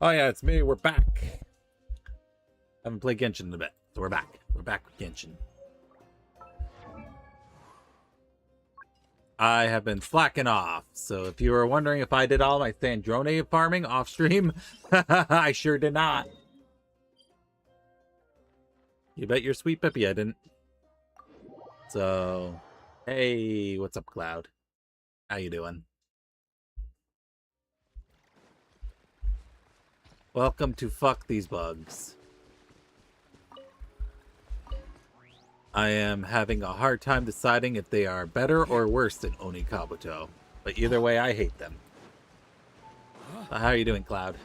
Oh yeah, it's me. We're back. Haven't played Genshin in a bit, so we're back. We're back with Genshin. I have been slacking off, so if you were wondering if I did all my Sandrone farming off stream, I sure did not. You bet your sweet Pippi I didn't. So, hey, what's up, Cloud? How you doing? Welcome to Fuck These Bugs. I am having a hard time deciding if they are better or worse than Oni Kabuto. But either way, I hate them. How are you doing, Cloud?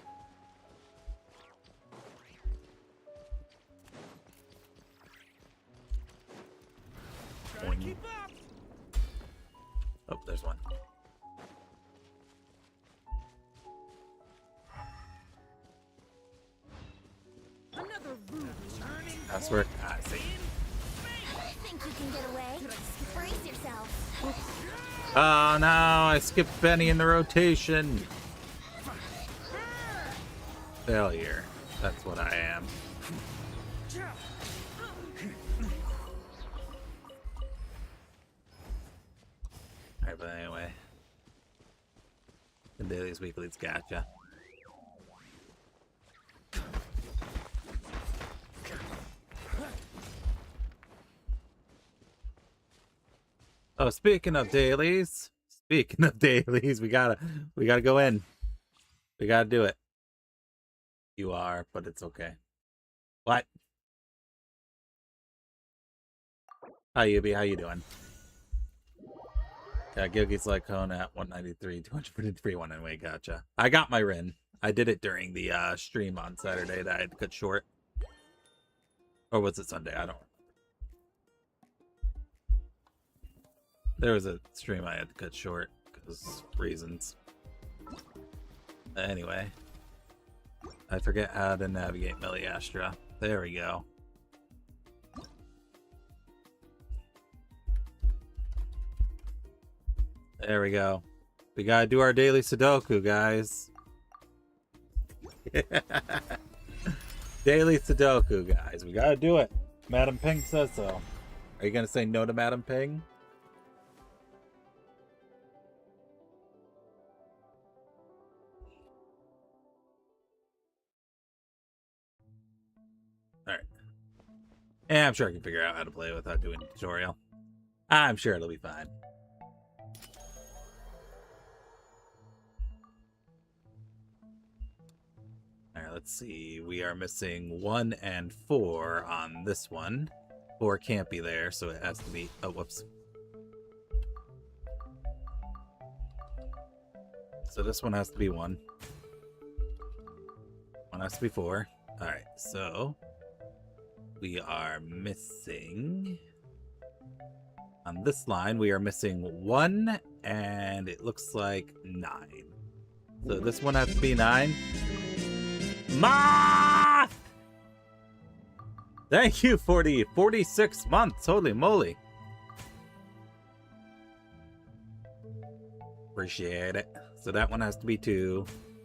Oh, there's one. Password. I see. Think you can get away? Brace yourself. Oh no, I skipped Benny in the rotation. Failure. That's what I am. Alright, but anyway. The dailies, weeklies, gotcha. Oh, speaking of dailies, we gotta go in. We gotta do it. You are, but it's okay. What? Hi, Yubi. How you doing? Yeah, Gilgi's like Cone at 193, 253 one anyway. Gotcha. I got my Rin. I did it during the stream on Saturday that I had to cut short. Or was it Sunday? I don't. There was a stream I had to cut short because reasons. Anyway, I forget how to navigate Meliastra. There we go. There we go. We gotta do our daily Sudoku, guys. Daily Sudoku, guys. We gotta do it. Madam Ping says so. Are you gonna say no to Madam Ping? Alright. Yeah, I'm sure I can figure out how to play without doing a tutorial. I'm sure it'll be fine. Alright, let's see. We are missing 1 and 4 on this one. 4 can't be there, so it has to be... Oh, whoops. So this one has to be 1. 1 has to be 4. Alright, so... we are missing... on this line, we are missing 1, and it looks like 9. So this one has to be 9. Math! Thank you for the 46 months. Holy moly. Appreciate it. So that one has to be 2,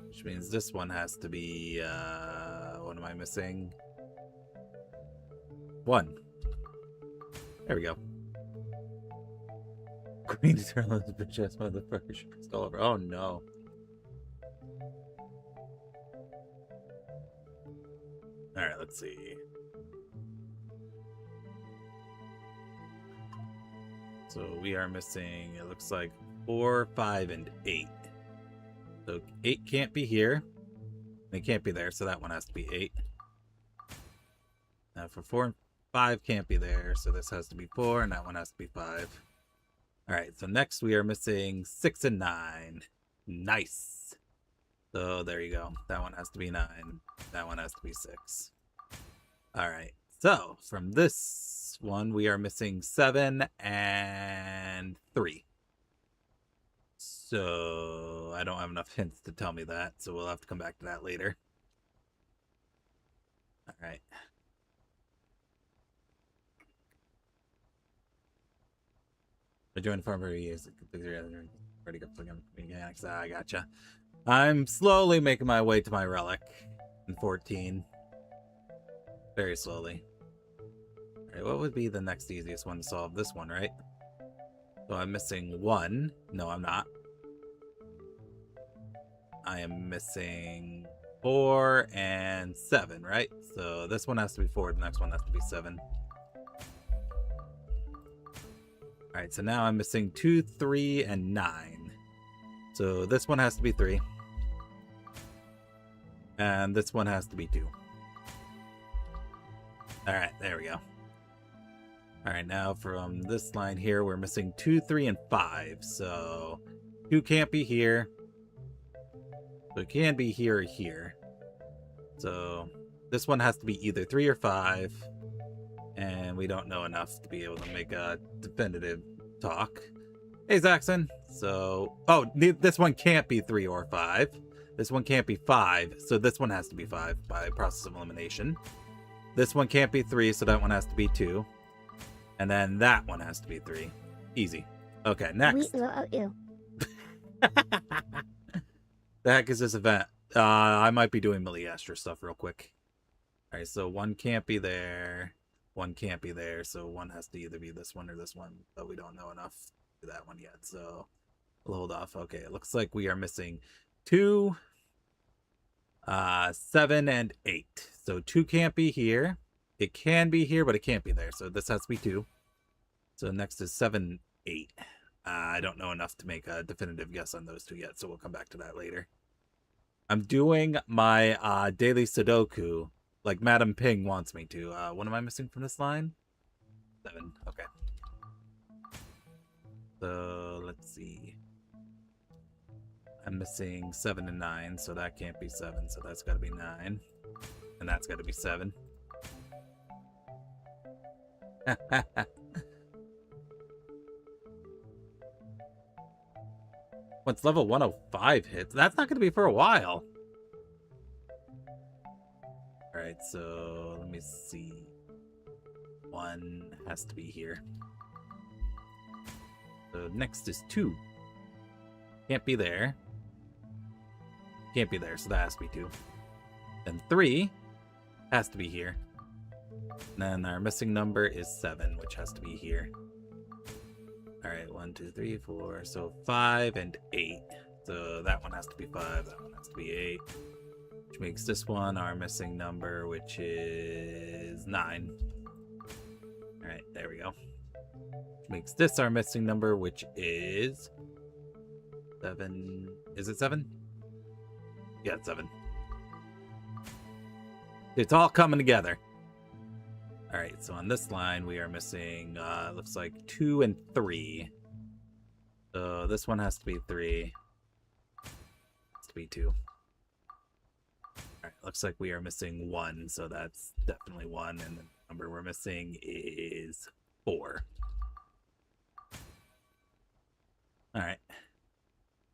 which means this one has to be, what am I missing? 1. There we go. Green Eternal is a bitch ass motherfucker. She pressed all over. Oh no. Alright, let's see. So we are missing, it looks like 4, 5, and 8. So 8 can't be here. It can't be there, so that one has to be 8. Now for 4 and 5 can't be there, so this has to be 4, and that one has to be 5. Alright, so next we are missing 6 and 9. Nice. So there you go. That one has to be 9. That one has to be 6. Alright, so from this one we are missing 7 and 3. So I don't have enough hints to tell me that, so we'll have to come back to that later. Alright. I joined the farm for years. Already got mechanics. I gotcha. I'm slowly making my way to my relic in 14. Very slowly. Alright, what would be the next easiest one to solve? This one, right? So I'm missing 1. No, I'm not. I am missing 4 and 7, right? So this one has to be 4, the next one has to be 7. Alright, so now I'm missing 2, 3, and 9. So this one has to be 3. And this one has to be 2. Alright, there we go. Alright, now from this line here, we're missing 2, 3, and 5. So 2 can't be here. So it can be here or here. So this one has to be either 3 or 5. And we don't know enough to be able to make a definitive talk. Hey, Zaxxon. So, oh, this one can't be 3 or 5. This one can't be 5, so this one has to be 5 by process of elimination. This one can't be 3, so that one has to be 2. And then that one has to be 3. Easy. Okay, next. The heck is this event? I might be doing Meliastra stuff real quick. Alright, so 1 can't be there. 1 can't be there, so 1 has to either be this one or this one. But we don't know enough to do that one yet, so we'll hold off. Okay, it looks like we are missing 2, 7, and 8. So 2 can't be here. It can be here, but it can't be there. So this has to be 2. So next is 7, 8. I don't know enough to make a definitive guess on those 2 yet, so we'll come back to that later. I'm doing my daily Sudoku like Madam Ping wants me to. What am I missing from this line? 7. Okay. So let's see. I'm missing 7 and 9, so that can't be 7, so that's got to be 9. And that's got to be 7. Once level 105 hits, that's not going to be for a while. Alright, so let me see. 1 has to be here. So next is 2. Can't be there. Can't be there, so that has to be 2. Then 3 has to be here. And then our missing number is 7, which has to be here. Alright, 1, 2, 3, 4. So 5 and 8. So that one has to be 5, that one has to be 8. Which makes this one our missing number, which is 9. Alright, there we go. Which makes this our missing number, which is 7. Is it 7? Yeah, it's 7. It's all coming together. Alright, so on this line, we are missing, looks like 2 and 3. So this one has to be 3. Has to be 2. Alright, looks like we are missing 1, so that's definitely 1, and the number we're missing is 4. Alright.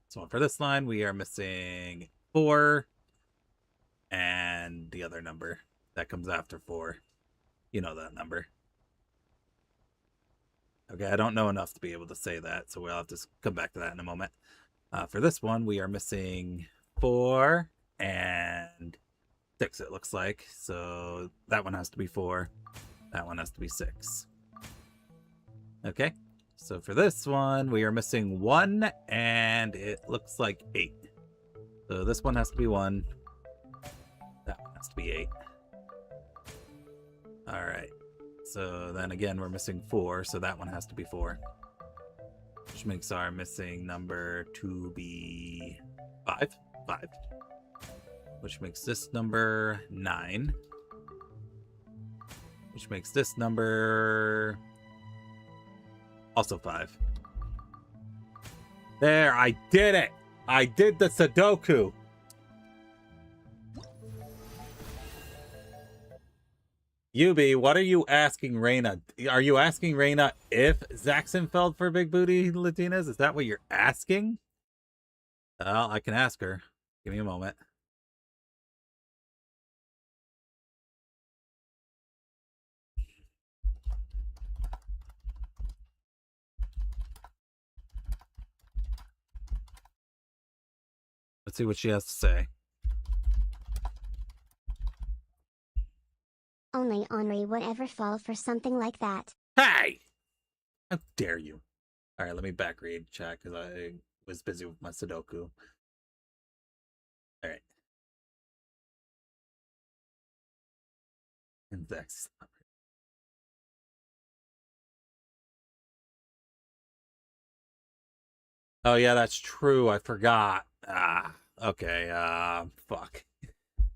So for this line, we are missing 4, and the other number that comes after 4. You know that number. Okay, I don't know enough to be able to say that, so we'll have to come back to that in a moment. For this one, we are missing 4 and 6, it looks like. So that one has to be 4. That one has to be 6. Okay, so for this one, we are missing 1 and it looks like 8. So this one has to be 1. That one has to be 8. Alright, so then again we're missing 4, so that one has to be 4. Which makes our missing number to be 5. 5. Which makes this number 9. Which makes this number also 5. There, I did it! I did the Sudoku! Yubi, what are you asking Reina? Are you asking Reina if Zaxxon fell for big booty Latinas? Is that what you're asking? Well, I can ask her. Give me a moment. Let's see what she has to say. Only Henri would ever fall for something like that. Hey! How dare you? Alright, let me back read chat because I was busy with my Sudoku. Alright. And Zach's not ready. Oh yeah, that's true. I forgot. Okay, fuck.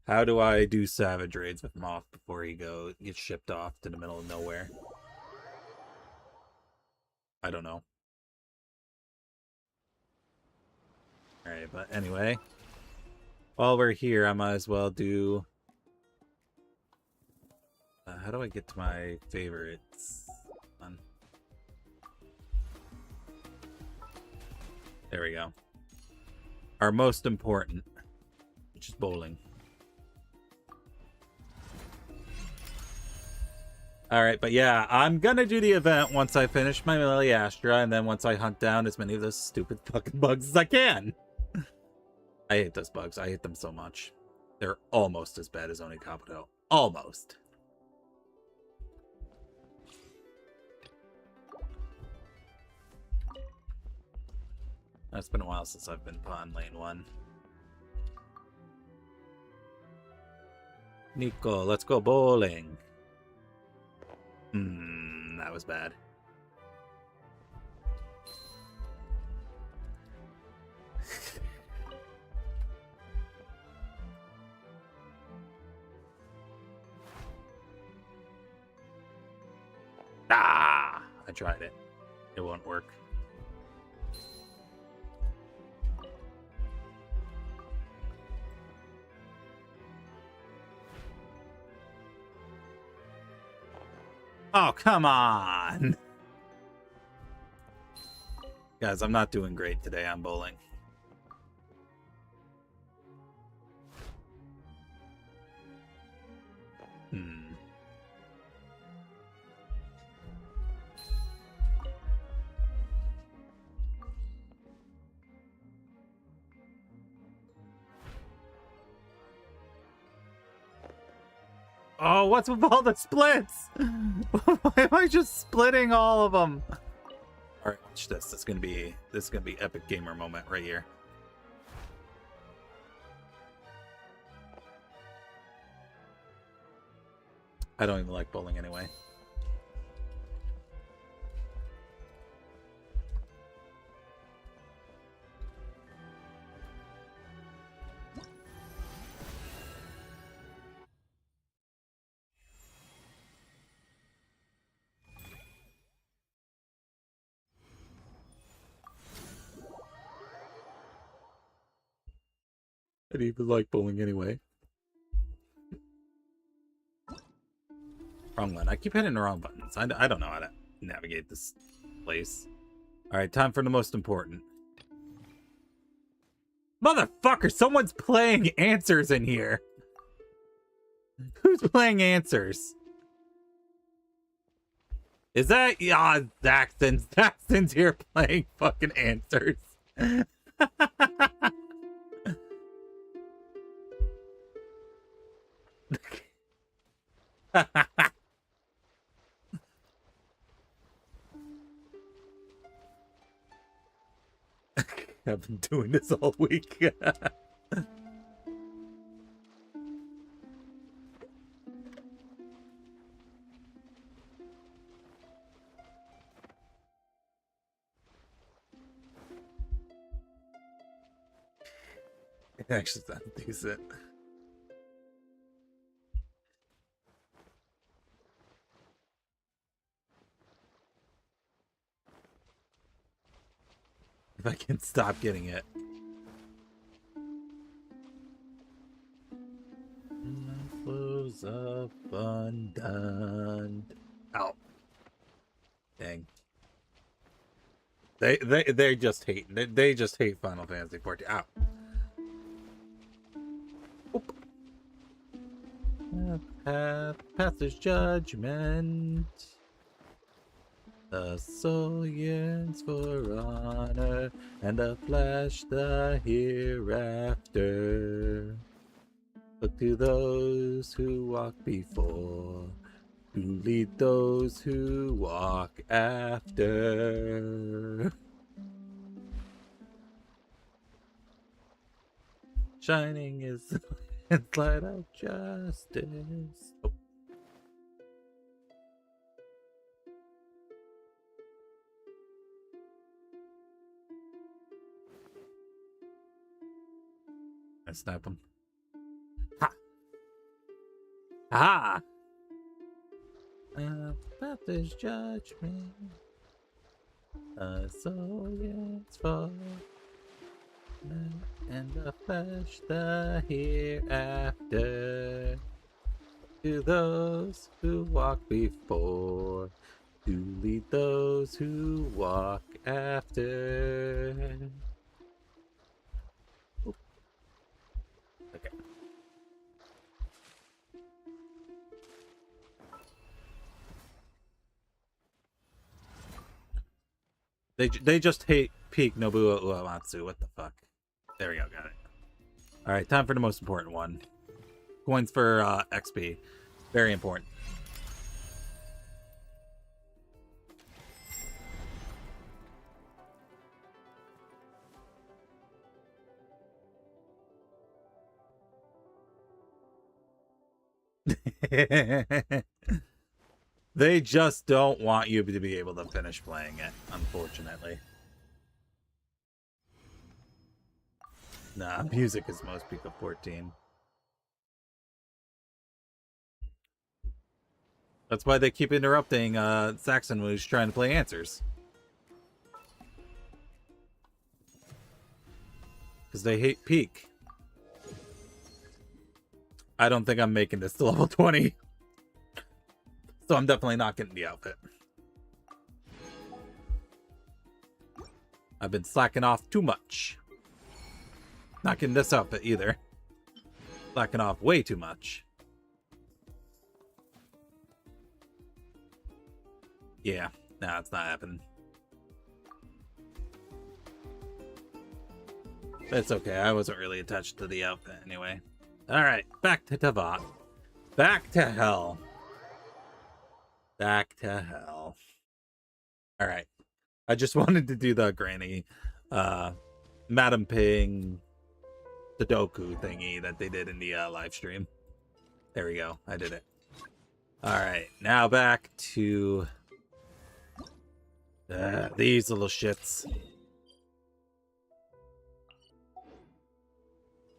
How do I do savage raids with Moth before he gets shipped off to the middle of nowhere? I don't know. Alright, but anyway. While we're here, I might as well do... how do I get to my favorites? There we go. Our most important, which is bowling. Alright, but yeah, I'm gonna do the event once I finish my Astra, and then once I hunt down as many of those stupid fucking bugs as I can. I hate those bugs. I hate them so much. They're almost as bad as Onikabuto. Almost. It's been a while since I've been on lane 1. Nico, let's go bowling. That was bad. I tried it. It won't work. Oh, come on! Guys, I'm not doing great today on bowling. Oh, what's with all the splits? Why am I just splitting all of them? All right, watch this. This is gonna be epic gamer moment right here. I don't even like bowling anyway. I didn't even like bowling anyway. Wrong one. I keep hitting the wrong buttons. I don't know how to navigate this place. Alright, time for the most important. Motherfucker, someone's playing Answers in here. Who's playing Answers? Is that... Yeah, Zaxton's here playing fucking Answers. I've been doing this all week. It actually sounds decent. If I can stop getting it. Was abundant. Ow. Dang. They just hate. They just hate Final Fantasy 14. Ow. Oop. Path is judgment. The soul yearns for honor, and the flesh the hereafter. Look to those who walk before, to lead those who walk after. Shining is the light of justice. Oh. I snap him. Ha! Ha! About this judgment, a soul yearns for, and the flesh the hereafter. To those who walk before, to lead those who walk after. Ooh. Okay. They just hate peak Nobuo Uematsu. What the fuck? There we go, got it. Alright, time for the most important one. Coins for XP. Very important. They just don't want you to be able to finish playing it, unfortunately. Nah, music is most peak of 14. That's why they keep interrupting Saxon when he's trying to play answers. Because they hate peak. I don't think I'm making this to level 20. So I'm definitely not getting the outfit. I've been slacking off too much. Not getting this outfit either. Slacking off way too much. Yeah, nah, it's not happening. It's okay, I wasn't really attached to the outfit anyway. Alright, back to Tavat. Back to hell. Back to hell. Alright. I just wanted to do the Granny, Madam Ping Sudoku thingy that they did in the live stream. There we go, I did it. Alright, now back to these little shits.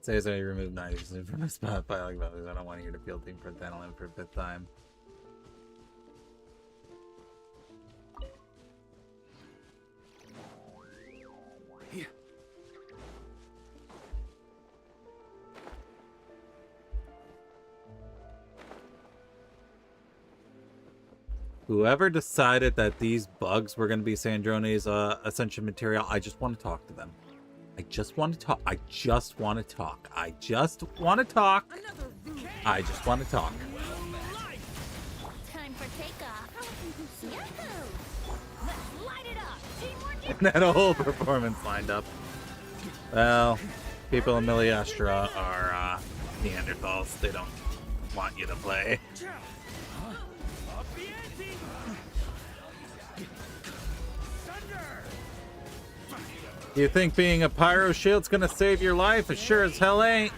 Says I removed 90% from my spot by like values. I don't want you to field team for Dentalin for a fifth time. Here. Whoever decided that these bugs were going to be Sandrone's ascension material, I just want to talk to them. I just want to talk. I just want to talk. I just want to talk. I just want to talk. Time for takeoff. Yahoo! Let's light it up. And that whole performance lined up. Well, people in Miliastra are Neanderthals. They don't want you to play. You think being a pyro shield's gonna save your life? It sure as hell ain't.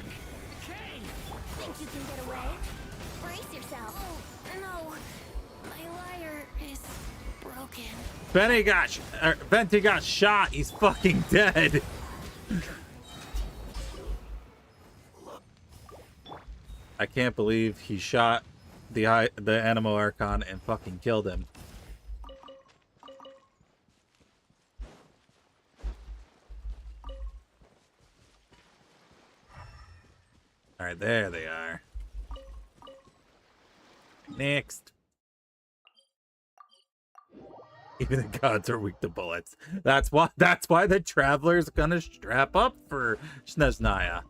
Think you can get away? Brace yourself. Oh, no. My wire is broken. Venti got shot. He's fucking dead. I can't believe he shot the Animo Archon and fucking killed him. Alright, there they are. Next. Even the gods are weak to bullets. That's why the Traveler's gonna strap up for Snezhnaya.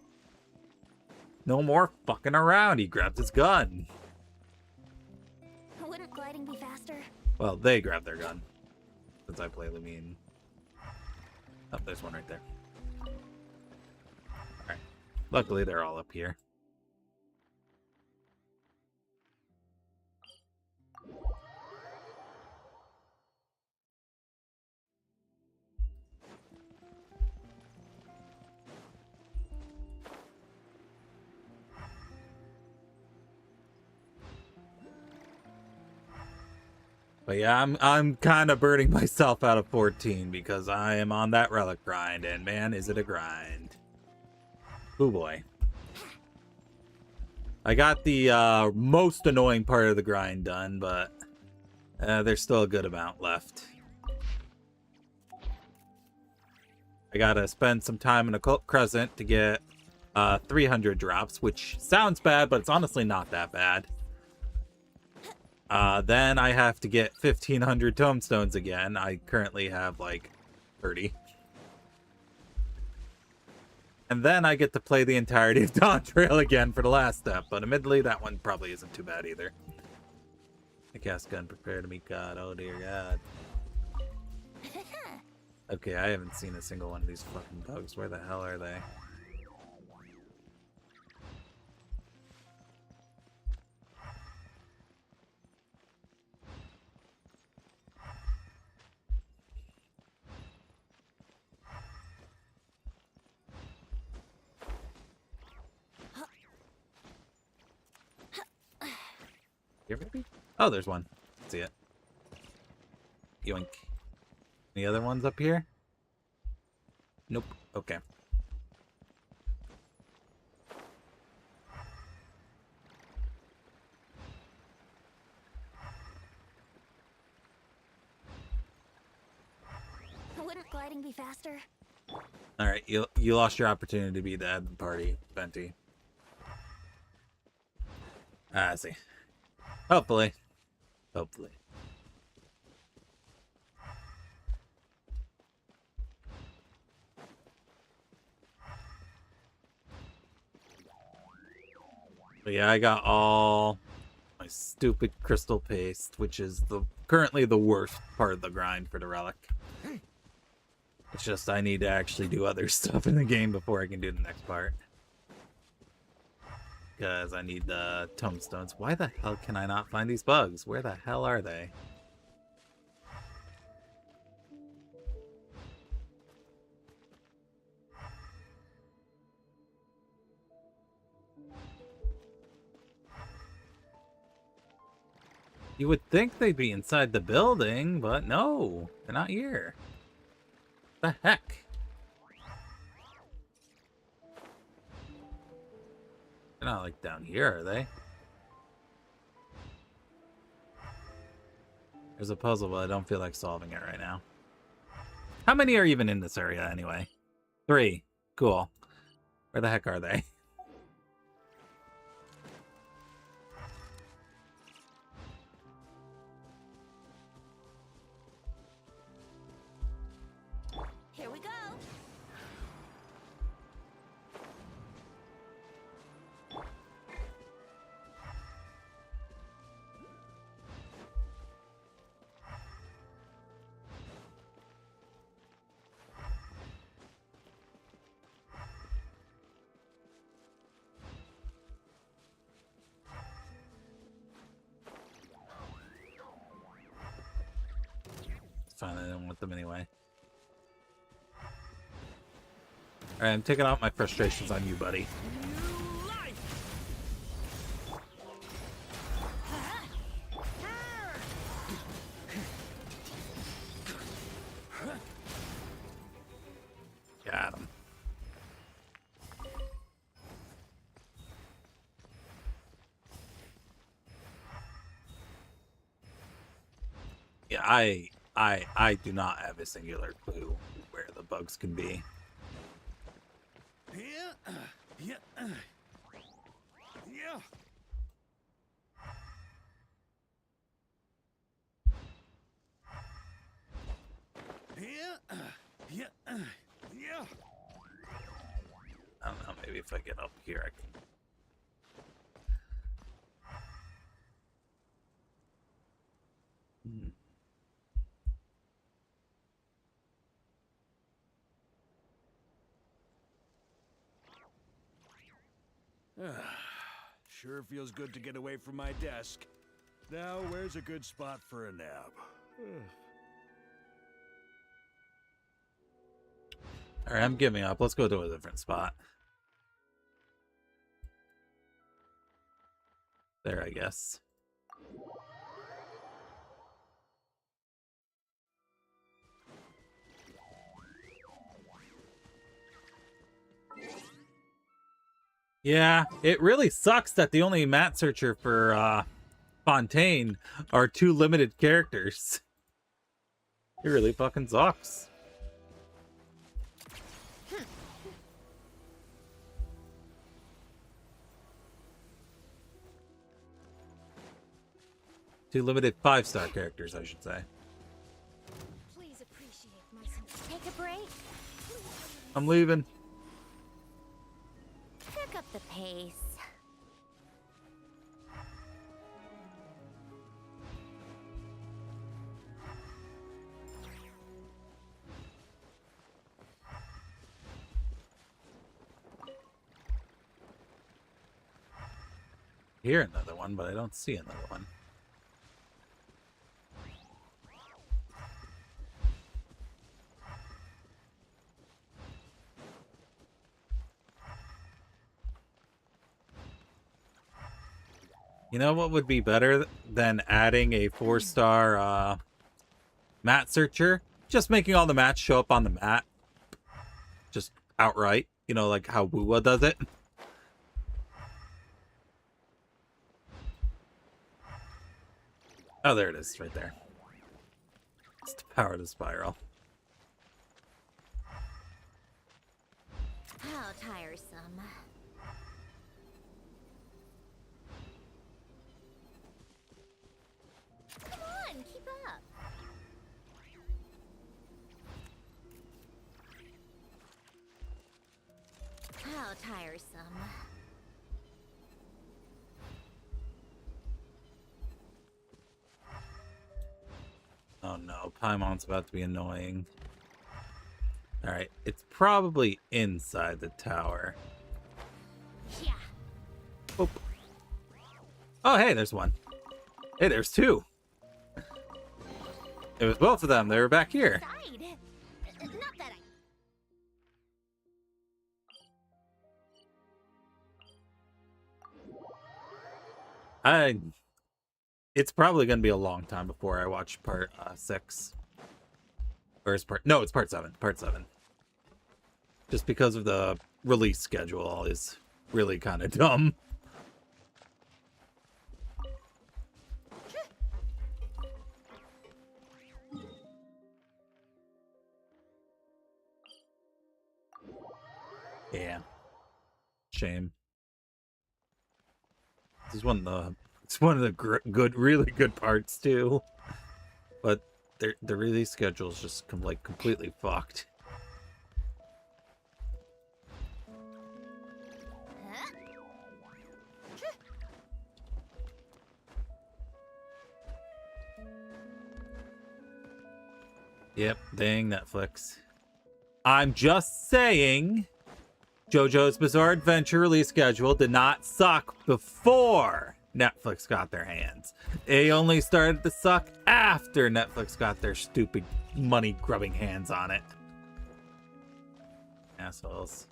No more fucking around. He grabbed his gun. Wouldn't gliding be faster? Well, they grabbed their gun. since I play Lumine. Oh, there's one right there. Alright. Luckily, they're all up here. But yeah, I'm kind of burning myself out of 14 because I am on that relic grind, and man, is it a grind. Oh boy. I got the most annoying part of the grind done, but there's still a good amount left. I gotta spend some time in Occult Crescent to get 300 drops, which sounds bad, but it's honestly not that bad. Then I have to get 1,500 tomestones again. I currently have like 30. And then I get to play the entirety of Dawn Trail again for the last step, but admittedly that one probably isn't too bad either. I cast gun, prepare to meet God. Oh dear God. Okay, I haven't seen a single one of these fucking bugs. Where the hell are they? Here maybe? Oh, there's one. See it. Yoink. Any other ones up here? Nope. Okay. Wouldn't gliding be faster? All right, you lost your opportunity to be the head of the party, Venti. I see. Hopefully. Hopefully. But yeah, I got all my stupid crystal paste, which is currently the worst part of the grind for the relic. It's just I need to actually do other stuff in the game before I can do the next part. Because I need the tomestones. Why the hell can I not find these bugs? Where the hell are they? You would think they'd be inside the building, but no, they're not here. What the heck? They're not like down here, are they? There's a puzzle, but I don't feel like solving it right now. How many are even in this area anyway? 3. Cool. Where the heck are they? Here we go. Fine, I don't want them anyway. Alright, I'm taking out my frustrations on you, buddy. Got him. Yeah, I do not have a singular clue where the bugs can be. I don't know, maybe if I get up here I can. Sure feels good to get away from my desk. Now, where's a good spot for a nap? Alright, I'm giving up. Let's go to a different spot. There, I guess. Yeah, it really sucks that the only map searcher for Fontaine are 2 limited characters. It really fucking sucks. Two limited 5-star characters, I should say. Please appreciate my take a break. I'm leaving. Pick up the pace. Hear another one, but I don't see another one. You know what would be better than adding a 4-star mat searcher? Just making all the mats show up on the mat. Just outright. You know, like how Wuwa does it. Oh, there it is, right there. It's the power of the spiral. How tiresome. Come on, keep up. How tiresome. Oh no, Paimon's about to be annoying. Alright, it's probably inside the tower. Yeah. Oh, oh hey, there's one. Hey, there's 2. It was both of them. They were back here. Side. Not that It's probably going to be a long time before I watch part 6. Or is part... No, it's part 7. Part 7. Just because of the release schedule is really kind of dumb. Yeah. Shame. This is one of the... It's one of the good, really good parts too, but the release schedule is just completely fucked. Yep, dang Netflix. I'm just saying, JoJo's Bizarre Adventure release schedule did not suck before Netflix got their hands. They only started to suck after Netflix got their stupid money-grubbing hands on it. Assholes.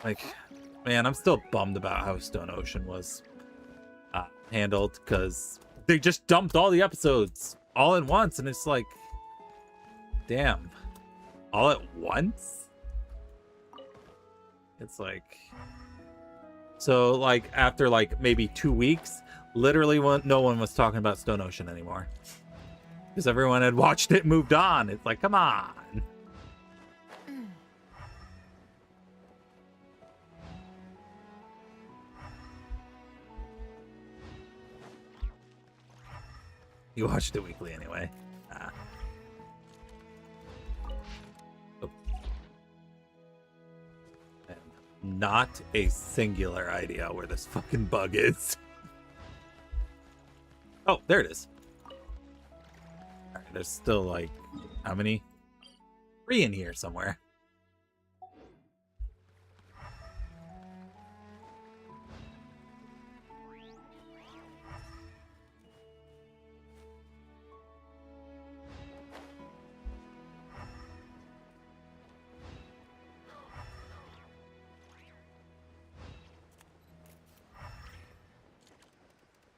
Like, man, I'm still bummed about how Stone Ocean was handled, because they just dumped all the episodes all at once, and it's like, damn, all at once? It's like, so like after like maybe 2 weeks, literally no one was talking about Stone Ocean anymore, because everyone had watched it, moved on. It's like, come on. You watched it weekly anyway. Ah. Oh. Not a singular idea where this fucking bug is. Oh, there it is. Alright, there's still like, how many? 3 in here somewhere.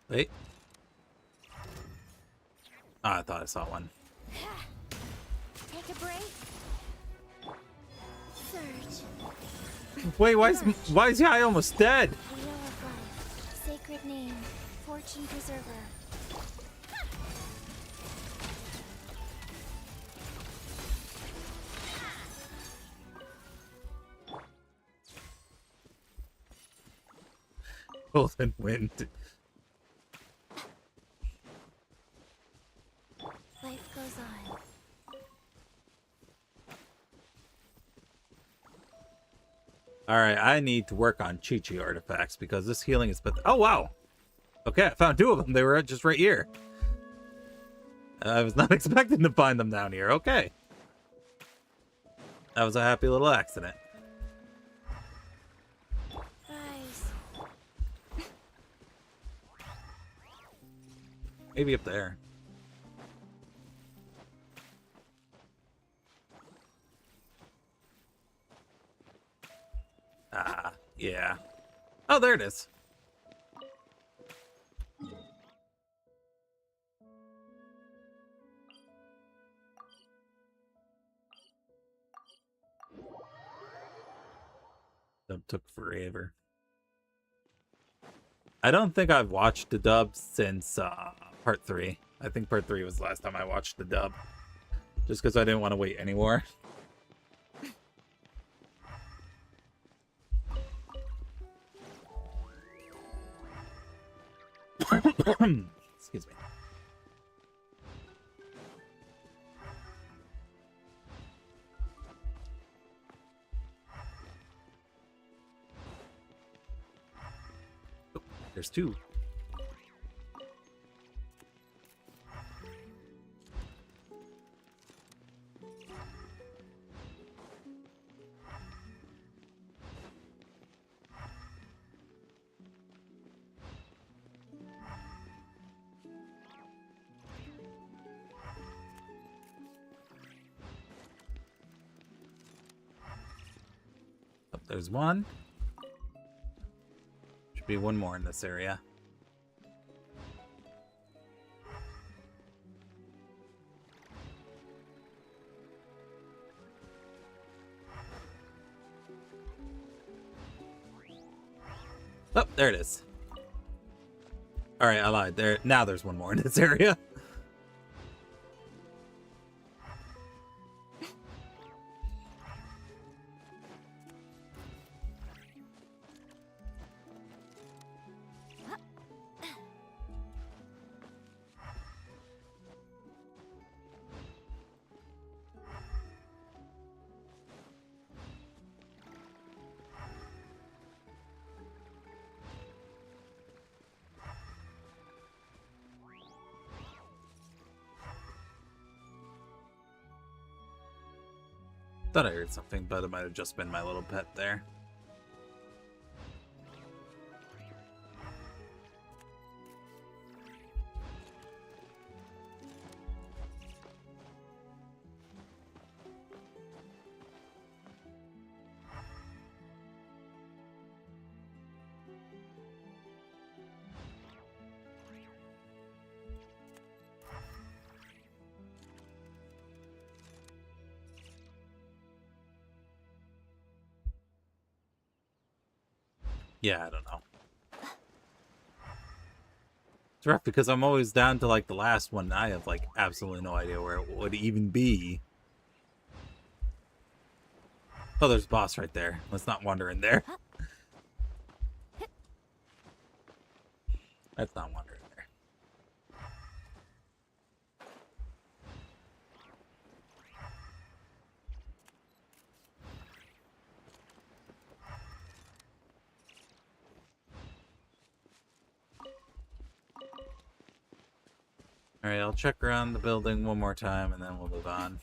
Wait. Oh, I thought I saw one. Take a break. Surge. Wait, why is Yai almost dead? Wheel of life. Sacred name. Fortune preserver. Golden wind. Life goes on. Alright, I need to work on Chi-Chi artifacts because this healing is... Oh, wow! Okay, I found 2 of them. They were just right here. I was not expecting to find them down here. Okay. That was a happy little accident. Rise. Maybe up there. Ah, yeah. Oh, there it is. Dub took forever. I don't think I've watched the dub since part 3. I think part 3 was the last time I watched the dub. Just because I didn't want to wait anymore. Excuse me. Oh, there's 2. There's 1. Should be 1 more in this area. Oh, there it is. Alright, I lied. Now there's 1 more in this area. Thought I heard something, but it might have just been my little pet there. Yeah, I don't know. It's rough because I'm always down to like the last one. I have like absolutely no idea where it would even be. Oh, there's a boss right there. Let's not wander in there. Let's not wander in there. Alright, I'll check around the building 1 more time and then we'll move on.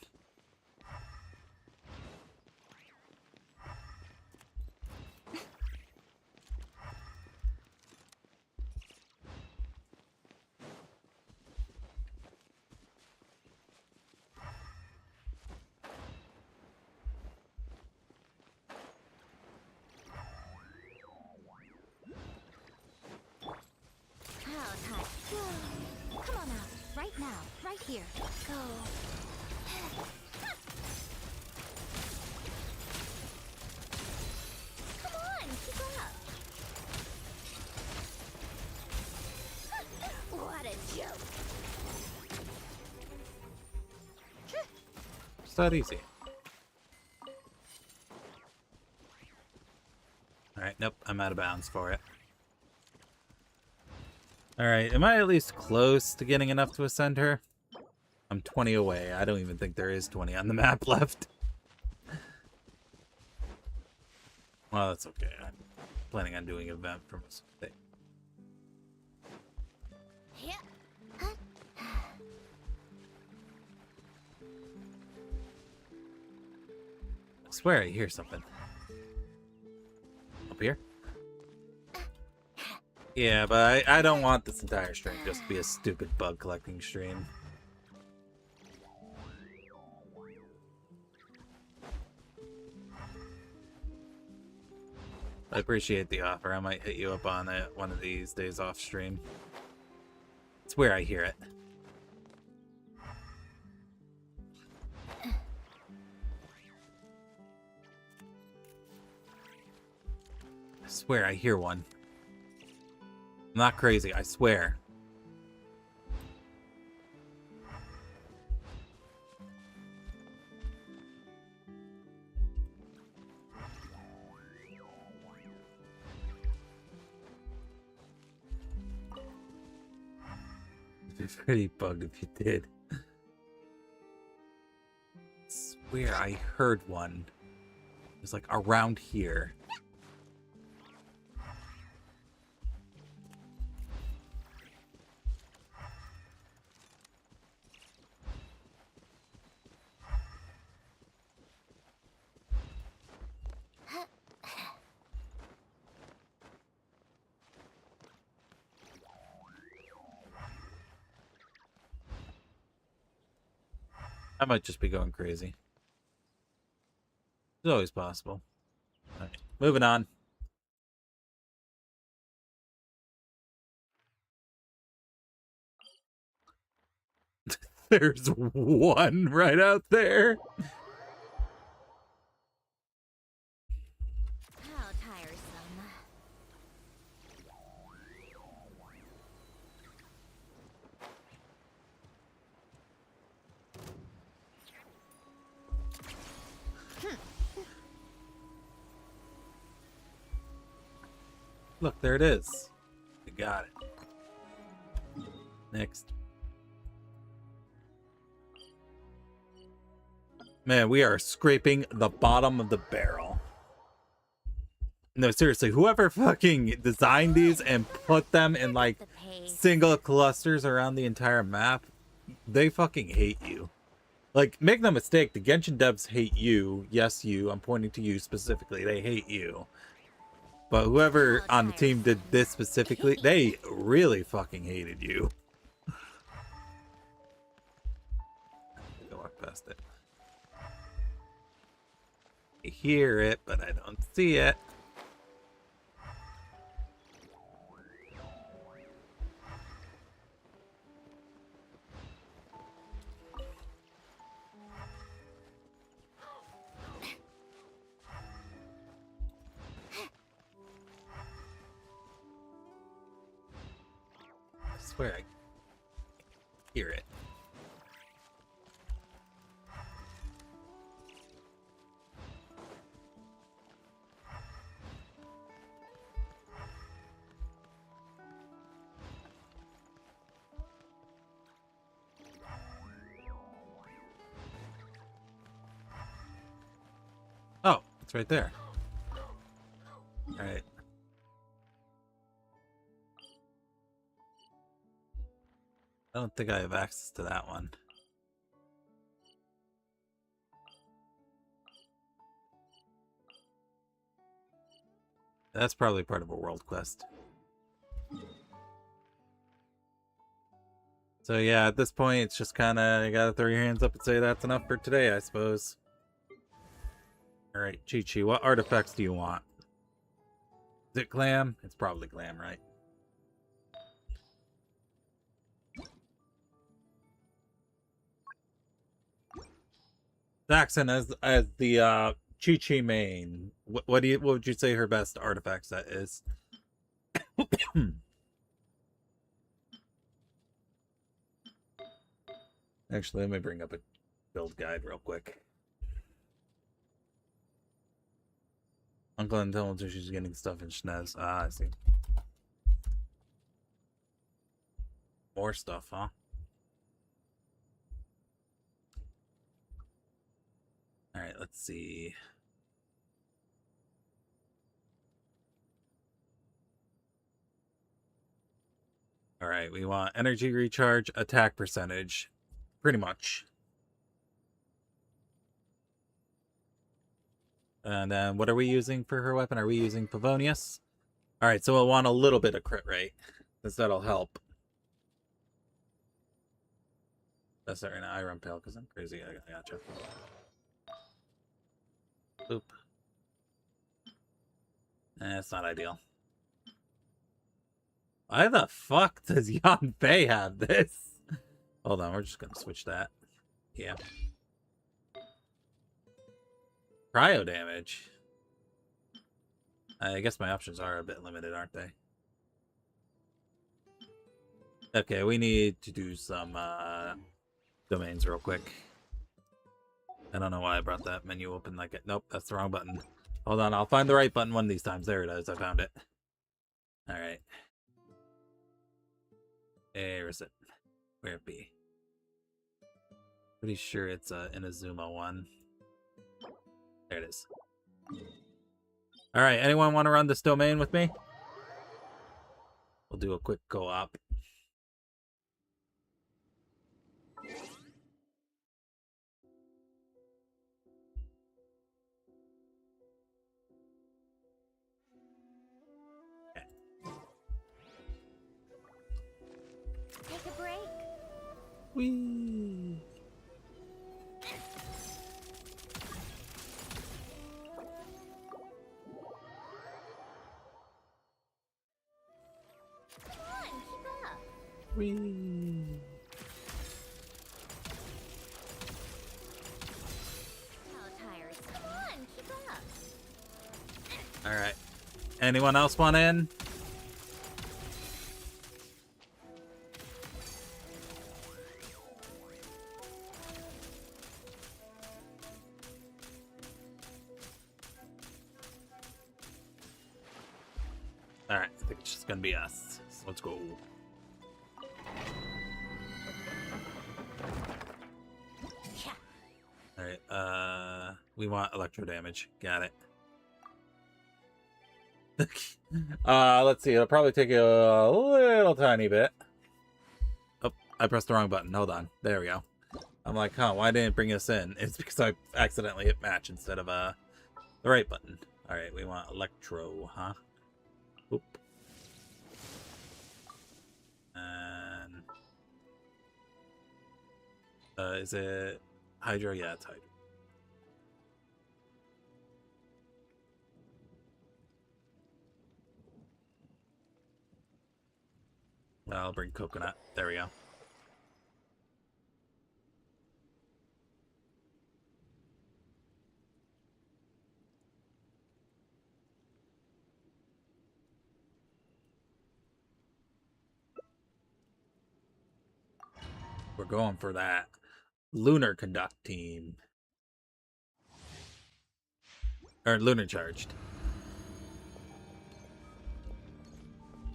Here, go. Come on, keep up. What a joke. It's that easy. Alright, nope, I'm out of bounds for it. Alright, am I at least close to getting enough to ascend her? I'm 20 away. I don't even think there is 20 on the map left. Well, that's okay. I'm planning on doing an event for Monday. Yeah. I swear I hear something. Up here? Yeah, but I don't want this entire stream just to be a stupid bug collecting stream. I appreciate the offer. I might hit you up on it one of these days off stream. It's where I hear it. I swear I hear one. I'm not crazy, I swear. It'd be pretty bugged if you did. I swear I heard one. It was like around here. I might just be going crazy. It's always possible. All right, moving on. There's one right out there. How tiresome. Look, there it is. We got it. Next. Man, we are scraping the bottom of the barrel. No, seriously, whoever fucking designed these and put them in like The pace. single clusters around the entire map, they fucking hate you. Like, make no mistake, the Genshin devs hate you. Yes, you. I'm pointing to you specifically. They hate you. But whoever on the team did this specifically, they really fucking hated you. Go walk past it. I hear it, but I don't see it. I swear I hear it. Oh, it's right there. All right. I don't think I have access to that one. That's probably part of a world quest. So yeah, at this point, it's just kind of, you gotta throw your hands up and say that's enough for today, I suppose. Alright, Chi-Chi, what artifacts do you want? Is it glam? It's probably glam, right? Saxon as the Chi main. What would you say her best artifact set is? Actually, let me bring up a build guide real quick. Uncle and tells her she's getting stuff in Schnez. Ah, I see. More stuff, huh? Alright, let's see. Alright, we want energy recharge, attack percentage. Pretty much. And then what are we using for her weapon? Are we using Favonius? Alright, so we'll want a little bit of crit rate, because that'll help. That's not right now. I run pale because I'm crazy. I gotcha. Oop. That's not ideal. Why the fuck does Yan Fei have this? Hold on, we're just gonna switch that. Yeah. Cryo damage. I guess my options are a bit limited, aren't they? Okay, we need to do some domains real quick. I don't know why I brought that menu open like it. Nope, that's the wrong button. Hold on, I'll find the right button one of these times. There it is, I found it. Alright. Where is it? Where it be? Pretty sure it's Inazuma one. There it is. Alright, anyone want to run this domain with me? We'll do a quick co-op. Take a break. Whee! Come on, keep up. Whee! How tiresome. Come on, keep up. Alright. Anyone else want in? Alright, I think it's just gonna be us. So let's go. Yeah. Alright, we want electro damage. Got it. Let's see, it'll probably take a little tiny bit. Oh, I pressed the wrong button. Hold on. There we go. I'm like, huh, why didn't it bring us in? It's because I accidentally hit match instead of the right button. Alright, we want electro, huh? Oop. And is it Hydro? Yeah, it's Hydro. I'll bring coconut. There we go. We're going for that lunar conduct team. Or lunar charged.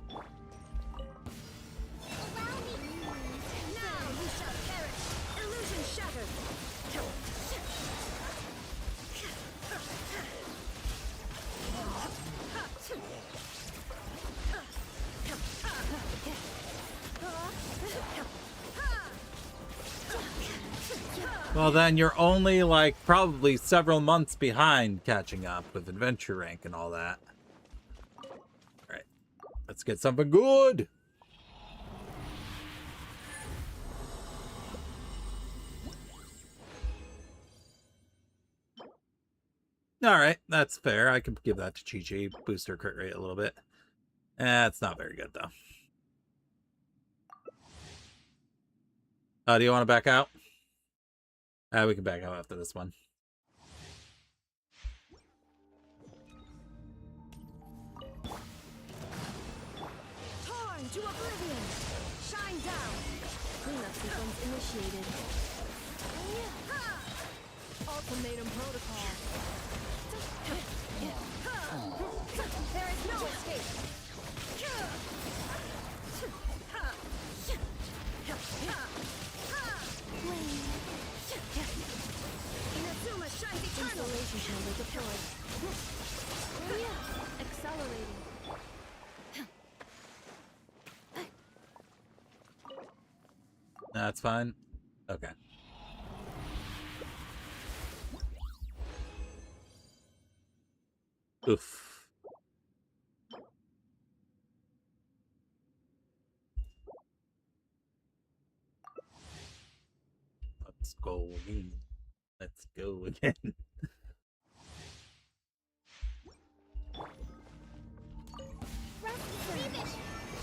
Allow me. Now you shall perish. Illusion shattered. Well, then you're only like probably several months behind catching up with adventure rank and all that. Alright, let's get something good. Alright, that's fair. I can give that to Chi-Chi. Boost her crit rate a little bit. It's not very good, though. Do you want to back out? We can back out after this one. to oblivion! Shine down! Cleanup sequence initiated. Ultimatum protocol. There is no escape! Inazuma shines eternal! Installation chamber deployed. Accelerating. That's fine. Okay. Oof. Let's go again. Let's go again.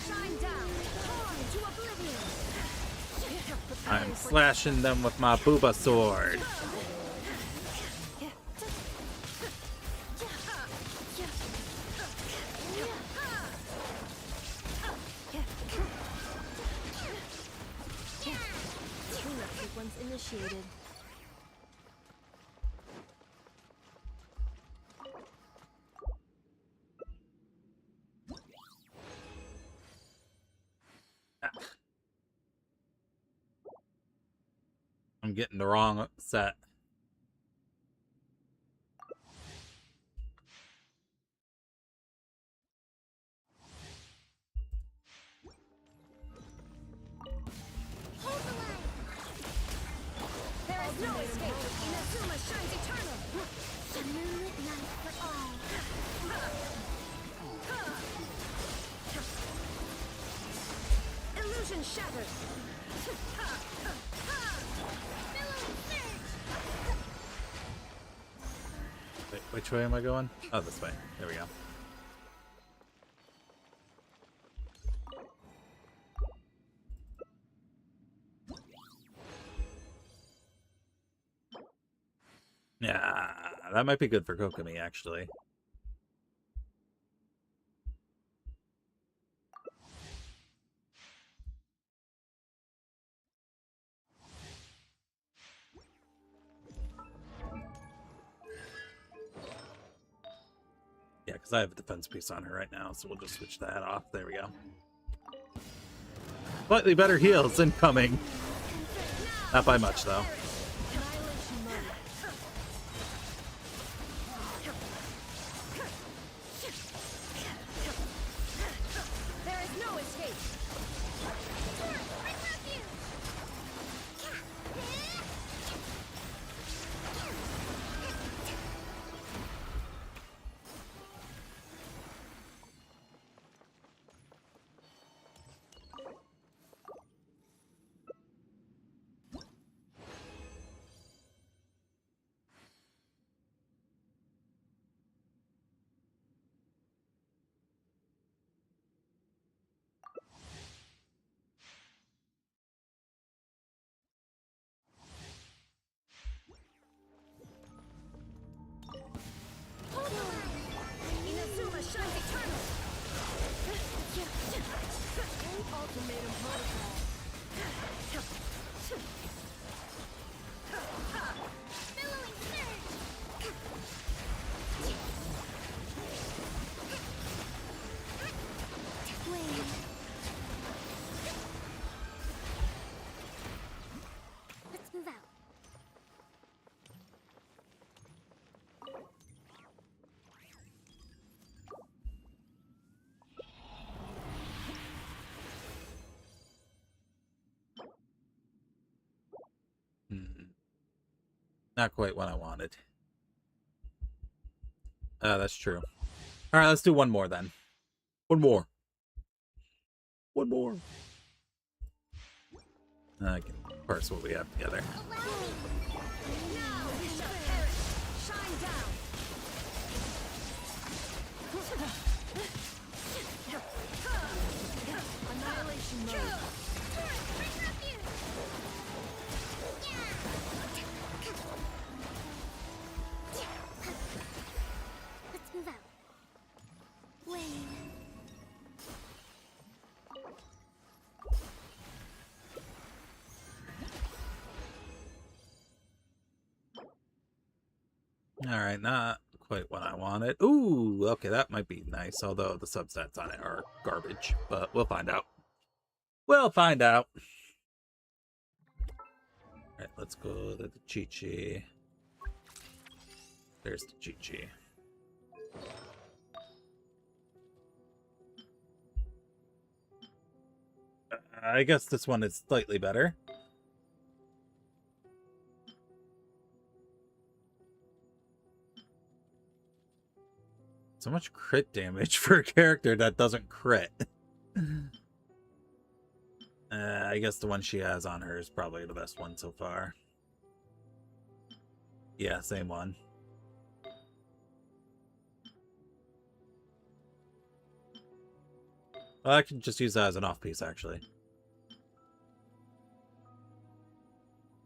Shine down! Torn to oblivion! I'm slashing them with my booba sword. Cleanup sequence initiated. I'm getting the wrong set. Hold the line! There is no escape! Inazuma shines eternal! The moonlit night for all! Illusion shattered! Billowing surge! Wait, which way am I going? Oh, this way. There we go. Yeah, that might be good for Kokomi, actually. Yeah, because I have a defense piece on her right now, so we'll just switch that off. There we go. Slightly better heals incoming. Not by much, though. Annihilation mode. There is no escape! Inazuma shines eternal! Ultimatum protocol. Billowing surge! Wait. Let's move out. Not quite what I wanted. That's true. All right, let's do one more then. One more. One more. I can parse what we have together. Now we shall perish! Shine down! Annihilation mode. Bring refuge! Let's move out. Wayne. Alright, not quite what I wanted. Ooh, okay, that might be nice, although the substats on it are garbage. But we'll find out. We'll find out. Alright, let's go to the Chi-Chi. There's the Chi-Chi. I guess this one is slightly better. So much crit damage for a character that doesn't crit. I guess the one she has on her is probably the best one so far. Yeah, same one. Well, I can just use that as an off-piece, actually.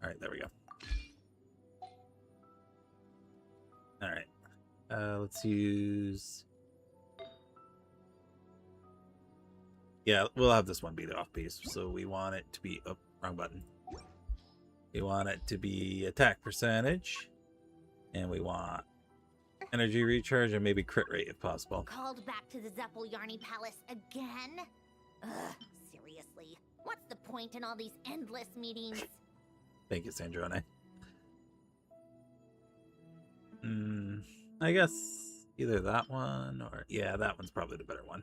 Alright, there we go. Alright. Let's use... Yeah, we'll have this one be the off-piece. So we want it to be... Oh, wrong button. We want it to be attack percentage. And we want energy recharge and maybe crit rate if possible. Called back to the Yarny Palace again? Ugh, seriously. What's the point in all these endless meetings? Thank you, Sandrone. I guess either that one or... Yeah, that one's probably the better one.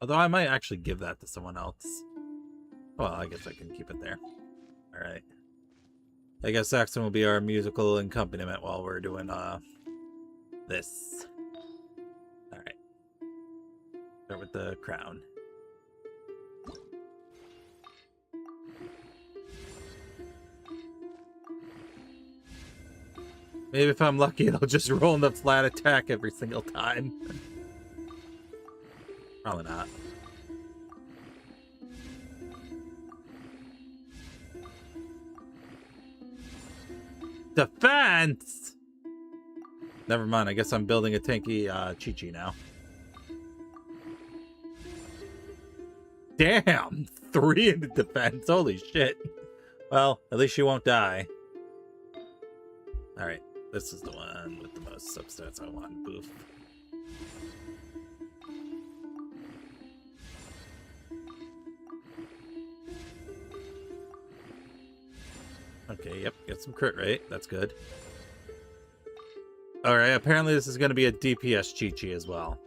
Although I might actually give that to someone else. Well, I guess I can keep it there. Alright. I guess Saxon will be our musical accompaniment while we're doing this. Alright. Start with the crown. Maybe if I'm lucky, it'll just roll in the flat attack every single time. Probably not. Defense! Never mind, I guess I'm building a tanky Chi-Chi now. Damn! 3 in the defense, holy shit. Well, at least she won't die. Alright, this is the one with the most substats I want. Boof. Okay, yep, get some crit rate. That's good. Alright, apparently this is going to be a DPS Chi-Chi as well.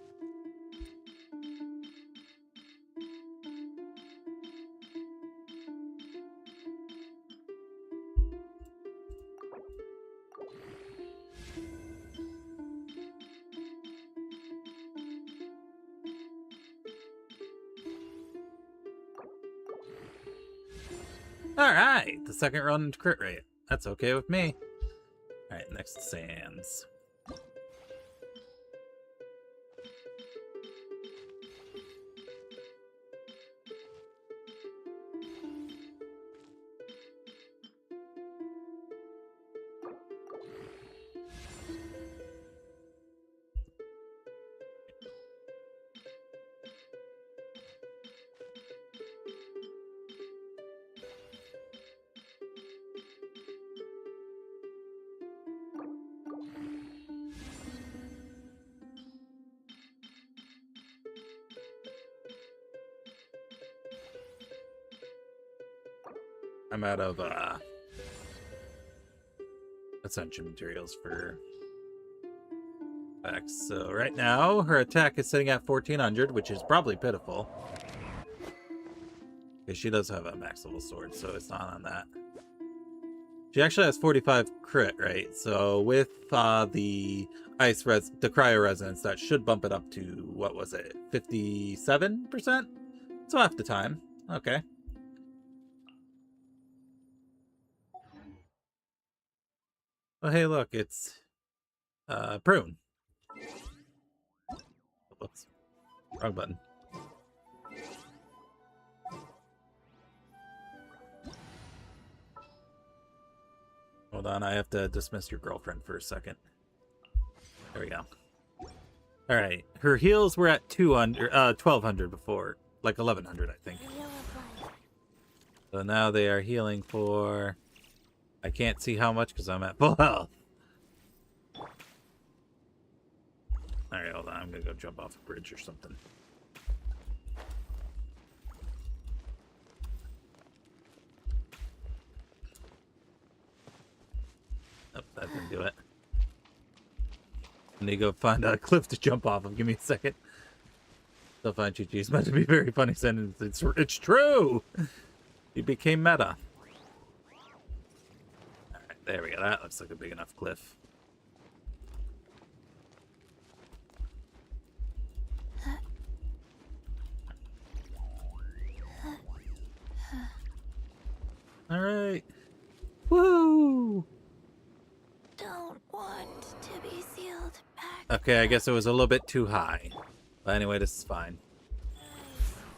Alright, the second run crit rate. That's okay with me. Alright, next Sands. I'm out of ascension materials for effects. So right now her attack is sitting at 1400, which is probably pitiful. Okay, she does have a max level sword, so it's not on that. She actually has 45 crit, right? So with the cryo resonance, that should bump it up to, what was it, 57%? So half the time. Okay. Oh, hey, look, it's Prune. Whoops. Wrong button. Hold on, I have to dismiss your girlfriend for a second. There we go. Alright, her heals were at 1200 before. Like 1100, I think. So now they are healing for I can't see how much because I'm at full health. Alright, hold on. I'm gonna go jump off a bridge or something. Nope, that didn't do it. I need to go find a cliff to jump off of. Give me a second. So fine, Chi Chi's meant to be a very funny sentence. It's true! You became meta. Alright, there we go. That looks like a big enough cliff. Alright. Woo! Don't want to be sealed back. Okay, I guess it was a little bit too high. But anyway, this is fine.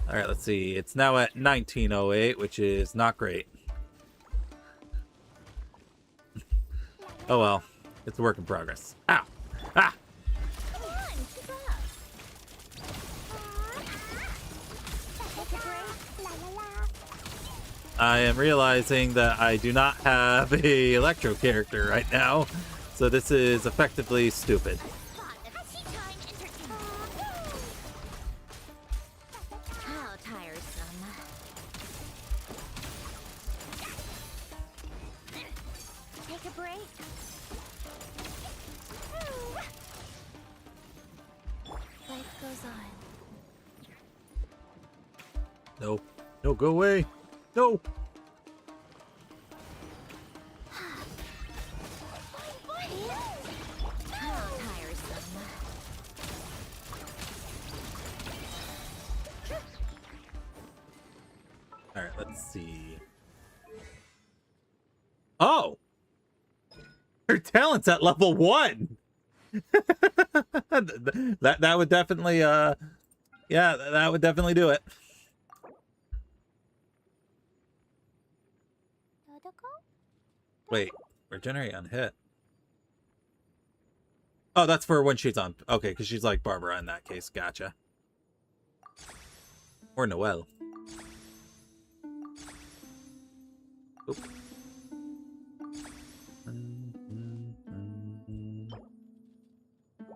Alright, let's see. It's now at 1908, which is not great. Oh well. It's a work in progress. Ow! Ah! Come on, keep up. Take a break. La la la. I am realizing that I do not have a electro character right now. So this is effectively stupid. Spot of tea time entertainment. How tiresome. Take a break. Life goes on. No. No, go away. No. How tiresome. All right, let's see. Oh, her talent's at level 1. that would definitely yeah, that would definitely do it. Wait, regenerate on hit. Oh, that's for when she's on. Okay, because she's like Barbara in that case. Gotcha. Or Noelle. Oop.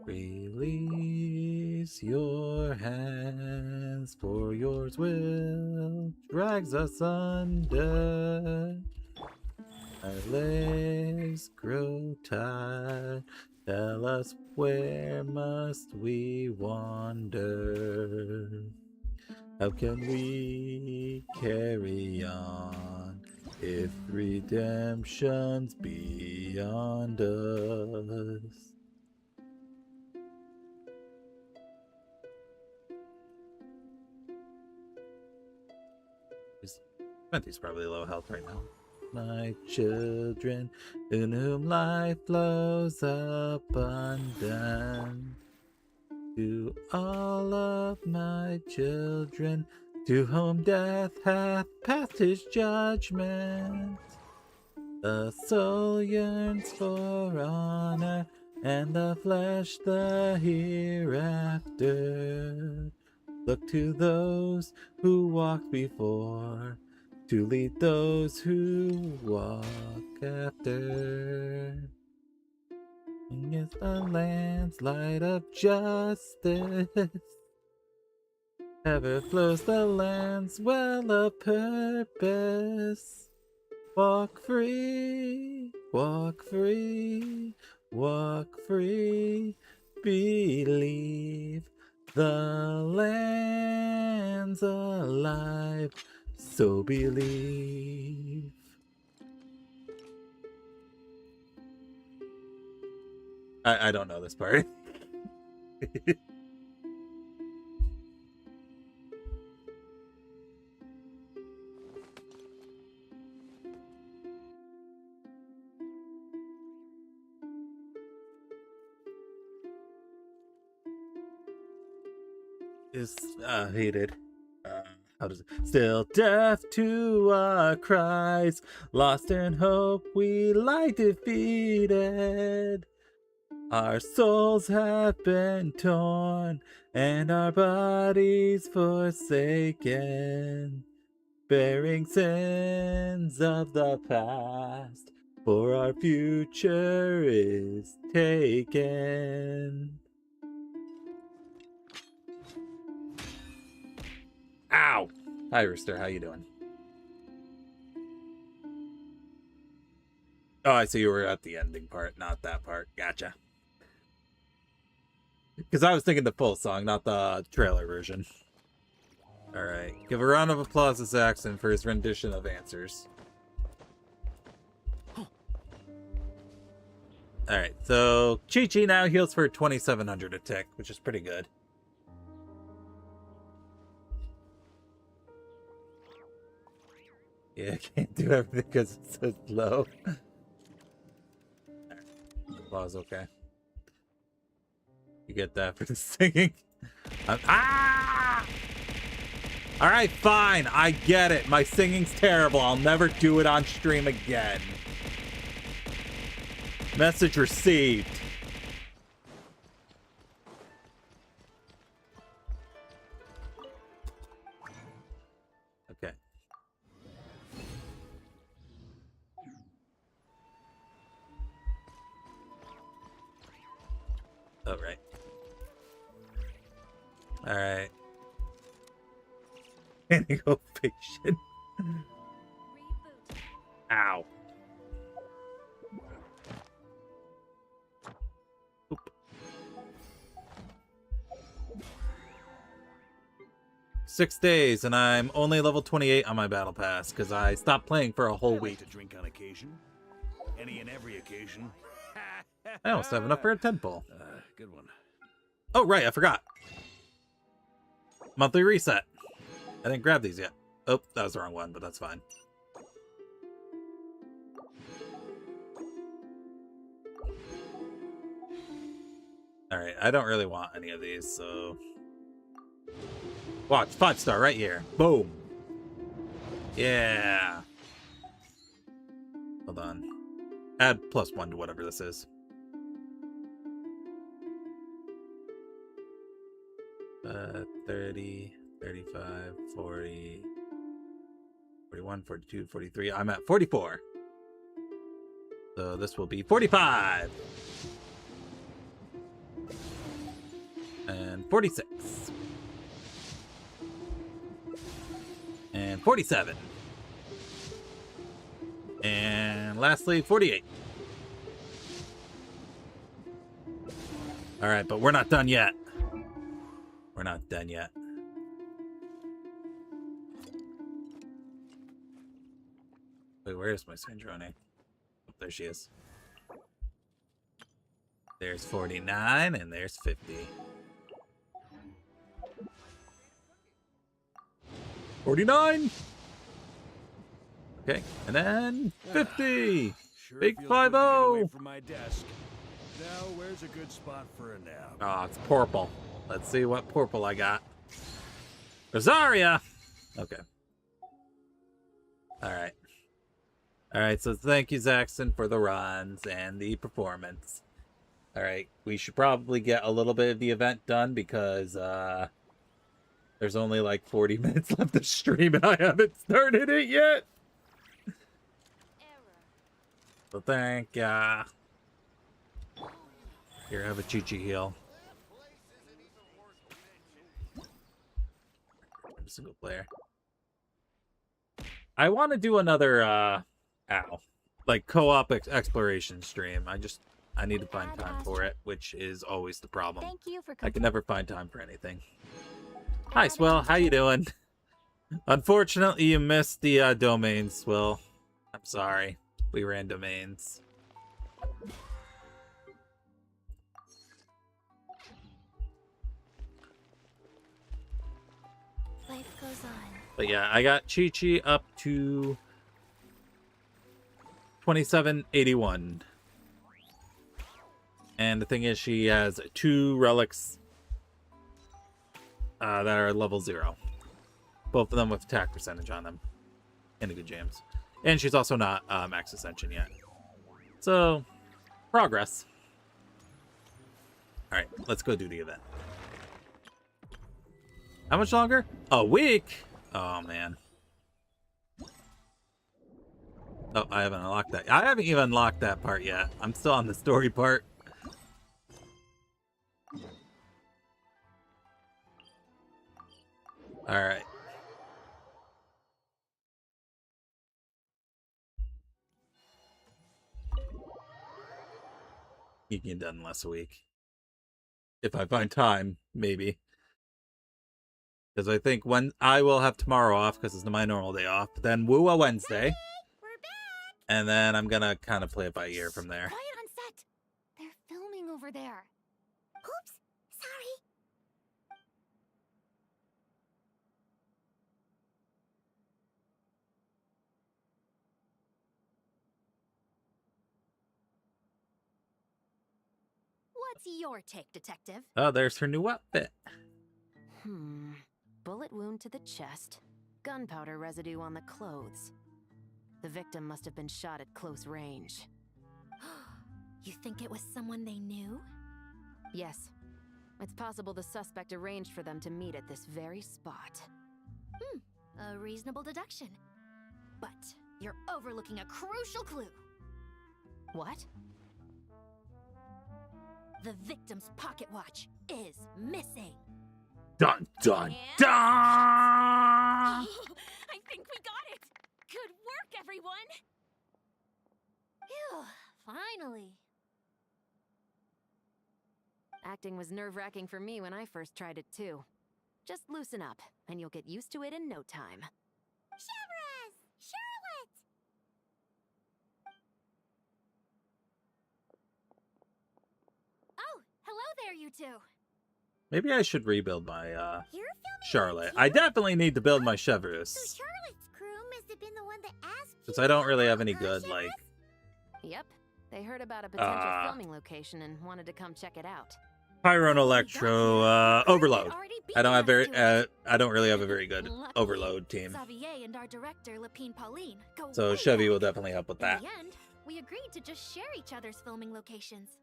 Release your hands, for yours will drags us under. Our legs grow tired. Tell us, where must we wander? How can we carry on if redemption's beyond us? He's probably low health right now. My children, in whom life flows abundant. To all of my children, to whom death hath passed his judgment, the soul yearns for honor, and the flesh the hereafter. Look to those who walked before, to lead those who walk after. Yes, the land's light of justice ever flows the land's well of purpose. Walk free, walk free, walk free, believe the land's alive, so believe. I don't know this part. Is hated. How does it? Still deaf to our cries, lost in hope we lie defeated. Our souls have been torn, and our bodies forsaken, bearing sins of the past, For our future is taken. Ow! Hi, Rooster. How you doing? Oh, I see you were at the ending part, not that part. Gotcha. Because I was thinking the full song, not the trailer version. Alright. Give a round of applause to Zaxxon for his rendition of Answers. Alright, so Chi-Chi now heals for 2,700 a tick, which is pretty good. Yeah, I can't do everything because it's so slow. Applause, okay. You get that for the singing? Ah! Alright, fine. I get it. My singing's terrible. I'll never do it on stream again. Message received. Okay. All right. All right. Indigo fiction. Ow. Oop. Six days, and I'm only level 28 on my battle pass because I stopped playing for a whole week. To drink on occasion, any and every occasion. I almost have enough for a 10 pull. Good one. Oh, right, I forgot. Monthly reset. I didn't grab these yet. Oh, that was the wrong one, but that's fine. Alright, I don't really want any of these, so... Watch, 5-star right here. Boom. Yeah. Hold on. Add +1 to whatever this is. 30, 35, 40, 41, 42, 43. I'm at 44. So this will be 45. And 46. And 47. And lastly, 48. All right, but we're not done yet. We're not done yet. Wait, where is my Sandrone? Oh, there she is. There's 49 and there's 50. 49! Okay, and then 50! Sure Big feels good to 5-0! get away from my desk. Now, where's a good spot for a nap? Oh, it's purple. Let's see what purple I got. Rosaria! Okay. Alright. Alright, so thank you, Zaxxon, for the runs and the performance. Alright, we should probably get a little bit of the event done because, there's only like 40 minutes left to stream and I haven't started it yet! So thank ya. Here, have a Chi-Chi heal. Single player. I want to do another, like co-op exploration stream. I need to find time for it, which is always the problem. Thank you for I can never find time for anything. Hi, Swill. How you doing? Unfortunately, you missed the domains, Swill. I'm sorry. We ran domains. Life goes on. But yeah, I got Chi-Chi up to 2781. And the thing is, she has 2 relics that are level 0. Both of them with attack percentage on them. And the good jams. And she's also not max ascension yet. So, progress. Alright, let's go do the event. How much longer? A week? Oh, man. Oh, I haven't unlocked that. I haven't even unlocked that part yet. I'm still on the story part. Alright. You can get done in less a week. If I find time, maybe. Because I think when I will have tomorrow off because it's my normal day off. Then Woo Wednesday. We're back! And then I'm gonna kind of play it by ear from there. Quiet on set! They're filming over there. Oops! Sorry! What's your take, Detective? Oh, there's her new outfit. Bullet wound to the chest. Gunpowder residue on the clothes. The victim must have been shot at close range. You think it was someone they knew? Yes. It's possible the suspect arranged for them to meet at this very spot. A reasonable deduction. But you're overlooking a crucial clue. What? The victim's pocket watch is missing. Dun dun And- dun! I think we got it! Good work, everyone! Phew, finally. Acting was nerve-wracking for me when I first tried it too. Just loosen up, and you'll get used to it in no time. Chevres! Charlotte! Oh, hello there, you two. Maybe I should rebuild my You're filming Charlotte. here? I definitely need to build my So Chevreuse. Charlotte's crew must have been the one that asked Since you I don't to really come have any out, good, huh, like... Yep, they heard about a potential Ah. filming location and wanted to come check it out. Pyro and Electro, Overload. Already I don't have beat very, us to it. I don't really have a very good Luckily, Overload team. Xavier and our director, Lapine Pauline, go So way Chevy back. will definitely help with that. In the end, we agreed to just share each other's filming locations.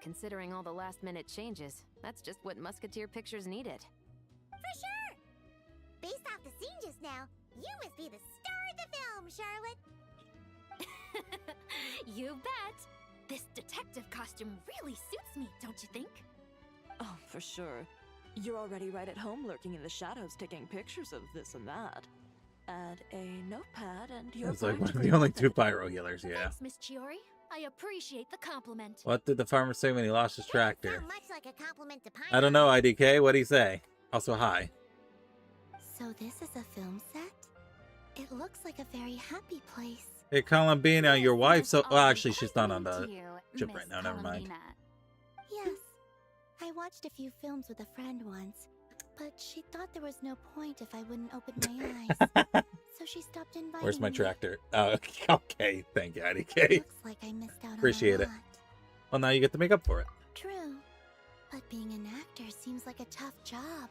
Considering all the last-minute changes, that's just what Musketeer Pictures needed. For sure! Based off the scene just now, you must be the star of the film, Charlotte! You bet! This detective costume really suits me, don't you think? Oh, for sure. You're already right at home lurking in the shadows taking pictures of this and that. Add a notepad and you're It's like one of practically the only author. two Pyro healers, yeah. Thanks, Miss Chiori. I appreciate the compliment. What did the farmer say when he lost his tractor? Not much like a compliment to I don't know, IDK. What'd he say? Also, hi. So this is a film set? It looks like a very happy place. Hey, Columbina, your wife. So, well, actually, she's not on to the you, ship Miss right now. Never mind. Columbina. Yes. I watched a few films with a friend once, but she thought there was no point if I wouldn't open my eyes. So she stopped inviting Where's my me. tractor? Oh, okay. Thank you, IDK. Looks like I missed out Appreciate on a it. lot. Well, now you get to make up for it. True. But being an actor seems like a tough job.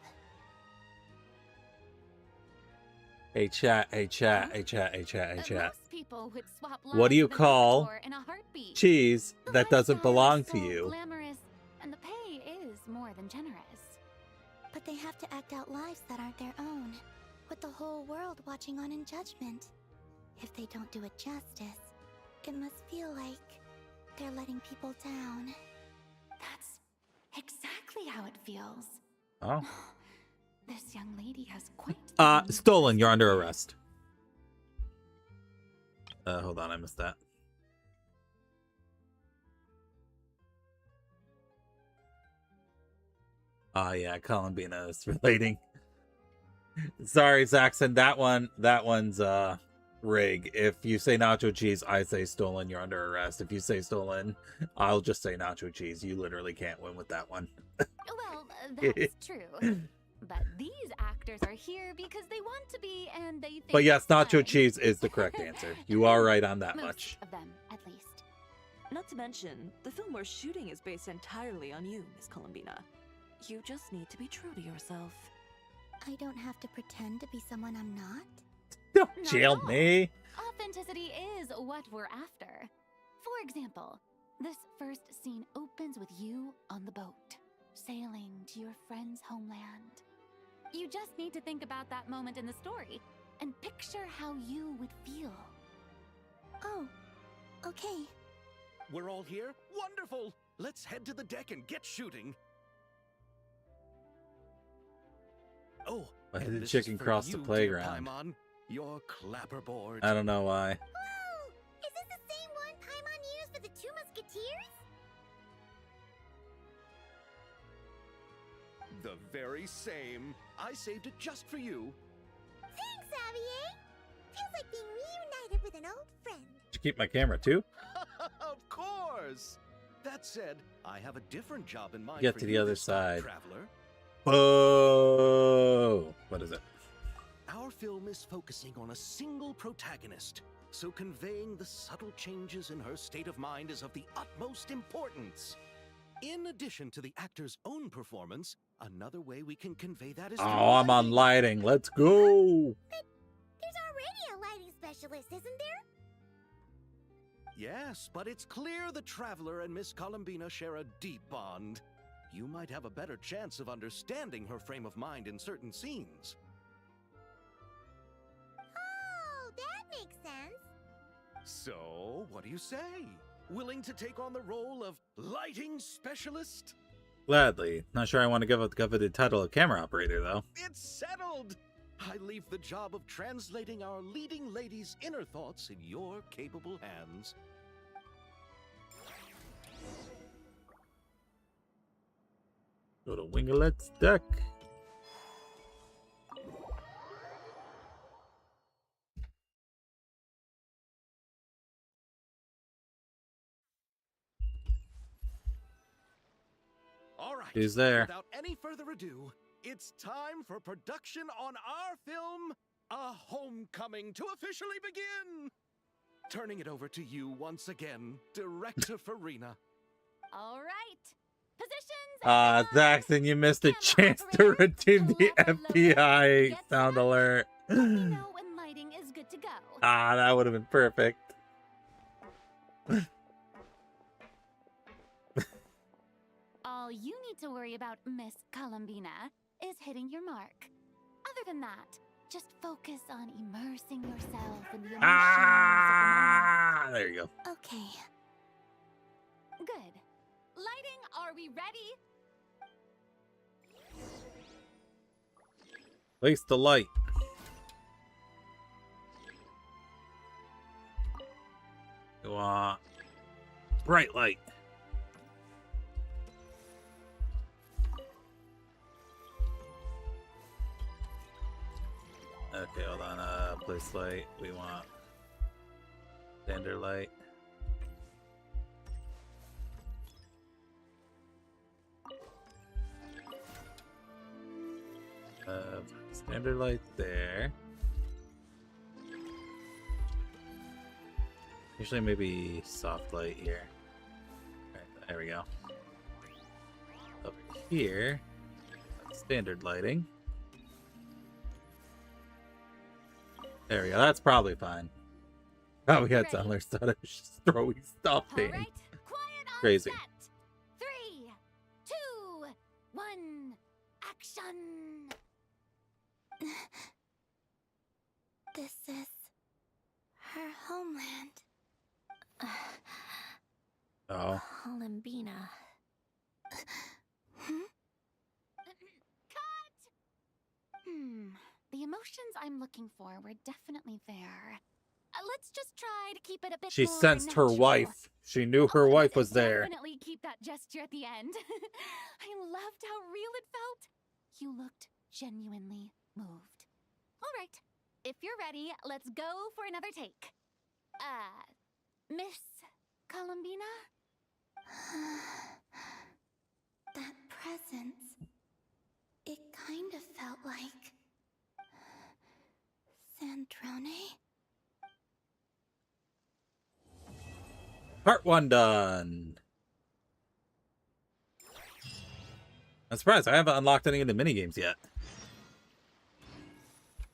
Hey, chat. Hey, chat. Hey, chat. Hey, chat. Hey, chat. Most people would swap What do you lives with an call actor in a heartbeat. Cheese The that doesn't lifestyle belong is to so you. Glamorous, and the pay is more than generous. But they have to act out lives that aren't their own, with the whole world watching on in judgment. If they don't do it justice, it must feel like they're letting people down. That's exactly how it feels. Oh. This young lady has quite the Stolen. You're under arrest. Hold on. I missed that. Oh, yeah. Columbina is relating. Sorry, Saxon. That one's, rig. If you say nacho cheese, I say stolen, you're under arrest. If you say stolen, I'll just say nacho cheese. You literally can't win with that one. Well, that's true. But these actors are here because they want to be, and they think But yes, it's nacho fun. cheese is the correct answer. You are right on that Most much. of them, at least. Not to mention, the film we're shooting is based entirely on you, Miss Columbina. You just need to be true to yourself. I don't have to pretend to be someone I'm not. Don't Not jail at all. me. Authenticity is what we're after. For example, this first scene opens with you on the boat, sailing to your friend's homeland. You just need to think about that moment in the story and picture how you would feel. Oh, okay. We're all here? Wonderful! Let's head to the deck and get shooting. Oh, Why and did the this chicken is for cross the you, dear playground? Paimon, your clapperboard. I don't know why. Whoa! Is this the same one Paimon used for the Two Musketeers? The very same. I saved it just for you. Thanks, Xavier! Feels like being reunited with an old friend. Did you keep my camera too? Of course! That said, I have a different job in mind Get for to the you other this time, side. Traveler. Whoa! What is it? Our film is focusing on a single protagonist, so conveying the subtle changes in her state of mind is of the utmost importance. In addition to the actor's own performance, another way we can convey that is through Oh, I'm on lighting. Let's go! There's already a lighting specialist, isn't there? Yes, but it's clear the Traveler and Miss Columbina share a deep bond. You might have a better chance of understanding her frame of mind in certain scenes. Oh, that makes sense. So, what do you say? Willing to take on the role of lighting specialist? Gladly. Not sure I want to give up the coveted title of camera operator, though. It's settled! I leave the job of translating our leading lady's inner thoughts in your capable hands. Go to Wingelet's deck. All right. Who's there? Without any further ado, it's time for production on our film, A Homecoming, to officially begin. Turning it over to you once again, Director Farina. All right. Positions. Zaxton, you missed a chance to redeem the FBI sound alert. Let me know when lighting is good to go. That would have been perfect. All you need to worry about, Miss Columbina, is hitting your mark. Other than that, just focus on immersing yourself in the emotions There you go. Okay. of the moment. Good. Lighting, are we ready? Place the light. You want bright light. Okay, hold on. Place light. We want standard light. Standard light there. Usually maybe soft light here. Alright, there we go. Over here, standard lighting. There we go, that's probably fine. Oh, we had Sandler started throwing stuff All in. right. Quiet on Crazy. set. 3, 2, 1, action. This is her homeland. Oh, Columbina. Cut! The emotions I'm looking for were definitely there. Let's just try to keep it a bit she more sensed her natural. wife. She knew her Oh, wife was there. Definitely keep that gesture at the end. I loved how real it felt. You looked genuinely moved. All right, if you're ready, let's go for another take. Miss Columbina? That presence. It kind of felt like Sandrone? Part 1 done. I'm surprised I haven't unlocked any of the minigames yet.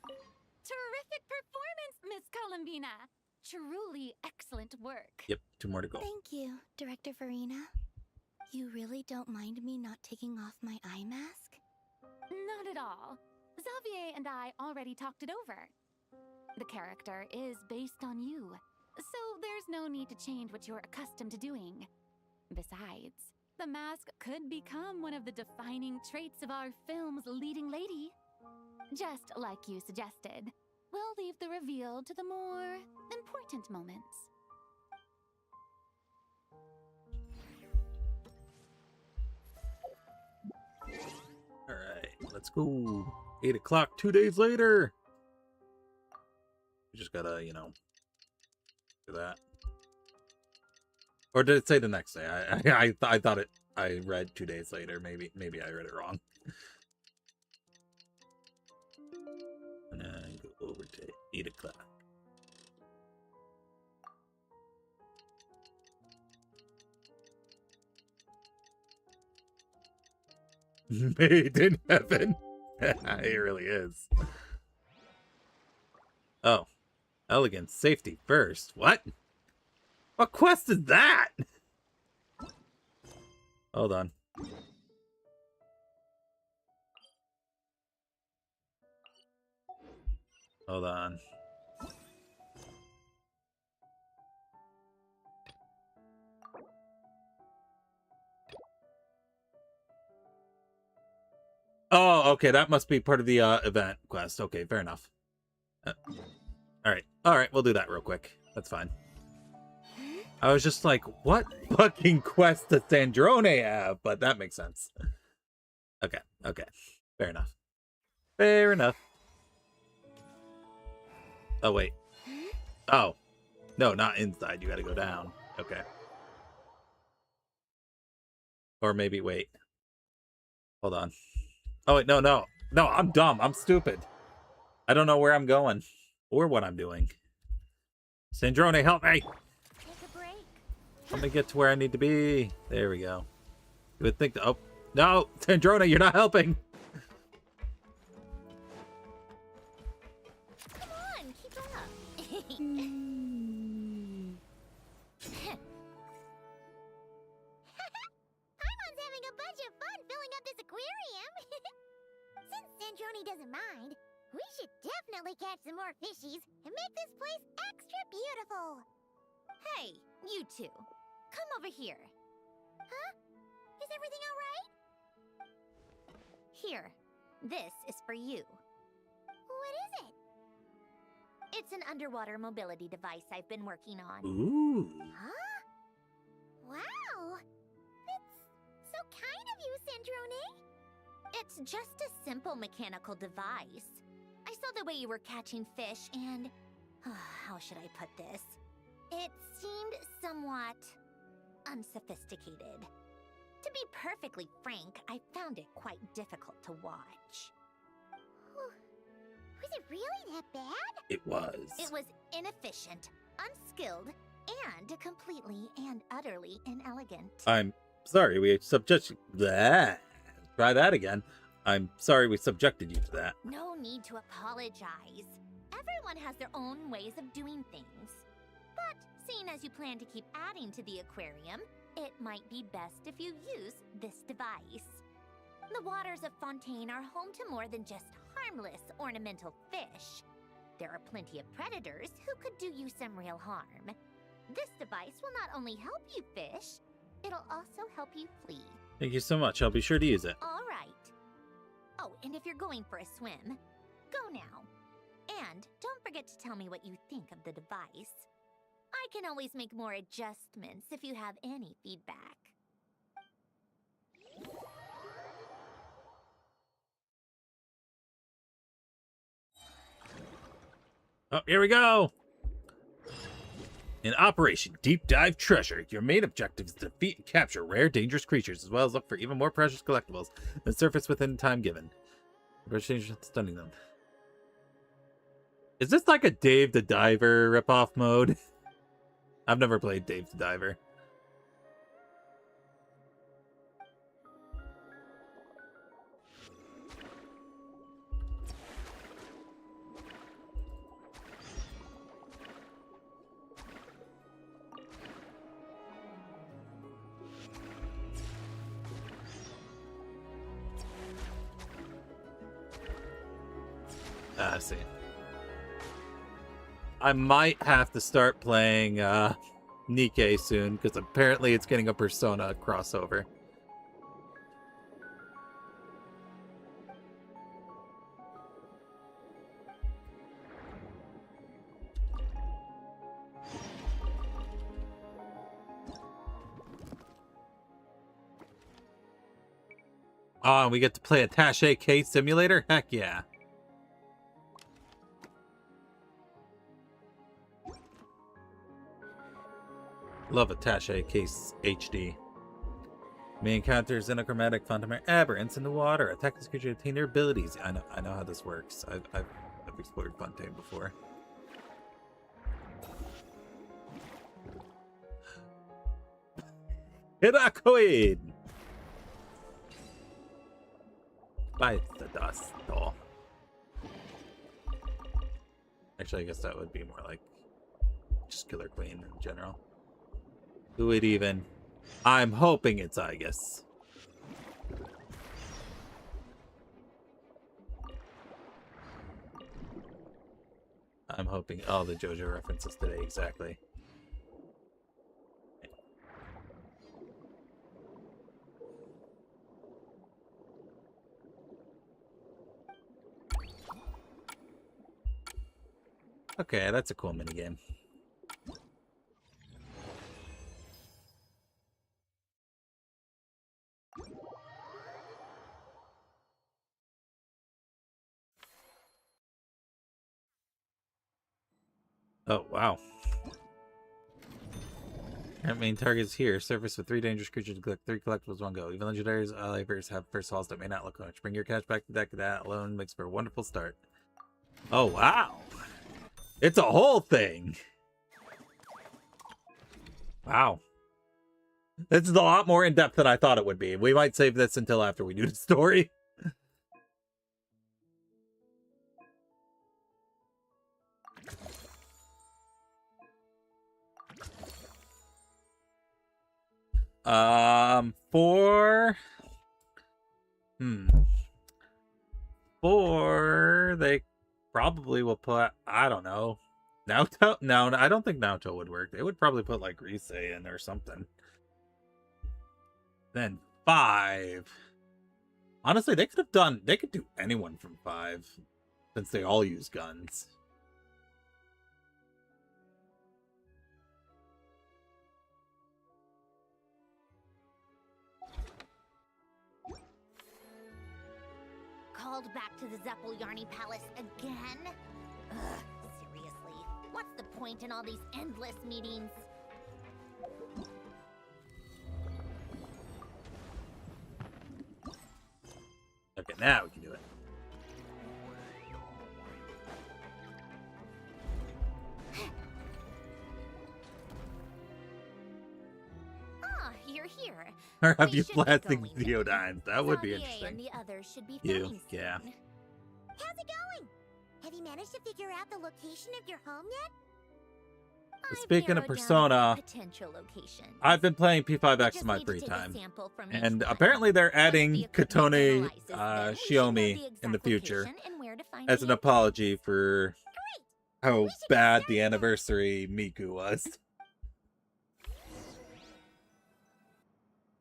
Terrific performance, Miss Columbina. Truly excellent work. Yep, 2 more to go. Thank you, Director Farina. You really don't mind me not taking off my eye mask? Not at all. Xavier and I already talked it over. The character is based on you. so there's no need to change what you're accustomed to doing. Besides, the mask could become one of the defining traits of our film's leading lady. Just like you suggested, we'll leave the reveal to the more important moments. Alright, let's go. 8 o'clock, 2 days later. We just gotta, you know, do that. Or did it say the next day? I thought it. I read 2 days later. Maybe I read it wrong. And then go over to 8 o'clock. Made in heaven. It really is. Oh, elegance, safety first. What? What quest is that? Hold on. Hold on. Oh, okay, that must be part of the event quest. Okay, fair enough. All right, we'll do that real quick. That's fine. I was just like, what fucking quest does Sandrone have? But that makes sense. Okay, fair enough. Fair enough. Oh, wait. Oh. No, not inside. You gotta go down. Okay. Or maybe, wait. Hold on. Oh, wait, no, I'm dumb. I'm stupid. I don't know where I'm going or what I'm doing. Sandrone, help me! Take a break. Let me get to where I need to be. There we go. You would think, oh, no, Sandrone, you're not helping. Come on, keep up. Paimon's having a bunch of fun filling up this aquarium. Since Sandrone doesn't mind, we should definitely catch some more fishies and make this place extra beautiful. Hey, you two. Come over here. Huh? Is everything all right? Here. This is for you. What is it? It's an underwater mobility device I've been working on. Ooh. Huh? Wow! That's so kind of you, Sandrone. It's just a simple mechanical device. I saw the way you were catching fish and... how should I put this? It seemed somewhat unsophisticated. To be perfectly frank, I found it quite difficult to watch. Was it really that bad? It was. It was inefficient, unskilled, and completely and utterly inelegant. I'm sorry we subjected... Try that again. I'm sorry we subjected you to that. No need to apologize. Everyone has their own ways of doing things. But seeing as you plan to keep adding to the aquarium, it might be best if you use this device. The waters of Fontaine are home to more than just harmless ornamental fish. There are plenty of predators who could do you some real harm. This device will not only help you fish, it'll also help you flee. Thank you so much. I'll be sure to use it. All right. Oh, and if you're going for a swim, go now. And don't forget to tell me what you think of the device. I can always make more adjustments if you have any feedback. Oh, here we go. In Operation Deep Dive Treasure, your main objective is to defeat and capture rare, dangerous creatures, as well as look for even more precious collectibles that surface within time given. Stunning them. Is this like a Dave the Diver ripoff mode? I've never played Dave the Diver. I see. I might have to start playing Nikke soon, because apparently it's getting a Persona crossover. Oh, and we get to play Attaché Case Simulator? Heck yeah. Love Attaché Case HD. May encounter xenochromatic fundamental aberrants in the water. Attack this creature to obtain their abilities. I know how this works. I've explored Fontaine before. Hirakoid! By the dust doll. Actually, I guess that would be more like just Killer Queen in general. Who would even? I'm hoping it's Aegis. I'm hoping all the JoJo references today, exactly. Okay, that's a cool minigame. Oh, wow. Current main targets here. Surface with 3 dangerous creatures to collect 3 collectibles 1 go. Even legendaries, allies have first halls that may not look much. Bring your cash back to the deck. That alone makes for a wonderful start. Oh, wow. It's a whole thing. Wow. This is a lot more in-depth than I thought it would be. We might save this until after we do the story. For they probably will put, I don't know, Naoto. No, I don't think Naoto would work. They would probably put like Rise in or something. Then 5. Honestly, they could do anyone from 5 since they all use guns. Called back to the Zeppeljärni Palace again? Ugh, seriously. What's the point in all these endless meetings? Okay, now we can do it. Ah, you're here. Or have We you should be blasting going. Theodynes? That would be Xavier interesting. And the others should be You, filming yeah. soon. How's it going? Have you managed to figure out the location of your home yet? I've Speaking of narrowed down Persona, potential locations. I've been playing P5X Just in my need to free take a time. sample from each And one. apparently they're Once adding the equipment Katone analyzes them, we should know Shiomi the exact in the future location and where to find as the an info. apology for how We should get bad started the then. anniversary Miku was.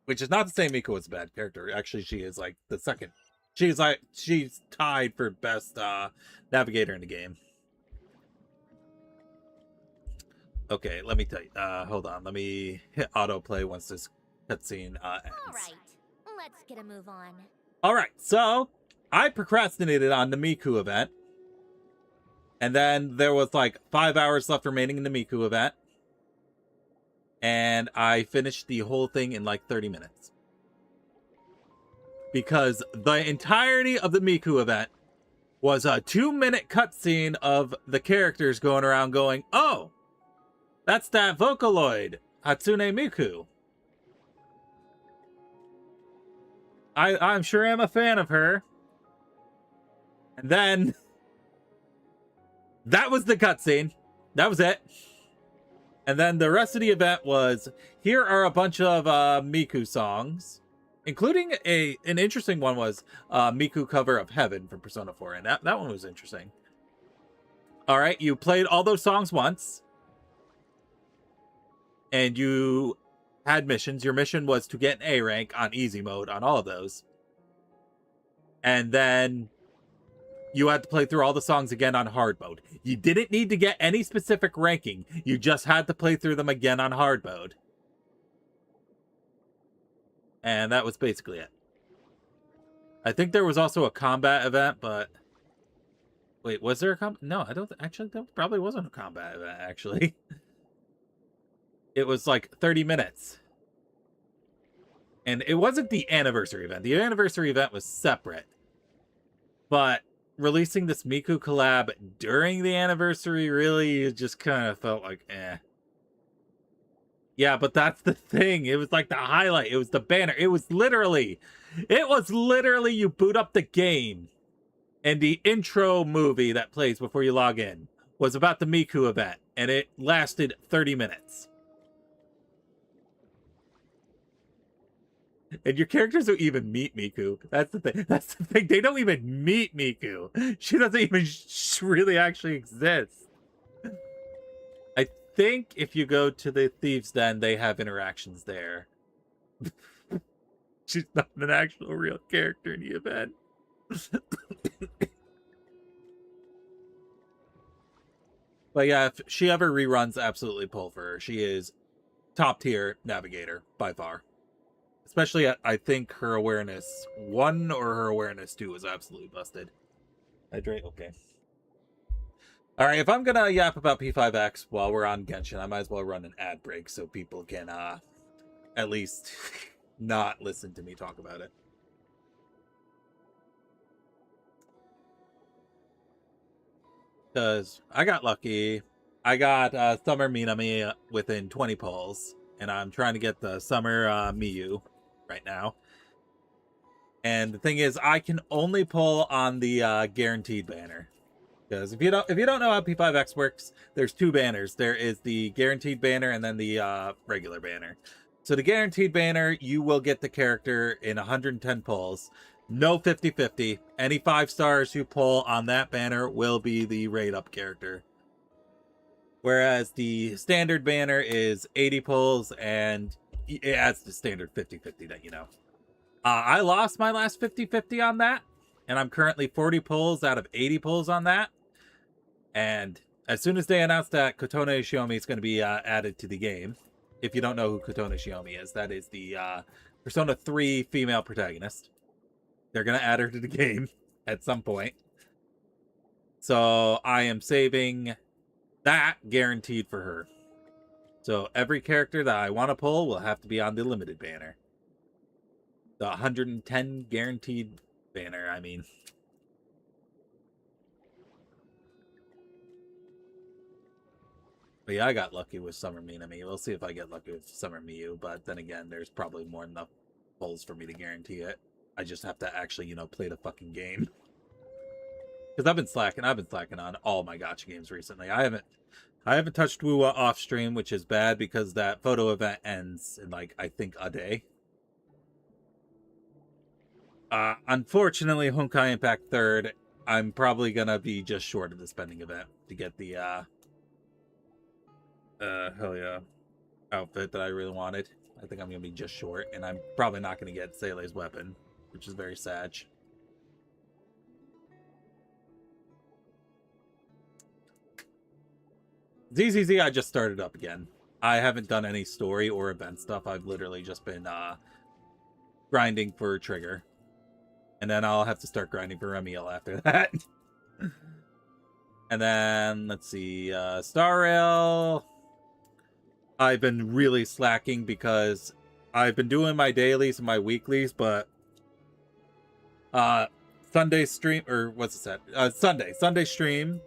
Which is not to say Miku was a bad character. Actually, she is like the second. She's tied for best navigator in the game. Okay, let me tell you. Hold on. Let me hit autoplay once this cutscene ends. All right, let's get a move on. All right, so I procrastinated on the Miku event. And then there was like 5 hours left remaining in the Miku event. And I finished the whole thing in like 30 minutes. Because the entirety of the Miku event was a 2-minute cutscene of the characters going around going, oh, that's that Vocaloid, Hatsune Miku. I'm sure I'm a fan of her. And then that was the cutscene. That was it. And then the rest of the event was, here are a bunch of Miku songs, including an interesting one was Miku cover of Heaven from Persona 4. And that one was interesting. All right, you played all those songs once. And you had missions. Your mission was to get an A rank on easy mode on all of those. And then you had to play through all the songs again on hard mode. You didn't need to get any specific ranking. You just had to play through them again on hard mode. And that was basically it. I think there was also a combat event, but... Wait, was there a combat? No, I don't... Actually, there probably wasn't a combat event, actually. It was like 30 minutes. And it wasn't the anniversary event. The anniversary event was separate. But releasing this Miku collab during the anniversary really just kind of felt like, eh. Yeah, but that's the thing. It was like the highlight. It was the banner. It was literally you boot up the game and the intro movie that plays before you log in was about the Miku event. And it lasted 30 minutes. And your characters don't even meet Miku. That's the thing. That's the thing. They don't even meet Miku. She doesn't even really actually exist. I think if you go to the Thieves' Den, they have interactions there. She's not an actual real character in the event. But yeah, if she ever reruns, absolutely pull for her. She is top tier navigator by far. Especially at, I think, her awareness 1 or her awareness 2 was absolutely busted. Hydrate, okay. Alright, if I'm gonna yap about P5X while we're on Genshin, I might as well run an ad break so people can at least not listen to me talk about it. Because I got lucky. I got Summer Minami within 20 pulls. And I'm trying to get the Summer Miyu right now. And the thing is, I can only pull on the guaranteed banner. Because if you don't know how P5X works, there's two banners. There is the guaranteed banner and then the regular banner. So the guaranteed banner, you will get the character in 110 pulls. No 50-50. Any 5 stars you pull on that banner will be the rate up character. Whereas the standard banner is 80 pulls and it adds the standard 50-50 that you know. I lost my last 50-50 on that. And I'm currently 40 pulls out of 80 pulls on that. And as soon as they announced that Kotone Shiomi is going to be added to the game, if you don't know who Kotone Shiomi is, that is the Persona 3 female protagonist. They're going to add her to the game at some point. So I am saving that guaranteed for her. So every character that I want to pull will have to be on the limited banner. The 110 guaranteed banner, I mean. But yeah, I got lucky with Summer Minami. We'll see if I get lucky with Summer Miyu. But then again, there's probably more than enough pulls for me to guarantee it. I just have to actually, you know, play the fucking game. Because I've been slacking on all my gacha games recently. I haven't touched Wuwa off stream, which is bad because that photo event ends in, like, I think a day. Unfortunately, Honkai Impact 3rd, I'm probably gonna be just short of the spending event to get the hell yeah outfit that I really wanted. I think I'm gonna be just short, and I'm probably not gonna get Sele's weapon, which is very sad. ZZZ, I just started up again. I haven't done any story or event stuff. I've literally just been grinding for Trigger. And then I'll have to start grinding for Remiel after that. And then, let's see, Star Rail. I've been really slacking because I've been doing my dailies and my weeklies, but Sunday stream, or what's it said? Sunday stream.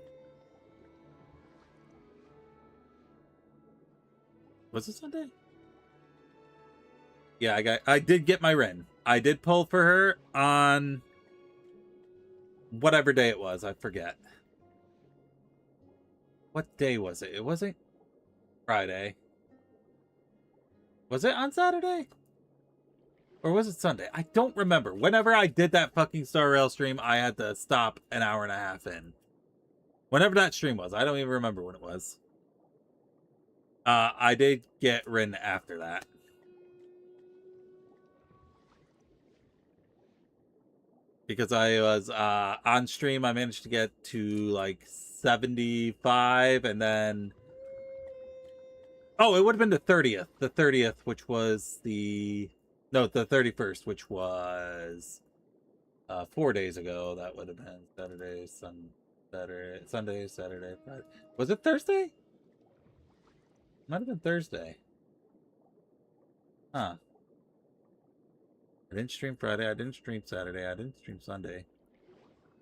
Was it Sunday? Yeah, I did get my Rin. I did pull for her on whatever day it was. I forget. What day was it? It wasn't Friday. Was it on Saturday? Or was it Sunday? I don't remember. Whenever I did that fucking Star Rail stream, I had to stop an hour and a half in. Whenever that stream was. I don't even remember when it was. I did get Rin after that. Because I was on stream, I managed to get to like 75, and then... Oh, it would have been the 30th. The 30th, which was the... No, the 31st, which was 4 days ago. That would have been Saturday, Sunday, Saturday, Friday. Was it Thursday? Might have been Thursday. Huh. I didn't stream Friday, I didn't stream Saturday, I didn't stream Sunday.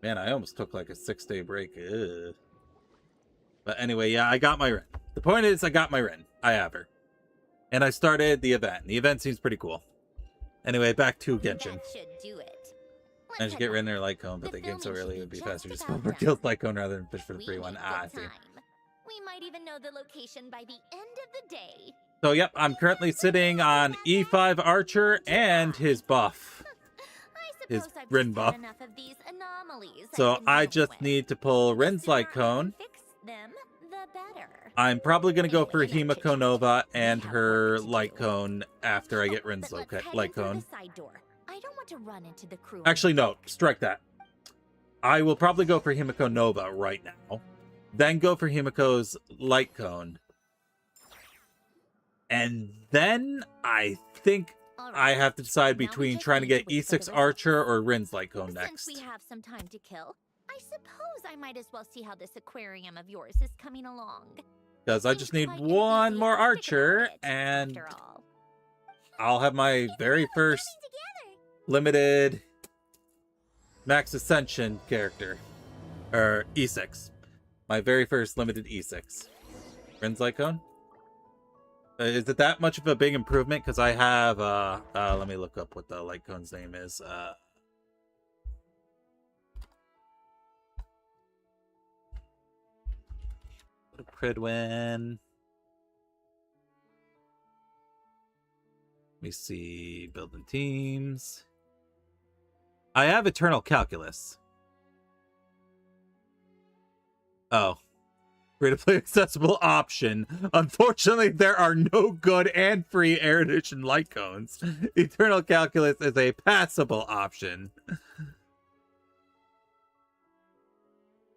Man, I almost took like a 6-day break. Ugh. But anyway, yeah, I got my Ren. The point is, I got my Ren. I have her. And I started the event. The event seems pretty cool. Anyway, back to Genshin. That should do it. I should get Ren their light cone, but they came so early it would be faster just go for Guild light cone rather than fish for the free one. Ah, I see. We might even know the location by the end of the day. So, yep, I'm currently sitting on E5 Archer and his buff. His Rin buff. So I just need to pull Rin's light cone. I'm probably going to go for Himiko Nova and her light cone after I get Rin's light cone. Actually, no, strike that. I will probably go for Himiko Nova right now. Then go for Himiko's light cone. And then I think I have to decide between trying to get E6 Archer or Rin's light cone next. Since we have some time to kill, I suppose I might as well see how this aquarium of yours is coming along. Because I just need one more Archer, and I'll have my very first limited Max Ascension character. Or E6. My very first limited E6. Rin's light cone? Is it that much of a big improvement? Because I have, let me look up what the light cone's name is. Pridwin. Let me see. Building teams. I have Eternal Calculus. Oh. Free-to-play accessible option. Unfortunately, there are no good and free Air Edition light cones. Eternal Calculus is a passable option.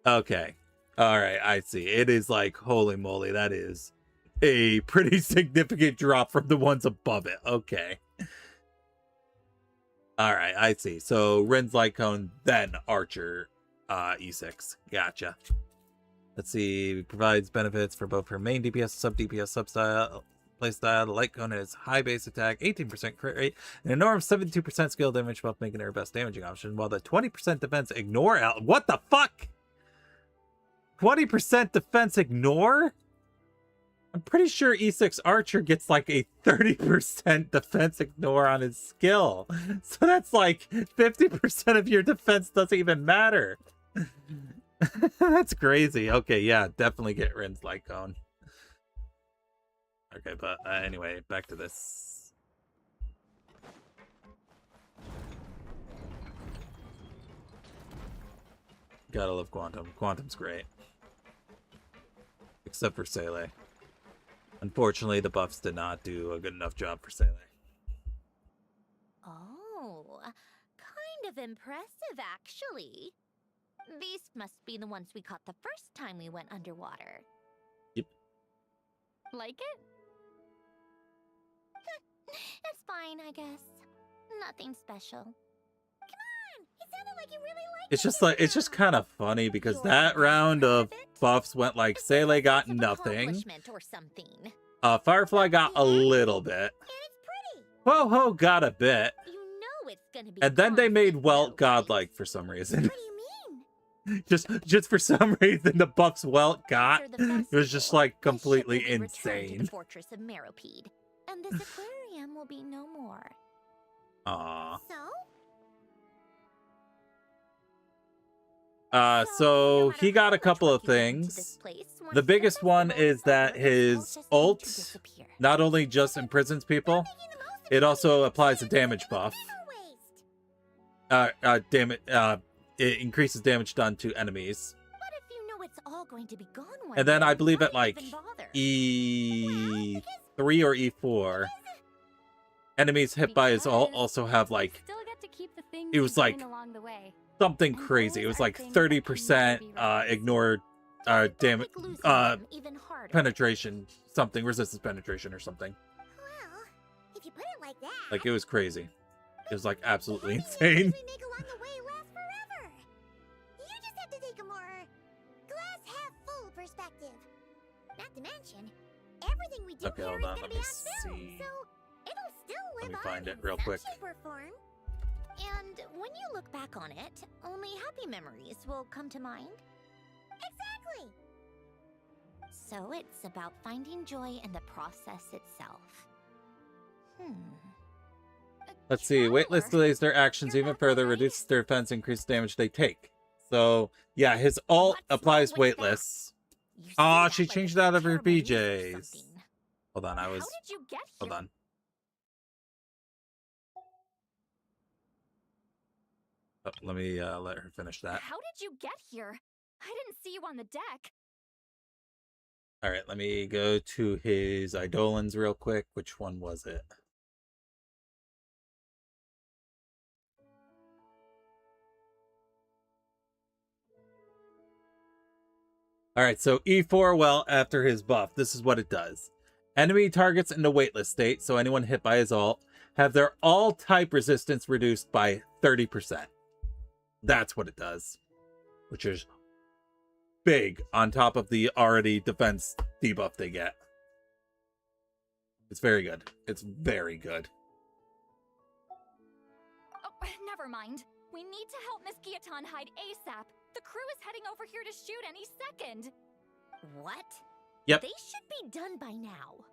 Okay. Alright, I see. It is like, holy moly, that is a pretty significant drop from the ones above it. Okay. Alright, I see. So, Rin's light cone, then Archer E6. Gotcha. Let's see, provides benefits for both her main DPS and sub-DPS substyle playstyle. The light cone has high base attack, 18% crit rate, an enormous 72% skill damage buff, making it her best damaging option, while the 20% defense ignore what the fuck? 20% defense ignore? I'm pretty sure E6 Archer gets like a 30% defense ignore on his skill. So that's like 50% of your defense doesn't even matter. That's crazy. Okay, yeah, definitely get Rin's light cone. Okay, but anyway, back to this. Gotta love Quantum. Quantum's great. Except for Seele. Unfortunately, the buffs did not do a good enough job for Seele. Oh, kind of impressive, actually. These must be the ones we caught the first time we went underwater. Yep. Like it? It's fine, I guess. Nothing special. Come on! It sounded like you really liked it. It's just kind of funny because that round of buffs went like Seele got nothing. Firefly got a little bit. Ho-Ho got a bit. And then they made Welt godlike for some reason. Just for some reason the buffs Welt got, it was just like completely insane. The fortress of Meropede, and this aquarium will be no more. Aww. So? So he got a couple of things. The biggest one is that his ult not only just imprisons people, it also applies a damage buff. It increases damage done to enemies. But if you know it's all going to be gone one And then day, I believe why at like even bother? E3 or E4, enemies hit by his ult also have like, Still get to keep the things it was you like gain along the way. something And crazy. It those was are like things that can 30% never be replaced. ignore Doesn't that damage, make losing them even harder? penetration, something, resistance penetration or something. Well, if you put it like that. Like, it was crazy. It was like absolutely the insane. we make along the way last forever. You just have to take a more glass half full perspective. Not to mention, everything we do Okay, here hold is on, gonna let be me on film, see. so it'll still Let live me on find it in real some quick. shape or form. And when you look back on it, only happy memories will come to mind. Exactly. So it's about finding joy in the process itself. Let's see. Waitlist delays their actions You're even back further, already? reduces their defense, increase damage they take. So, yeah, his ult What's applies wrong with that? waitless. You say Ah, that she like changed it's it out of her terrible news or BJs. something. Hold on, How did you get here? Hold on. Oh, let me let her finish that. How did you get here? I didn't see you on the deck. All right, let me go to his Eidolons real quick. Which one was it? All right, so E4, well, after his buff, this is what it does. Enemy targets in the waitlist state, so anyone hit by his ult, have their all type resistance reduced by 30%. That's what it does, which is big on top of the already defense debuff they get. It's very good. It's very good. Oh, never mind. We need to help Miss Guillotin hide ASAP. The crew is heading over here to shoot any second. What? Yep. They should be done by now.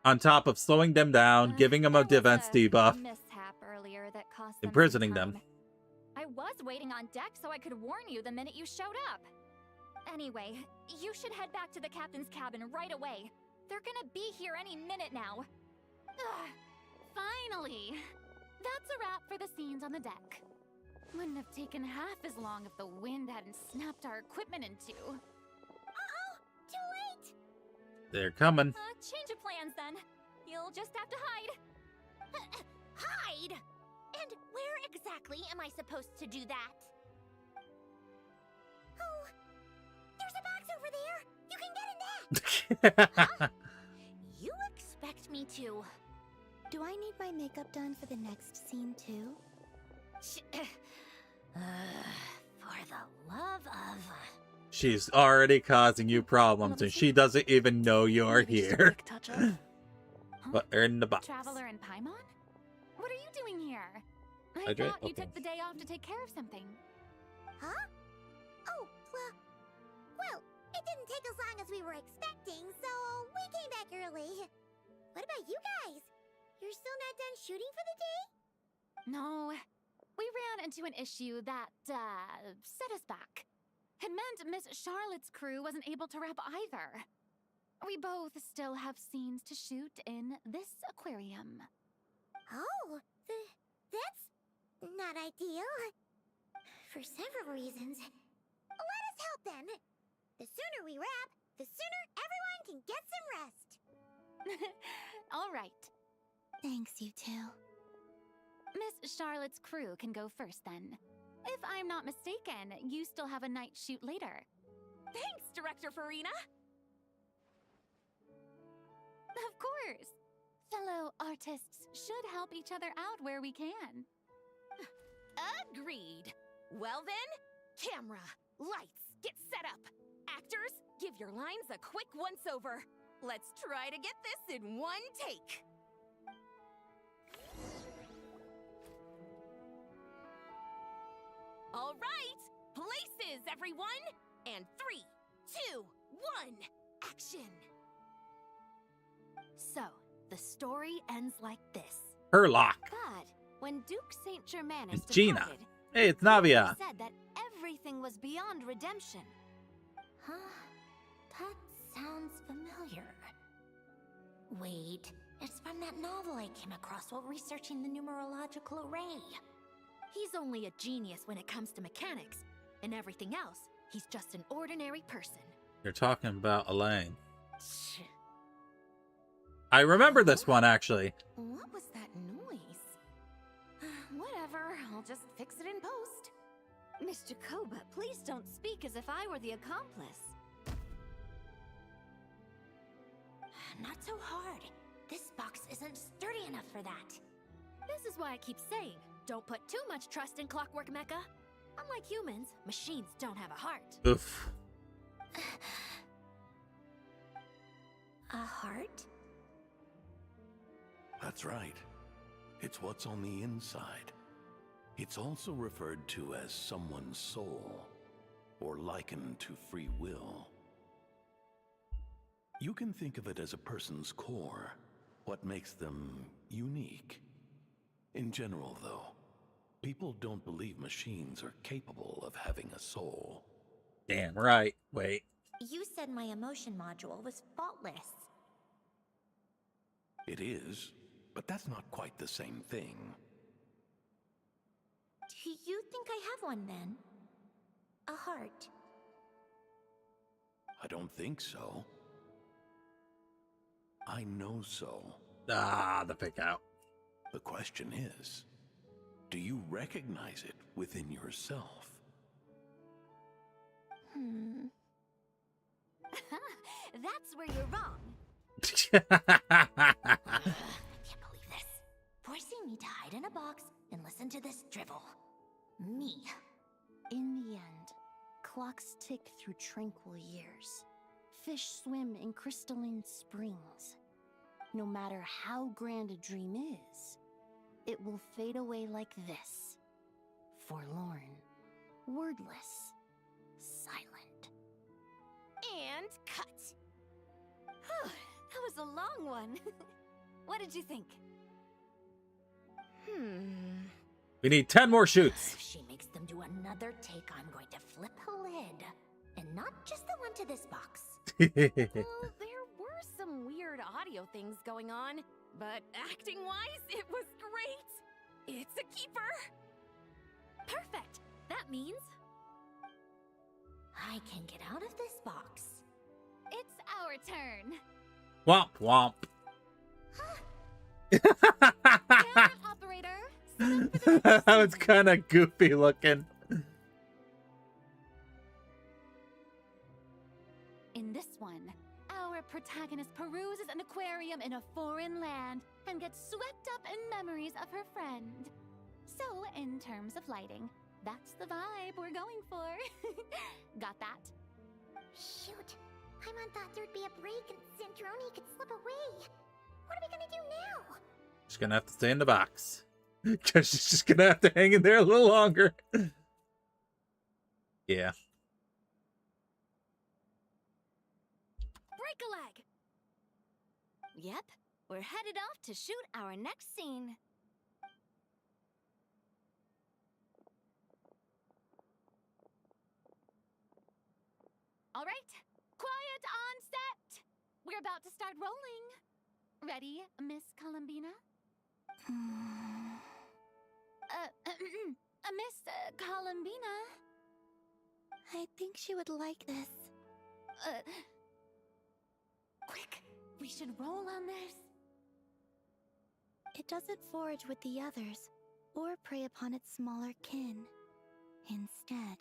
On top of slowing them down, giving them a There was defense debuff, mishap earlier that cost them some imprisoning them. time. I was waiting on deck so I could warn you the minute you showed up. Anyway, you should head back to the captain's cabin right away. They're gonna be here any minute now. Ugh, finally! That's a wrap for the scenes on the deck. Wouldn't have taken half as long if the wind hadn't snapped our equipment in two. Uh-oh, too late. They're coming. Change of plans then. You'll just have to hide. Hide? And where exactly am I supposed to do that? Oh, there's a box over there. You can get in that. You expect me to... Do I need my makeup done for the next scene too? For the love of... She's already causing you problems, and she doesn't even know you're Maybe just a here. quick touch-up. But they're in the box. Traveler and Paimon? What are you doing here? I Hydrate? thought you Okay. took the day off to take care of something. Huh? Oh, well, it didn't take as long as we were expecting, so we came back early. What about you guys? You're still not done shooting for the day? No, we ran into an issue that, set us back. It meant Miss Charlotte's crew wasn't able to wrap either. We both still have scenes to shoot in this aquarium. Oh, that's not ideal. For several reasons. Let us help then. The sooner we wrap, the sooner everyone can get some rest. All right. Thanks, you two. Miss Charlotte's crew can go first then. If I'm not mistaken, you still have a night shoot later. Thanks, Director Farina! Of course! Fellow artists should help each other out where we can. Agreed. Well then, camera, lights, get set up. Actors, give your lines a quick once-over. Let's try to get this in one take. All right, places, everyone! And 3, 2, 1, action! So, the story ends like this. Herlock. But when Duke Saint Germain It's Gina. departed, Hey, it's he Navia. said that everything was beyond redemption. Huh? That sounds familiar. Wait, it's from that novel I came across while researching the numerological array. He's only a genius when it comes to mechanics. And everything else, He's just an ordinary person. You're talking about Elaine. I remember this one, actually. What was that noise? Whatever, I'll just fix it in post. Mr. Koba, please don't speak as if I were the accomplice. Not so hard. This box isn't sturdy enough for that. This is why I keep saying, don't put too much trust in Clockwork Mecha. Unlike humans, machines don't have a heart. Oof. A heart? That's right. It's what's on the inside. It's also referred to as someone's soul, or likened to free will. You can think of it as a person's core, what makes them unique. In general, though, people don't believe machines are capable of having a soul. Damn right. Wait. You said my emotion module was faultless. It is, but that's not quite the same thing. Do you think I have one then? A heart? I don't think so. I know so. Ah, the pick out. The question is, do you recognize it within yourself? That's where you're wrong. I can't believe this. Forcing me to hide in a box and listen to this drivel. Me. In the end, clocks tick through tranquil years. Fish swim in crystalline springs. No matter how grand a dream is, it will fade away like this. Forlorn, wordless, silent. And cut. Whew, that was a long one. What did you think? We need 10 more shoots. If she makes them do another take, I'm going to flip a lid. And not just the one to this box. Well, there were some weird audio things going on, but acting-wise, it was great. It's a keeper. Perfect. That means I can get out of this box. It's our turn. Womp womp. Camera operator, set up for the next That was scene. kind of goofy looking. In this one, our protagonist peruses an aquarium in a foreign land and gets swept up in memories of her friend. So, in terms of lighting, that's the vibe we're going for. Got that? shoot. Paimon thought there'd be a break and Zantroni could slip away. What are we gonna do now? She's gonna have to stay in the box. Because she's just gonna have to hang in there a little longer. Yeah. Break a leg! Yep, we're headed off to shoot our next scene. All right, quiet on set. We're about to start rolling. Ready, Miss Columbina? Miss Columbina? I think she would like this. Quick, we should roll on this. It doesn't forage with the others, or prey upon its smaller kin. Instead,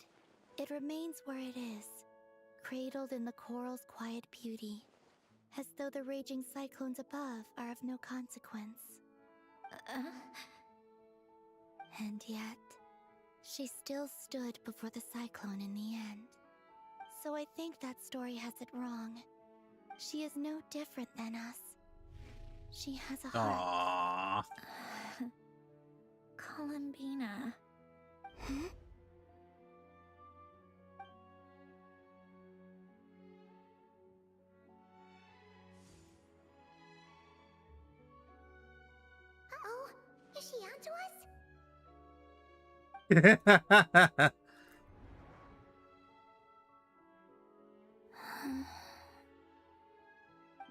it remains where it is, cradled in the coral's quiet beauty, as though the raging cyclones above are of no consequence. And yet, she still stood before the cyclone in the end. So I think that story has it wrong. She is no different than us. She has a heart. Aww. Columbina. Uh-oh, is she onto us?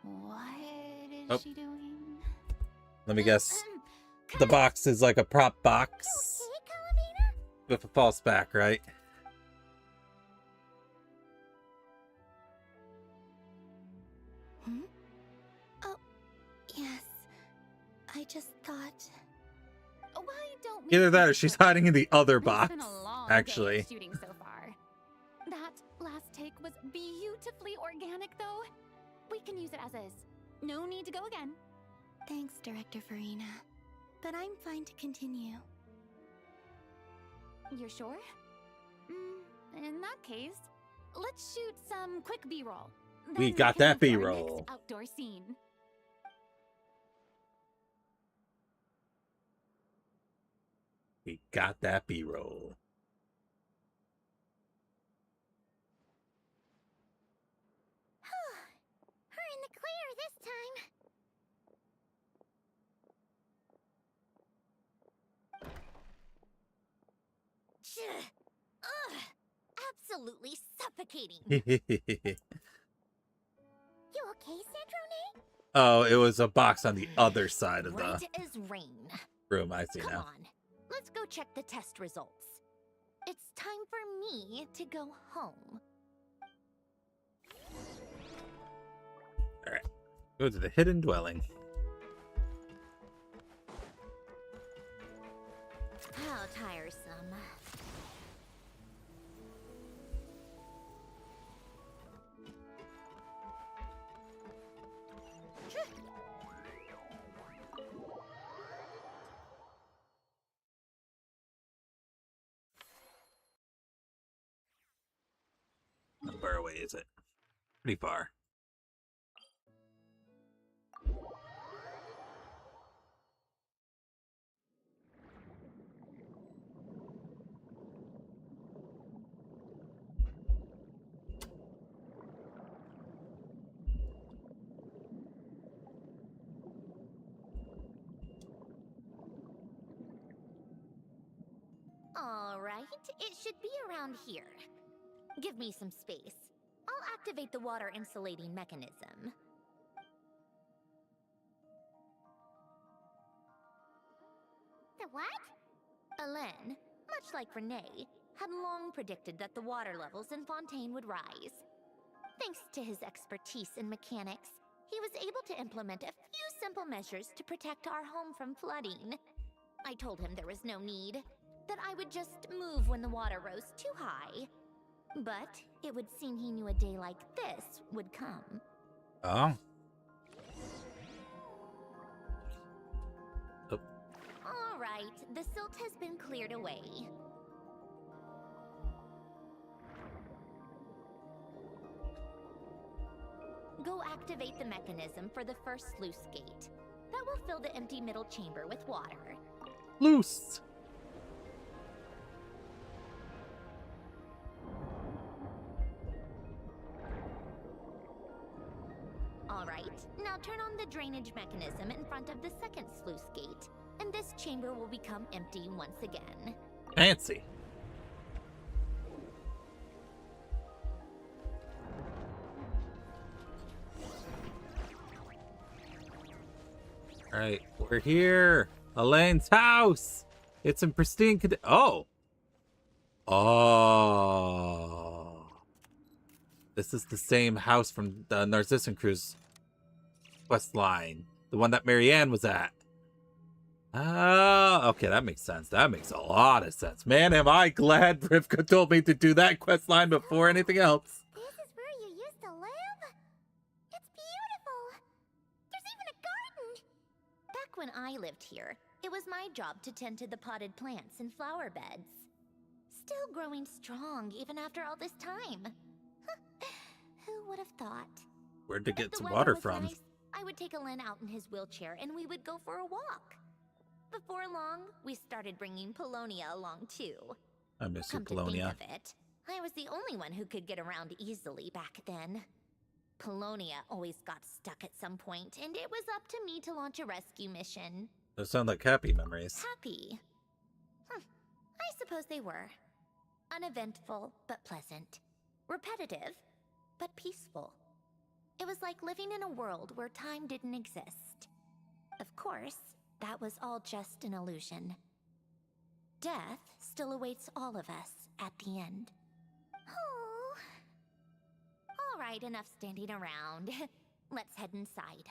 What is Oh. she doing? Let me guess. The box is like a prop box Okay, Columbina? with a false back, right? I just thought... Why don't we Either that or take she's a break? hiding in the other It's box. been a long Actually. day of shooting so far. That last take was beautifully organic, though. We can use it as is. No need to go again. Thanks, Director Farina. But I'm fine to continue. You're sure? In that case, let's shoot some quick B-roll. We Then got can that move to our B-roll. next outdoor scene. We got that B-roll. We're in the clear this time. Ugh, absolutely suffocating. You okay, Sandrone? Oh, it was a box on the other side of the Right as rain. room. I see Come now. on, let's go check the test results. It's time for me to go home. Go to the hidden dwelling. How tiresome. How far away is it? Pretty far. All right, it should be around here. Give me some space. I'll activate the water insulating mechanism. The what? Alain, much like Renee, had long predicted that the water levels in Fontaine would rise. Thanks to his expertise in mechanics, he was able to implement a few simple measures to protect our home from flooding. I told him there was no need, that I would just move when the water rose too high. But it would seem he knew a day like this would come. Oh. All right, the silt has been cleared away. Go activate the mechanism for the first sluice gate. That will fill the empty middle chamber with water. Loose. All right, now turn on the drainage mechanism in front of the second sluice gate, and this chamber will become empty once again. Fancy. All right, we're here. Elaine's house. It's in pristine condition. Oh. Oh. This is the same house from the Narcissan Cruise quest line. The one that Marianne was at. Oh, okay, that makes sense. That makes a lot of sense. Man, am I glad Rivka told me to do that quest line before anything else. This is where you used to live? It's beautiful. There's even a garden. Back when I lived here, it was my job to tend to the potted plants and flower beds. Still growing strong even after all this time. Who would have thought? Where'd to If get the some weather water was from? nice, I would take Alain out in his wheelchair and we would go for a walk. Before long, we started bringing Polonia along too. I miss you, Come to think Polonia. of it, I was the only one who could get around easily back then. Polonia always got stuck at some point, and it was up to me to launch a rescue mission. Those sound like happy memories. Happy. I suppose they were. Uneventful, but pleasant. Repetitive, but peaceful. It was like living in a world where time didn't exist. Of course, that was all just an illusion. Death still awaits all of us at the end. Oh. All right, enough standing around. Let's head inside.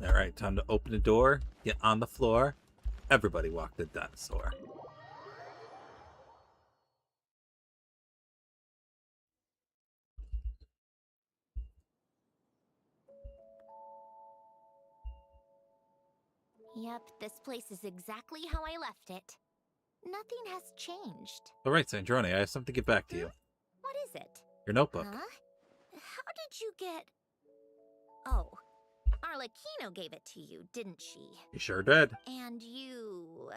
Alright, time to open the door, get on the floor. Everybody walk the dinosaur. Yep, this place is exactly how I left it. Nothing has changed. Alright, Sandrone, I have something to get back to you. What is it? Your notebook. Huh? How did you get... Oh, Arlecchino gave it to you, didn't she? You sure did. And you...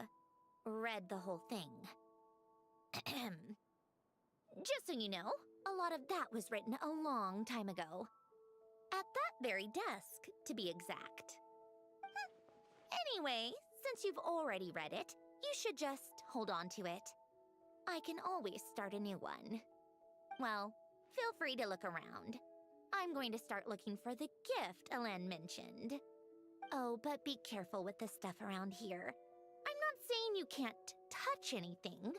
read the whole thing. Just so you know, a lot of that was written a long time ago. At that very desk, to be exact. Anyway, since you've already read it, you should just hold on to it. I can always start a new one. Well, feel free to look around. I'm going to start looking for the gift Elen mentioned. Oh, but be careful with the stuff around here. I'm not saying you can't touch anything.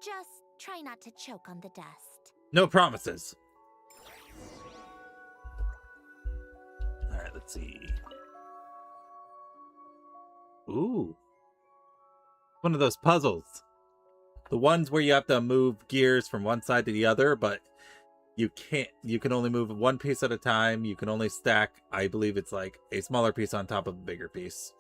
Just try not to choke on the dust. No promises. Alright, let's see. Ooh. One of those puzzles. The ones where you have to move gears from one side to the other, but you can only move one piece at a time. You can only stack, I believe it's like a smaller piece on top of a bigger piece.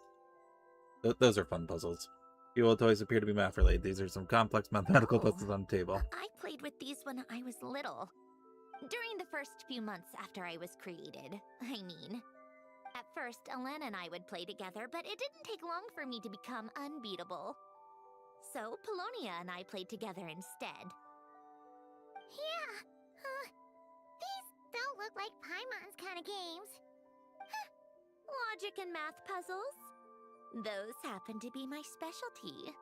Those are fun puzzles. The old toys appear to be math related. These are some complex mathematical puzzles on the table. I played with these when I was little. During the first few months after I was created, I mean. At first, Elen and I would play together, but it didn't take long for me to become unbeatable. So, Polonia and I played together instead. Yeah, these don't look like Paimon's kind of games. Logic and math puzzles? Those happen to be my specialty.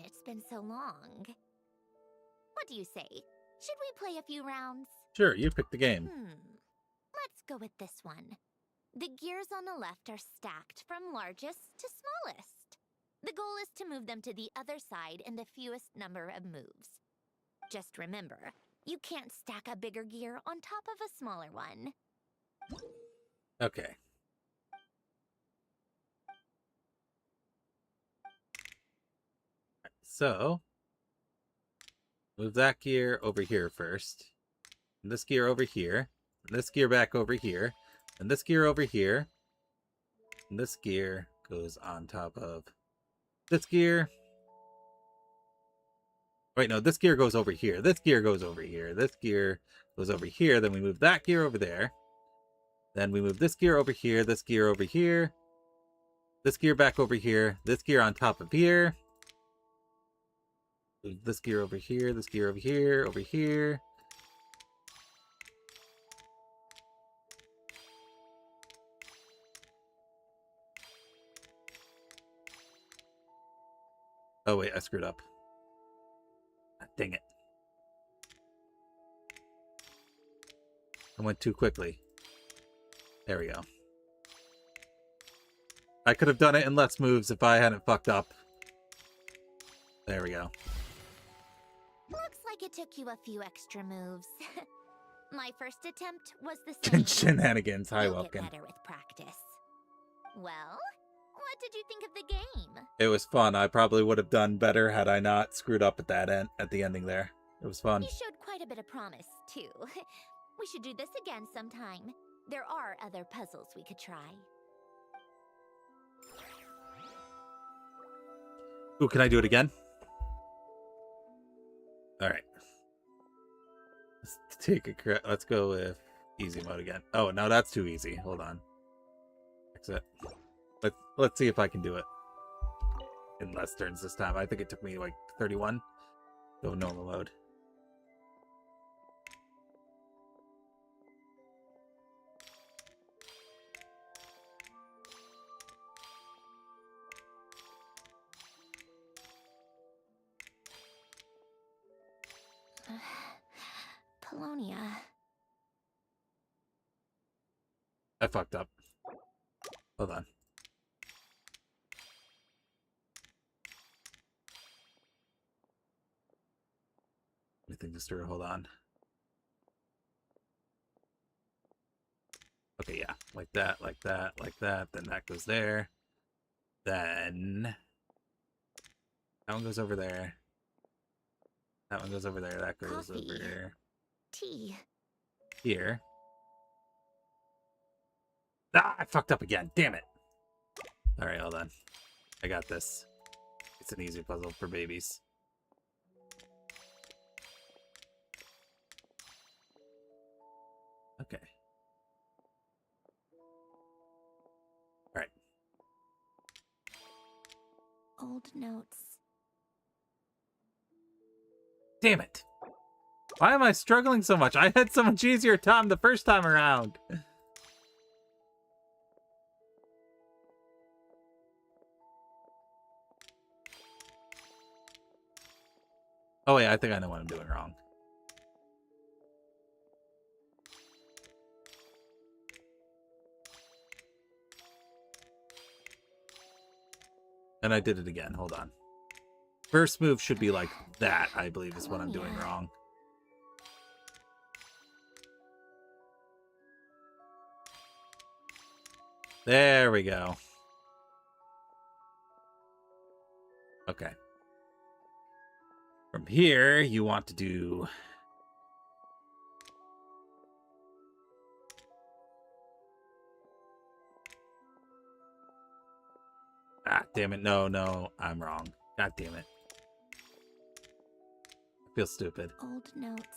It's been so long. What do you say? Should we play a few rounds? Sure, you pick the game. Let's go with this one. The gears on the left are stacked from largest to smallest. The goal is to move them to the other side in the fewest number of moves. Just remember, you can't stack a bigger gear on top of a smaller one. Okay. So, move that gear over here first. And this gear over here. And this gear back over here. And this gear over here. And this gear goes on top of this gear. Wait, no, this gear goes over here. This gear goes over here. This gear goes over here. Then we move that gear over there. Then we move this gear over here. This gear over here. This gear back over here. This gear on top of here. Move this gear over here. This gear over here. Over here. Oh, wait, I screwed up. Dang it. I went too quickly. There we go. I could have done it in less moves if I hadn't fucked up. There we go. Looks like it took you a few extra moves. My first attempt was the same. Shenanigans. Hi, You'll welcome. get better with practice. Well, what did you think of the game? It was fun. I probably would have done better had I not screwed up at the ending there. It was fun. You showed quite a bit of promise, too. We should do this again sometime. There are other puzzles we could try. Ooh, can I do it again? Alright. Let's go with easy mode again. Oh, no, that's too easy. Hold on. Exit. Let's see if I can do it in less turns this time. I think it took me like 31. Go normal mode. Polonia. I fucked up. Hold on. Let me think this through. Hold on. Okay, yeah. Like that, like that, like that. Then that goes there. Then that one goes over there. That one goes over there. That goes Coffee. over Tea. here. Ah, I fucked up again. Damn it. All right, hold on. I got this. It's an easy puzzle for babies. Okay. All right. Old notes. Damn it. Why am I struggling so much? I had so much easier time the first time around. Oh, wait, I think I know what I'm doing wrong. And I did it again. Hold on. First move should be like that, I believe, is what I'm doing wrong. There we go. Okay. From here, you want to do... Ah, damn it. No, no, I'm wrong. God damn it. I feel stupid. Old notes.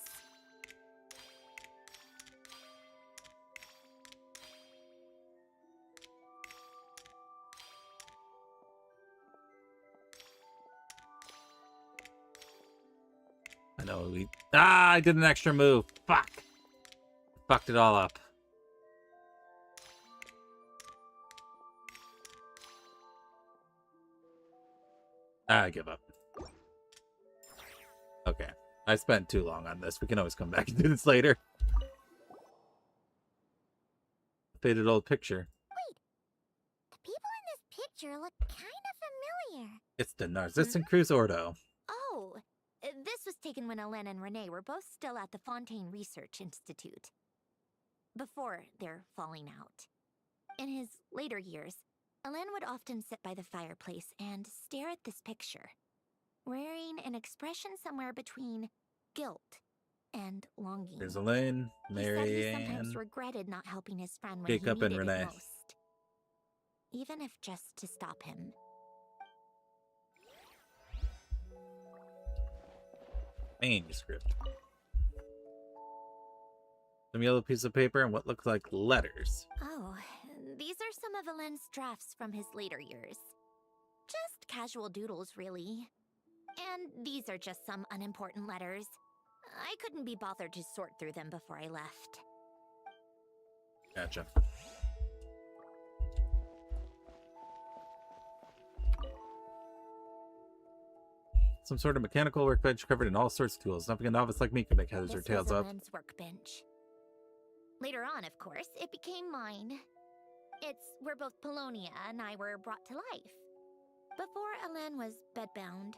I know we... Ah, I did an extra move. Fuck. Fucked it all up. I give up. Okay. I spent too long on this. We can always come back and do this later. Faded old picture. Wait, the people in this picture look kind of familiar. It's the Narcissan Cruz Ordo. Oh, this was taken when Elen and Renee were both still at the Fontaine Research Institute. Before their falling out. In his later years, Elen would often sit by the fireplace and stare at this picture, wearing an expression somewhere between guilt and longing. There's Elaine, Mary, he said he sometimes regretted not helping his friend when Jacob, he and needed Renee. it most, even if just to stop him. Manuscript. Some yellow piece of paper and what looked like letters. Oh, these are some of Elen's drafts from his later years. Just casual doodles, really. And these are just some unimportant letters. I couldn't be bothered to sort through them before I left. Gotcha. Some sort of mechanical workbench covered in all sorts of tools. Nothing a novice like me can make heads or This tails was of. Elen's workbench. Later on, of course, it became mine. It's where both Polonia and I were brought to life. Before Elen was bedbound,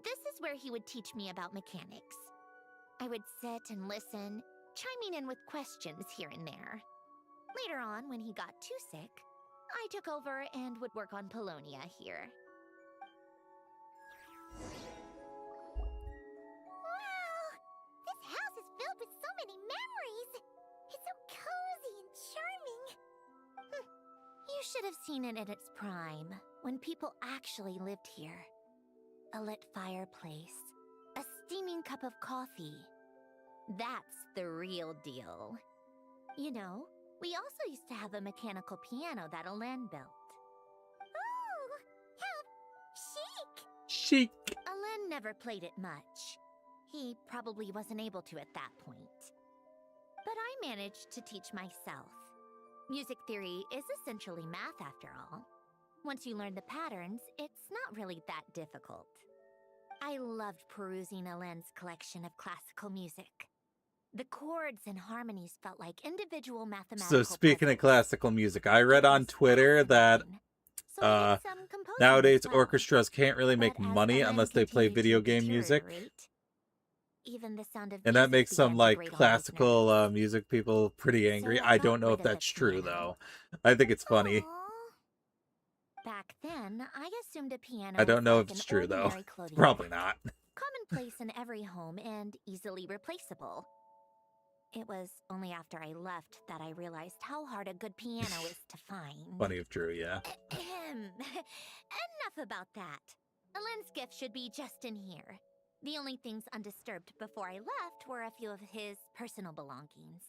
this is where he would teach me about mechanics. I would sit and listen, chiming in with questions here and there. Later on, when he got too sick, I took over and would work on Polonia here. Wow! This house is filled with so many memories! It's so cozy and charming! You should have seen it in its prime, when people actually lived here. A lit fireplace, a steaming cup of coffee. That's the real deal. You know, we also used to have a mechanical piano that Elen built. Oh, how chic! Chic. Elen never played it much. He probably wasn't able to at that point. But I managed to teach myself. Music theory is essentially math after all. Once you learn the patterns, it's not really that difficult. I loved perusing Elen's collection of classical music. The chords and harmonies felt like individual mathematical So speaking of puzzles. classical music, I read on Twitter that So I did some composing nowadays as well. orchestras can't really make But as money Elen unless they play continued to video game music. deteriorate, even the sound of And that music makes some began to like grate on my classical nerves. music people pretty angry. So I I got don't know rid if of the that's true piano. though. I think it's funny. Aw. Back then, I assumed a piano I don't was know like if it's an true though. ordinary clothing Probably bag, not. commonplace in every home and easily replaceable. It was only after I left that I realized how hard a good piano is to find. Funny if true, yeah. Enough about that. Alen's gift should be just in here. The only things undisturbed before I left were a few of his personal belongings.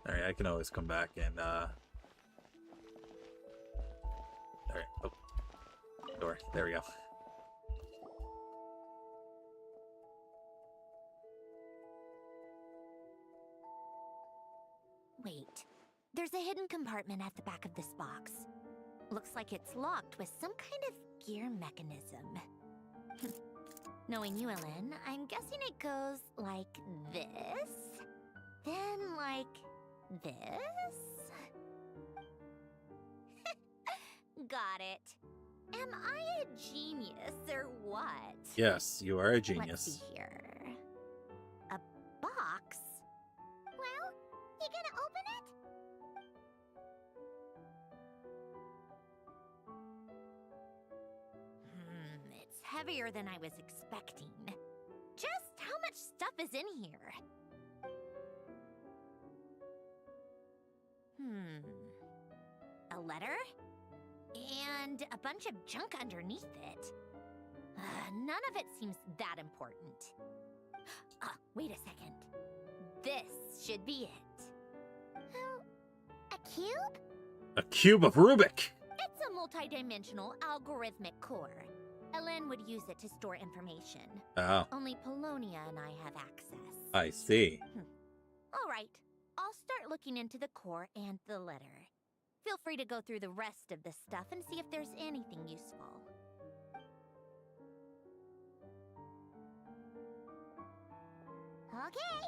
Alright, I can always come back and Alright, oh. Door. There we go. Wait, there's a hidden compartment at the back of this box. Looks like it's locked with some kind of gear mechanism. Knowing you, Alen, I'm guessing it goes like this, then like this. Got it. Am I a genius or what? Yes, you are a Let's genius. see here. A box? Well, you gonna open it? It's heavier than I was expecting. Just how much stuff is in here? A letter? And a bunch of junk underneath it. None of it seems that important. Wait a second. This should be it. Oh, a cube? A cube of Rubik! It's a multi-dimensional algorithmic core. Elen would use it to store information. Oh, Only Polonia and I have access. I see. All right. I'll start looking into the core and the letter. Feel free to go through the rest of the stuff and see if there's anything useful. Okay.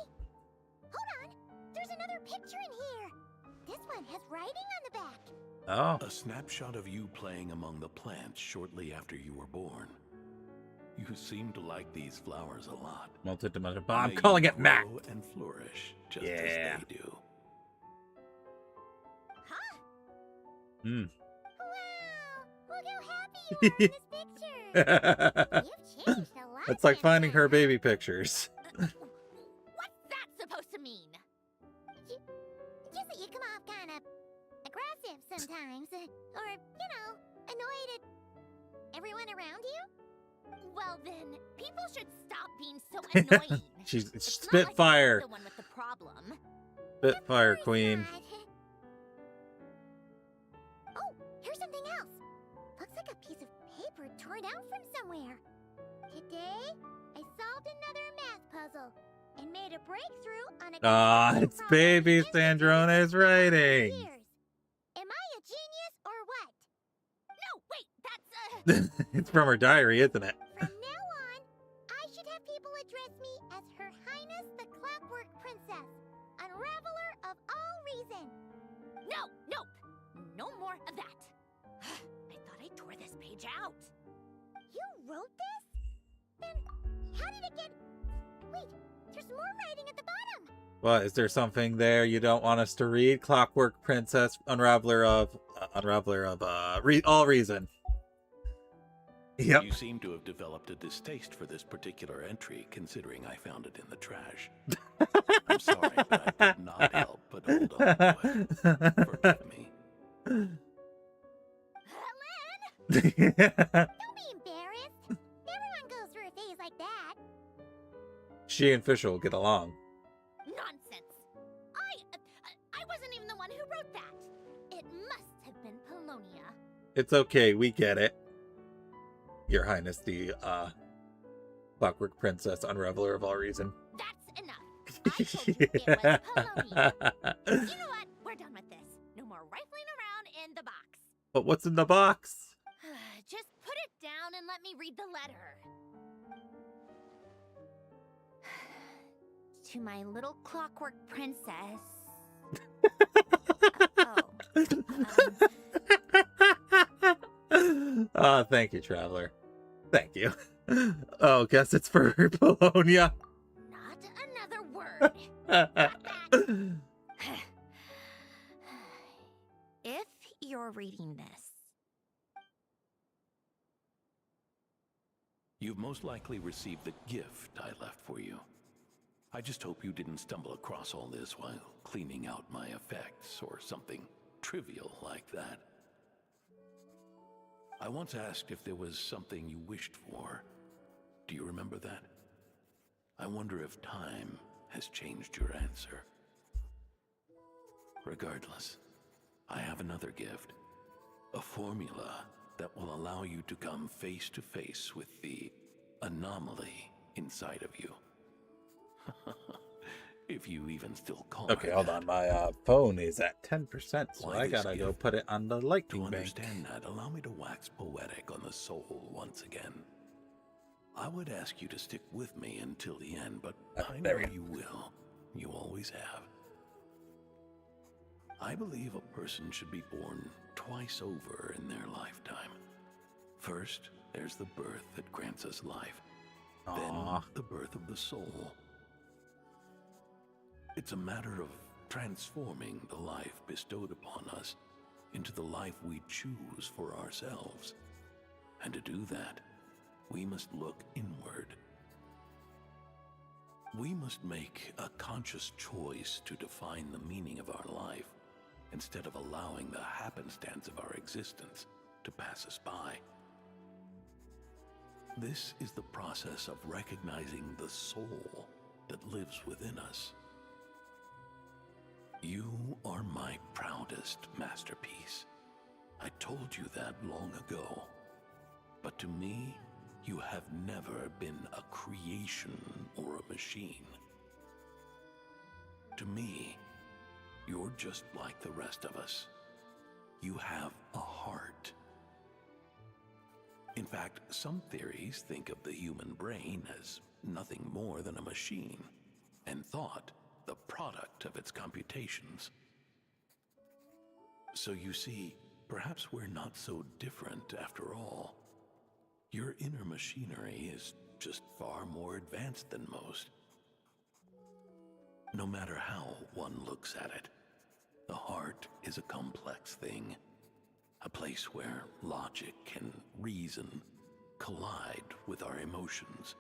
Hold on. There's another picture in here. This one has writing on the back. Oh, A snapshot of you playing among the plants shortly after you were born. You seem to like these flowers a lot. multi-dimensional bomb. May I'm calling you it Mac. grow and flourish just Yeah. as they do. Huh? Hmm. Wow! Look how happy you are in this picture. You've changed a lot. It's like since finding then, her huh? baby pictures. What's that supposed to mean? Just that you come off kind of aggressive sometimes. Or, you know, annoyed at everyone around you. Well then, people should stop being so annoying. She's It's not like I'm Spitfire. the one with the problem. Spitfire Of course Queen. not. Oh, here's something else. Looks like a piece of paper torn out from somewhere. Today, I solved another math puzzle and made a breakthrough on a Ah, concept it's problem baby instituted Sandrone's for writing. years. Am I a genius or what? No, wait, that's It's from her diary, isn't it? From now on, I should have people address me as Her Highness the Clockwork Princess, unraveler of all reason. nope. No more of that. I thought I tore this page out. You wrote this? Then how did it get... Wait, there's more writing at the bottom. What, is there something there you don't want us to read? Clockwork Princess, unraveler of all reason. Yep. You seem to have developed a distaste for this particular entry, considering I found it in the trash. I'm sorry, but I could not help but hold on to it. Forgive me. Don't be embarrassed. Everyone goes through a phase like that. She and Fisher will get along. Nonsense. I wasn't even the one who wrote that. It must have been Polonia. It's okay, we get it. Your Highness, the Clockwork Princess, unraveler of all reason. That's enough. I told you it was Polonia. You know what? We're done with this. No more rifling around in the box. But what's in the box? Just put it down and let me read the letter. To my little clockwork princess. Thank you, Traveler. Thank you. Oh, guess it's for Bologna. Not another word. If you're reading this, You've most likely received the gift I left for you. I just hope you didn't stumble across all this while cleaning out my effects or something trivial like that. I once asked if there was something you wished for. Do you remember that? I wonder if time has changed your answer. Regardless, I have another gift. A formula that will allow you to come face to face with the anomaly inside of you. If you even still call it Okay, hold that. on. My phone is at 10%, so Why I this gotta go gift? put it on the lightning To bank. understand that, allow me to wax poetic on the soul once again. I would ask you to stick with me until the end, but I know there we go. you will. You always have. I believe a person should be born twice over in their lifetime. First, there's the birth that grants us life. Then, Aw. the birth of the soul. It's a matter of transforming the life bestowed upon us into the life we choose for ourselves. And to do that, we must look inward. We must make a conscious choice to define the meaning of our life instead of allowing the happenstance of our existence to pass us by. This is the process of recognizing the soul that lives within us. You are my proudest masterpiece. I told you that long ago. But to me, you have never been a creation or a machine. To me, you're just like the rest of us. You have a heart. In fact, some theories think of the human brain as nothing more than a machine, and thought the product of its computations. So you see, perhaps we're not so different after all. Your inner machinery is just far more advanced than most. No matter how one looks at it, the heart is a complex thing, a place where logic and reason collide with our emotions.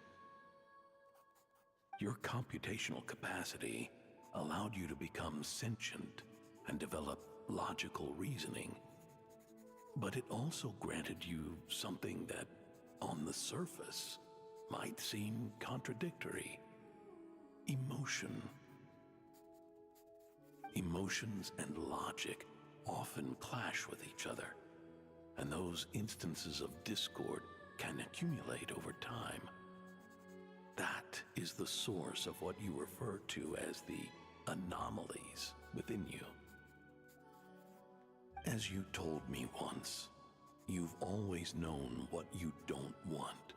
Your computational capacity allowed you to become sentient and develop logical reasoning. But it also granted you something that, on the surface, might seem contradictory: emotion. Emotions and logic often clash with each other, and those instances of discord can accumulate over time. That is the source of what you refer to as the anomalies within you. As you told me once, you've always known what you don't want,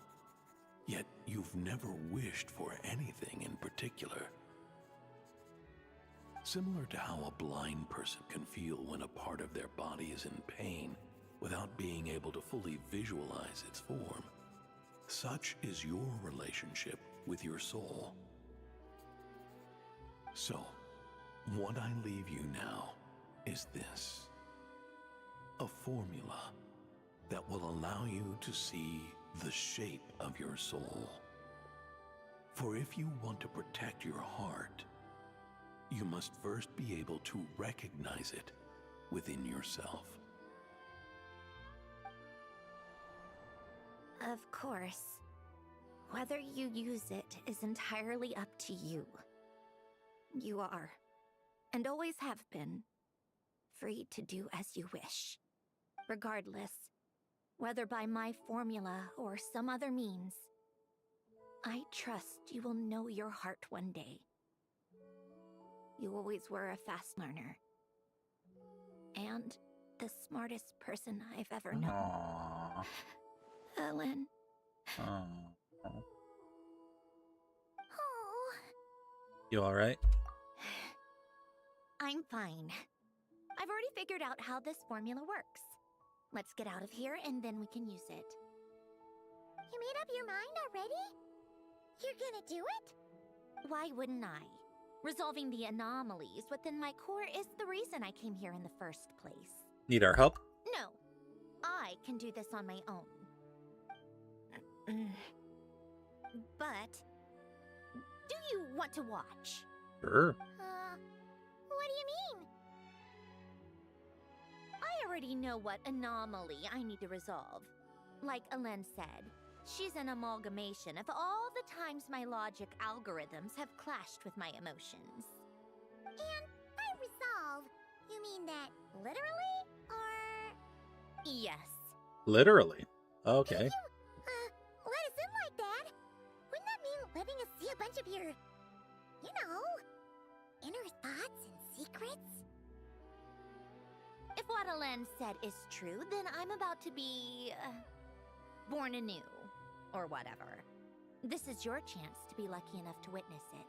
yet you've never wished for anything in particular. Similar to how a blind person can feel when a part of their body is in pain without being able to fully visualize its form, such is your relationship with your soul. So, what I leave you now is this: a formula that will allow you to see the shape of your soul. For if you want to protect your heart, you must first be able to recognize it within yourself. of course, whether you use it is entirely up to you. You are, and always have been, free to do as you wish. Regardless, whether by my formula or some other means, I trust you will know your heart one day. You always were a fast learner. And the smartest person I've ever known. Aww. Ellen. Aww. Oh. You alright? I'm fine. I've already figured out how this formula works. Let's get out of here and then we can use it. You made up your mind already? You're gonna do it? Why wouldn't I? Resolving the anomalies within my core is the reason I came here in the first place. Need our help? No, I can do this on my own. But, do you want to watch? Sure. What do you mean? I already know what anomaly I need to resolve. Like Alen said, she's an amalgamation of all the times my logic algorithms have clashed with my emotions. And by resolve, you mean that literally, or...? Yes. Literally. Okay. Let us in like that? Wouldn't that mean letting us see a bunch of your, you know, inner thoughts and secrets? If what Alen said is true, then I'm about to be... born anew. Or whatever. This is your chance to be lucky enough to witness it.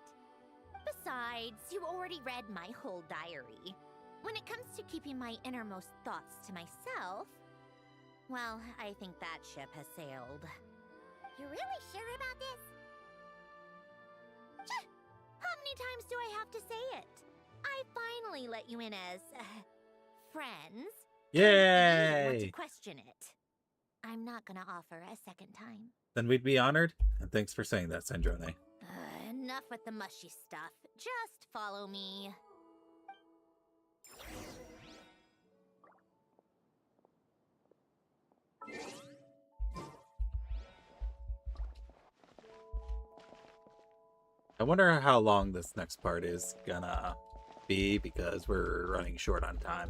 Besides, you already read my whole diary. When it comes to keeping my innermost thoughts to myself, well, I think that ship has sailed. You're really sure about this? How many times do I have to say it? I finally let you in as... friends. Yay! You want to question it. I'm not gonna offer a second time. Then we'd be honored. And thanks for saying that, Sandrone. Enough with the mushy stuff. Just follow me. I wonder how long this next part is gonna be, because we're running short on time.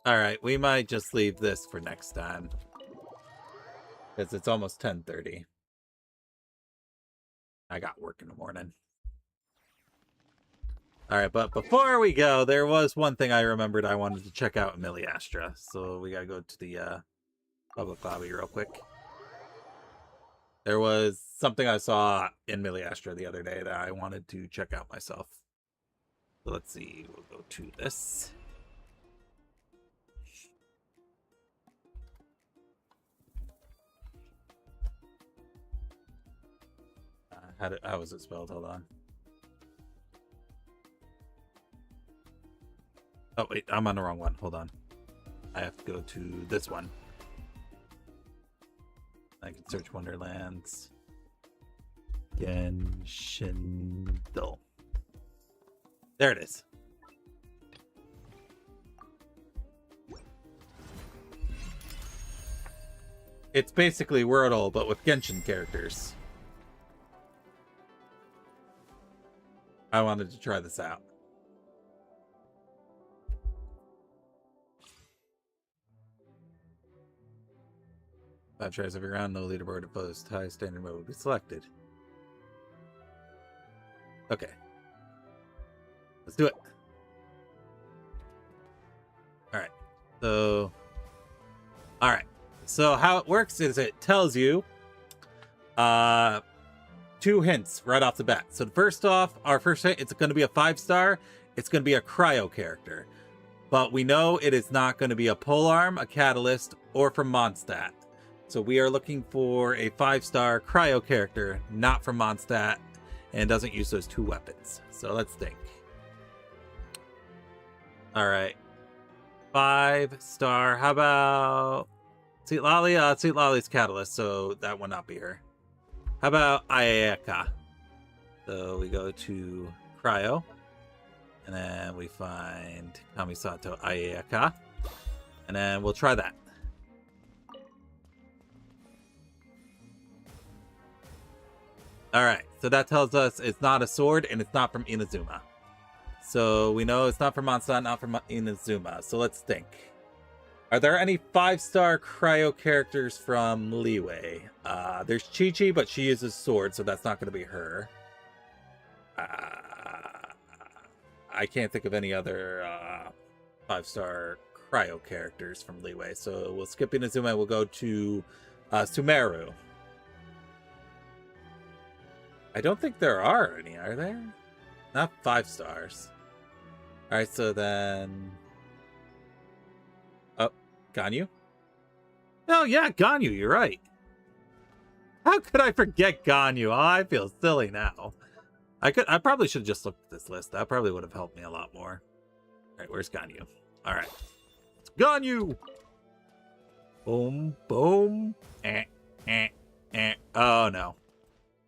Alright, we might just leave this for next time, because it's almost 10:30. I got work in the morning. Alright, but before we go, there was one thing I remembered I wanted to check out in Miliastra. So we gotta go to the public lobby real quick. There was something I saw in Miliastra the other day that I wanted to check out myself. So let's see, we'll go to this. How was it spelled? Hold on. Oh, wait, I'm on the wrong one. Hold on. I have to go to this one. I can search Wonderlands. Genshin. There it is. It's basically Wordle, but with Genshin characters. I wanted to try this out. Five tries every round, no leaderboard opposed. High standard mode will be selected. Okay. Let's do it. Alright. So how it works is it tells you two hints right off the bat. So first off, our first hint, it's going to be a 5-star. It's going to be a cryo character. But we know it is not going to be a polearm, a catalyst, or from Mondstadt. So we are looking for a 5-star cryo character, not from Mondstadt, and doesn't use those two weapons. So let's think. Alright. 5-star. How about Sweet Lolly? Sweet Lolly's catalyst, so that would not be her. How about Ayaka? So we go to Cryo. And then we find Kamisato Ayaka. And then we'll try that. Alright, so that tells us it's not a sword and it's not from Inazuma. So we know it's not from Mondstadt, not from Inazuma. So let's think. Are there any 5-star cryo characters from Liyue? There's Chi-Chi, but she uses sword, so that's not going to be her. I can't think of any other 5-star cryo characters from Liyue. So we'll skip Inazuma and we'll go to Sumeru. I don't think there are any, are there? Not 5 stars. Alright, so then... Oh, Ganyu? Oh, yeah, Ganyu, you're right. How could I forget Ganyu? Oh, I feel silly now. I probably should have just looked at this list. That probably would have helped me a lot more. Alright, where's Ganyu? Alright. It's Ganyu! Boom, boom. Oh, no.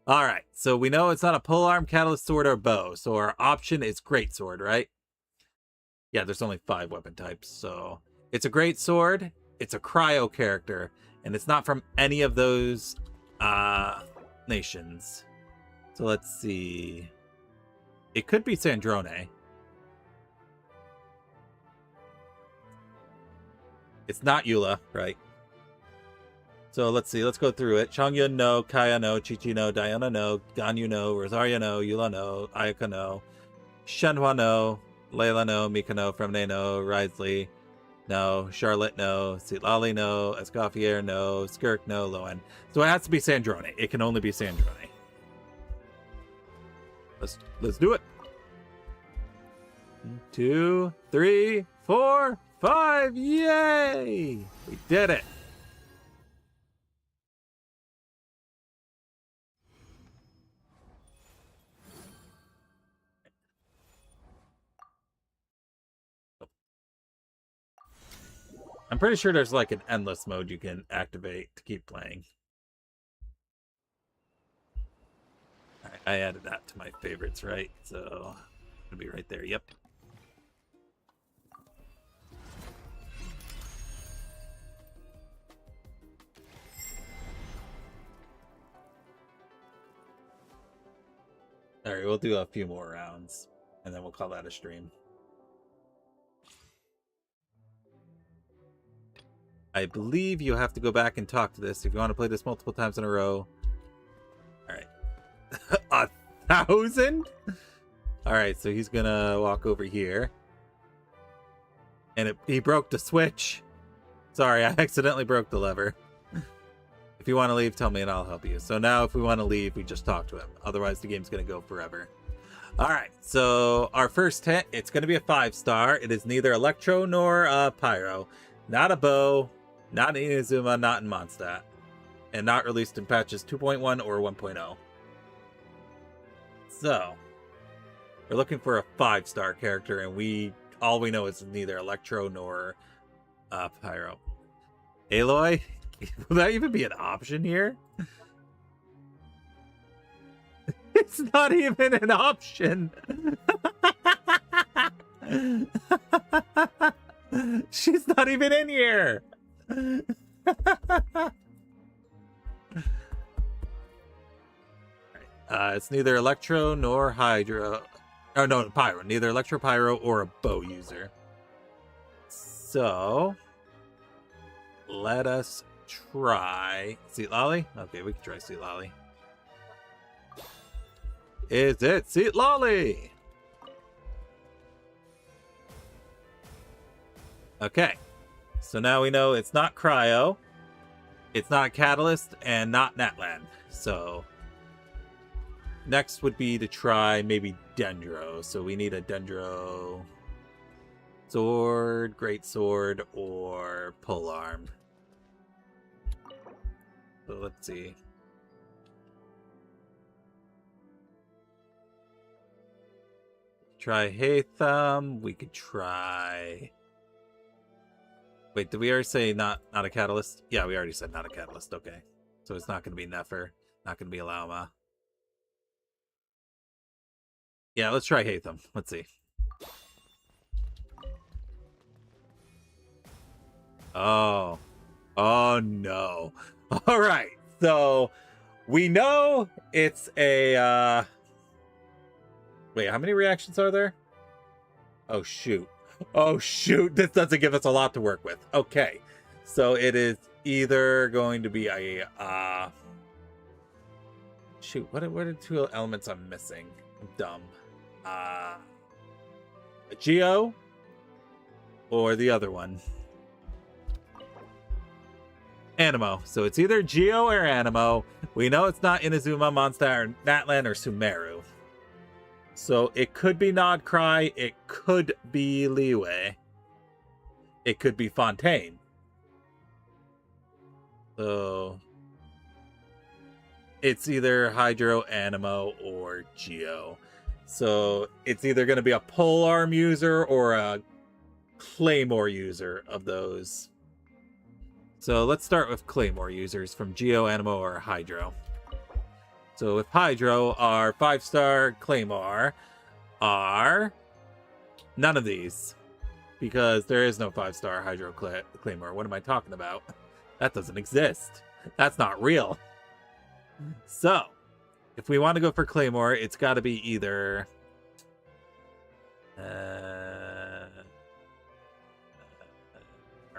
Alright, so we know it's not a polearm, catalyst sword, or bow. So our option is greatsword, right? Yeah, there's only 5 weapon types, so... It's a greatsword, it's a cryo character, and it's not from any of those nations. So let's see. It could be Sandrone. It's not Eula, right? So let's see. Let's go through it. Changyun no, Kaya no, Chichi no, Diana no, Ganyu no, Rosaria no, Eula no, Ayaka no, Shenhua no, Layla no, Mika no, Fremne no, Risley no, Charlotte no, Citlali no, Escoffier no, Skirk no, Loen. So it has to be Sandrone. It can only be Sandrone. Let's do it. 1, 2, 3, 4, 5. Yay! We did it. I'm pretty sure there's like an endless mode you can activate to keep playing. All right, I added that to my favorites, right? So it'll be right there. Yep. All right, we'll do a few more rounds and then we'll call that a stream. I believe you have to go back and talk to this if you want to play this multiple times in a row. All right. 1,000? All right, so he's going to walk over here. And he broke the switch. Sorry, I accidentally broke the lever. If you want to leave, tell me and I'll help you. So now if we want to leave, we just talk to him. Otherwise, the game's going to go forever. All right, so our first hit, it's going to be a 5-star. It is neither Electro nor Pyro. Not a bow. Not in Inazuma, not in Mondstadt. And not released in patches 2.1 or 1.0. So, we're looking for a 5-star character, and all we know is neither Electro nor Pyro. Aloy? Will that even be an option here? It's not even an option! She's not even in here! It's neither Electro nor Hydro. Oh, no, Pyro. Neither Electro, Pyro, or a bow user. So, let us try Citlali. Okay, we can try Citlali. Is it Citlali? Okay. So now we know it's not Cryo, it's not Catalyst, and not Natlan. So next would be to try maybe Dendro. So we need a Dendro sword, great sword, or polearm. So let's see. Try Hatham. We could try... Wait, did we already say not a catalyst? Yeah, we already said not a catalyst. Okay. So it's not going to be Nefer. Not going to be Alauma. Yeah, let's try Hatham. Let's see. Oh. Oh, no. All right. So we know it's a... Wait, how many reactions are there? Oh, shoot. Oh, shoot. This doesn't give us a lot to work with. Okay. So it is either going to be a... Shoot, what are 2 elements I'm missing? I'm dumb. A Geo? Or the other one? Animo. So it's either Geo or Animo. We know it's not Inazuma, Mondstadt, or Natlan, or Sumeru. So it could be Nod Cry, it could be Leeway, it could be Fontaine. So it's either Hydro, Animo, or Geo. So it's either going to be a polearm user or a Claymore user of those. So let's start with Claymore users from Geo, Animo, or Hydro. So with Hydro, our 5-star Claymore are none of these. Because there is no 5-star Hydro Claymore. What am I talking about? That doesn't exist. That's not real. So, if we want to go for Claymore, it's got to be either... are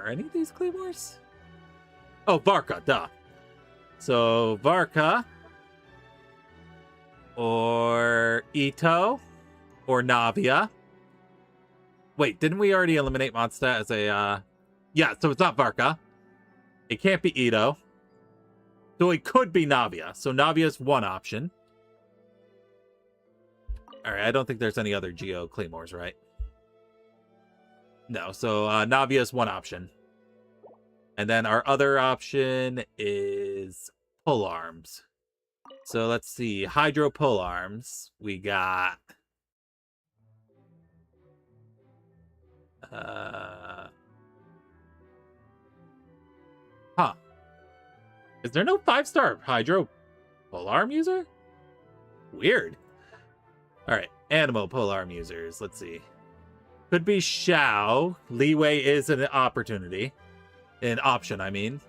any of these Claymores? Oh, Varka, duh. So, Varka, or Ito, or Navia. Wait, didn't we already eliminate Mondstadt as a... Yeah, so it's not Varka. It can't be Ito. So it could be Navia. So Navia's one option. Alright, I don't think there's any other Geo Claymores, right? No, so Navia's one option. And then our other option is Polearms. So let's see. Hydro Polearms. We got... Huh. Is there no 5-star Hydro Polearm user? Weird. Alright, Animo Polearm users. Let's see. Could be Xiao. Leeway is an opportunity. An option, I mean.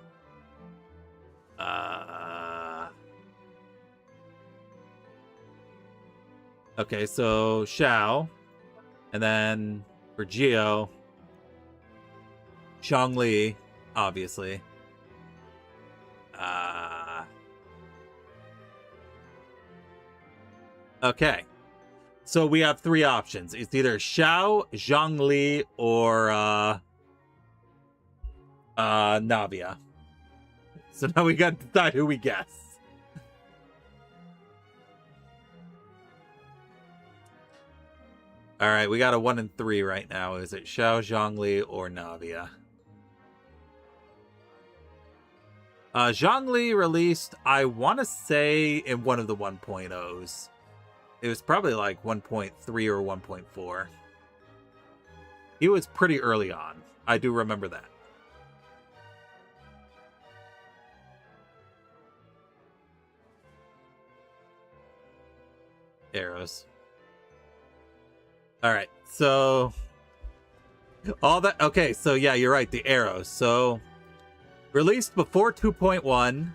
Okay, so Xiao. And then for Geo, Zhongli, obviously. Okay. So we have three options. It's either Xiao, Zhongli, or Navia. So now we got to decide who we guess. All right, we got a 1 and 3 right now. Is it Xiao, Zhongli, or Navia? Zhongli released, I want to say, in one of the 1.0s. It was probably like 1.3 or 1.4. He was pretty early on. I do remember that. Arrows. All right, so all that. Okay, so yeah, you're right. The arrows. So released before 2.1,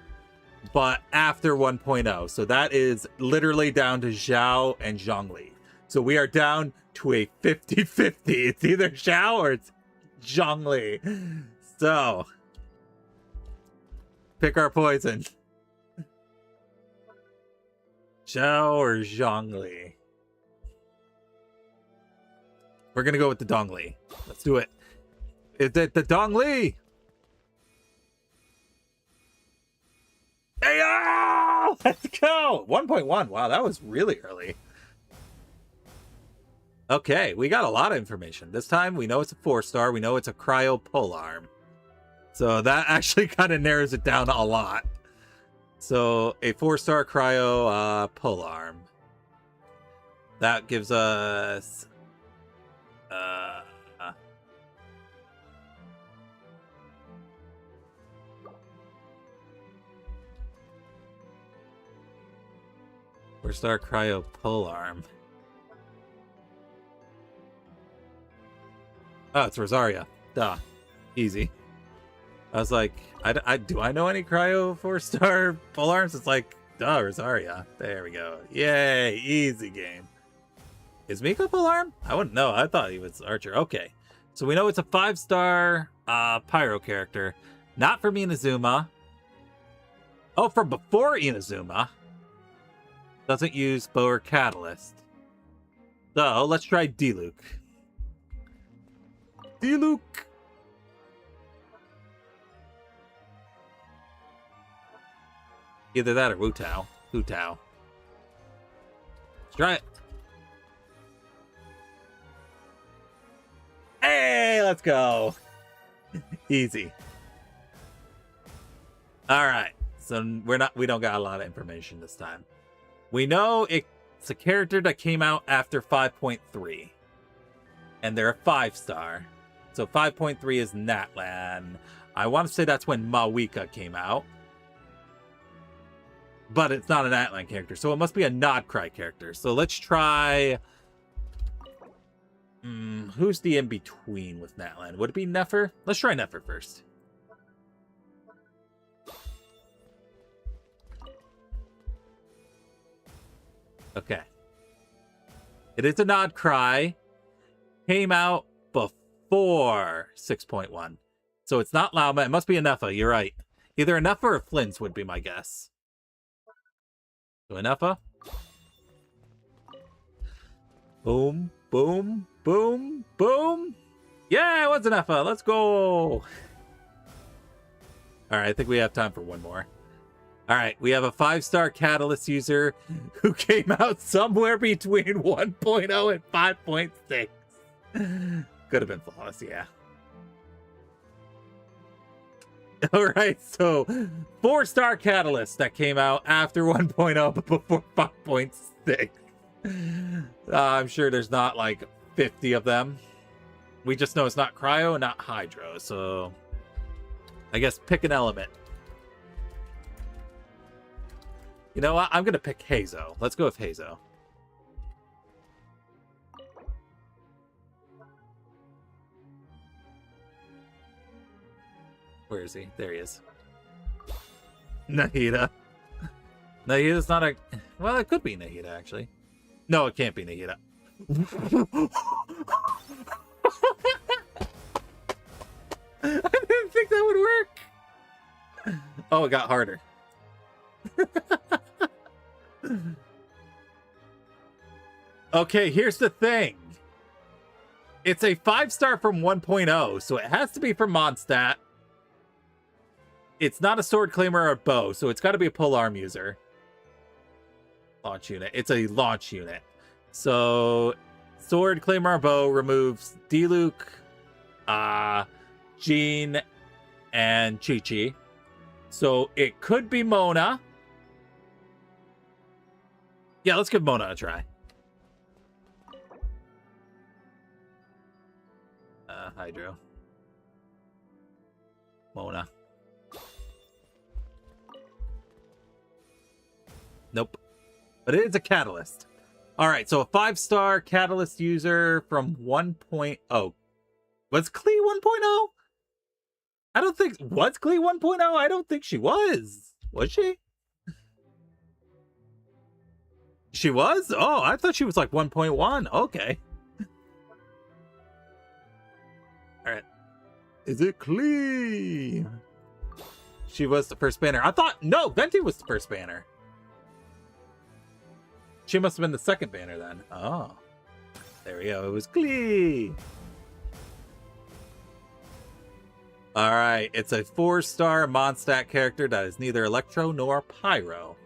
but after 1.0. So that is literally down to Xiao and Zhongli. So we are down to a 50-50. It's either Xiao or it's Zhongli. So pick our poison. Xiao or Zhongli? We're gonna go with the Dongli. Let's do it. Is it the Dongli? Hey, oh! Let's go! 1.1. Wow, that was really early. Okay, we got a lot of information. This time, we know it's a 4-star. We know it's a Cryo Polearm. So that actually kind of narrows it down a lot. So, a 4-star Cryo Polearm. That gives us... Four-star Cryo Polearm. Oh, it's Rosaria. Duh. Easy. I was like, do I know any Cryo 4-star Polearms? It's like, duh, Rosaria. There we go. Yay, easy game. Is Miko Polearm? I wouldn't know. I thought he was Archer. Okay. So we know it's a 5-star Pyro character. Not from Inazuma. Oh, from before Inazuma. Doesn't use bow or catalyst. So let's try Diluc. Diluc! Either that or Wu Tao. Wu Tao. Let's try it. Hey, let's go. Easy. All right. So we don't got a lot of information this time. We know it's a character that came out after 5.3. And they're a 5-star. So 5.3 is Natlan. I want to say that's when Mawika came out. But it's not an Natlan character, so it must be a Nodcry character. So let's try... who's the in-between with Natlan? Would it be Nefer? Let's try Nefer first. Okay. It is a Nodcry. Came out before 6.1. So it's not Lauma. It must be a Nefa. You're right. Either a Nefa or Flints would be my guess. So a Nefa. Boom, boom, boom, boom. Yeah, it was an Nefa. Let's go. All right, I think we have time for one more. All right, we have a 5-star Catalyst user who came out somewhere between 1.0 and 5.6. Could have been flawless, yeah. All right, so 4-star Catalyst that came out after 1.0 but before 5.6. I'm sure there's not like 50 of them. We just know it's not Cryo and not Hydro, so I guess pick an element. You know what? I'm going to pick Hazo. Let's go with Hazo. Where is he? There he is. Nahida. Nahida's not a... Well, it could be Nahida, actually. No, it can't be Nahida. I didn't think that would work. Oh, it got harder. Okay, here's the thing. It's a 5-star from 1.0, so it has to be from Mondstadt. It's not a sword claimer or a bow, so it's got to be a polearm user. Launch unit. It's a launch unit. So, sword claimer or bow removes Diluc, Jean, and Chi-Chi. So, it could be Mona. Yeah, let's give Mona a try. Hydro. Mona. Nope. But it is a Catalyst. Alright, so a 5-star Catalyst user from 1.0. Was Klee 1.0? I don't think... Was Klee 1.0? I don't think she was. Was she? She was? Oh, I thought she was like 1.1. Okay. Alright. Is it Klee? She was the first banner. I thought... No, Venti was the first banner. She must have been the second banner then. Oh. There we go. It was Klee. Alright. It's a 4-star Mondstadt character that is neither Electro nor Pyro.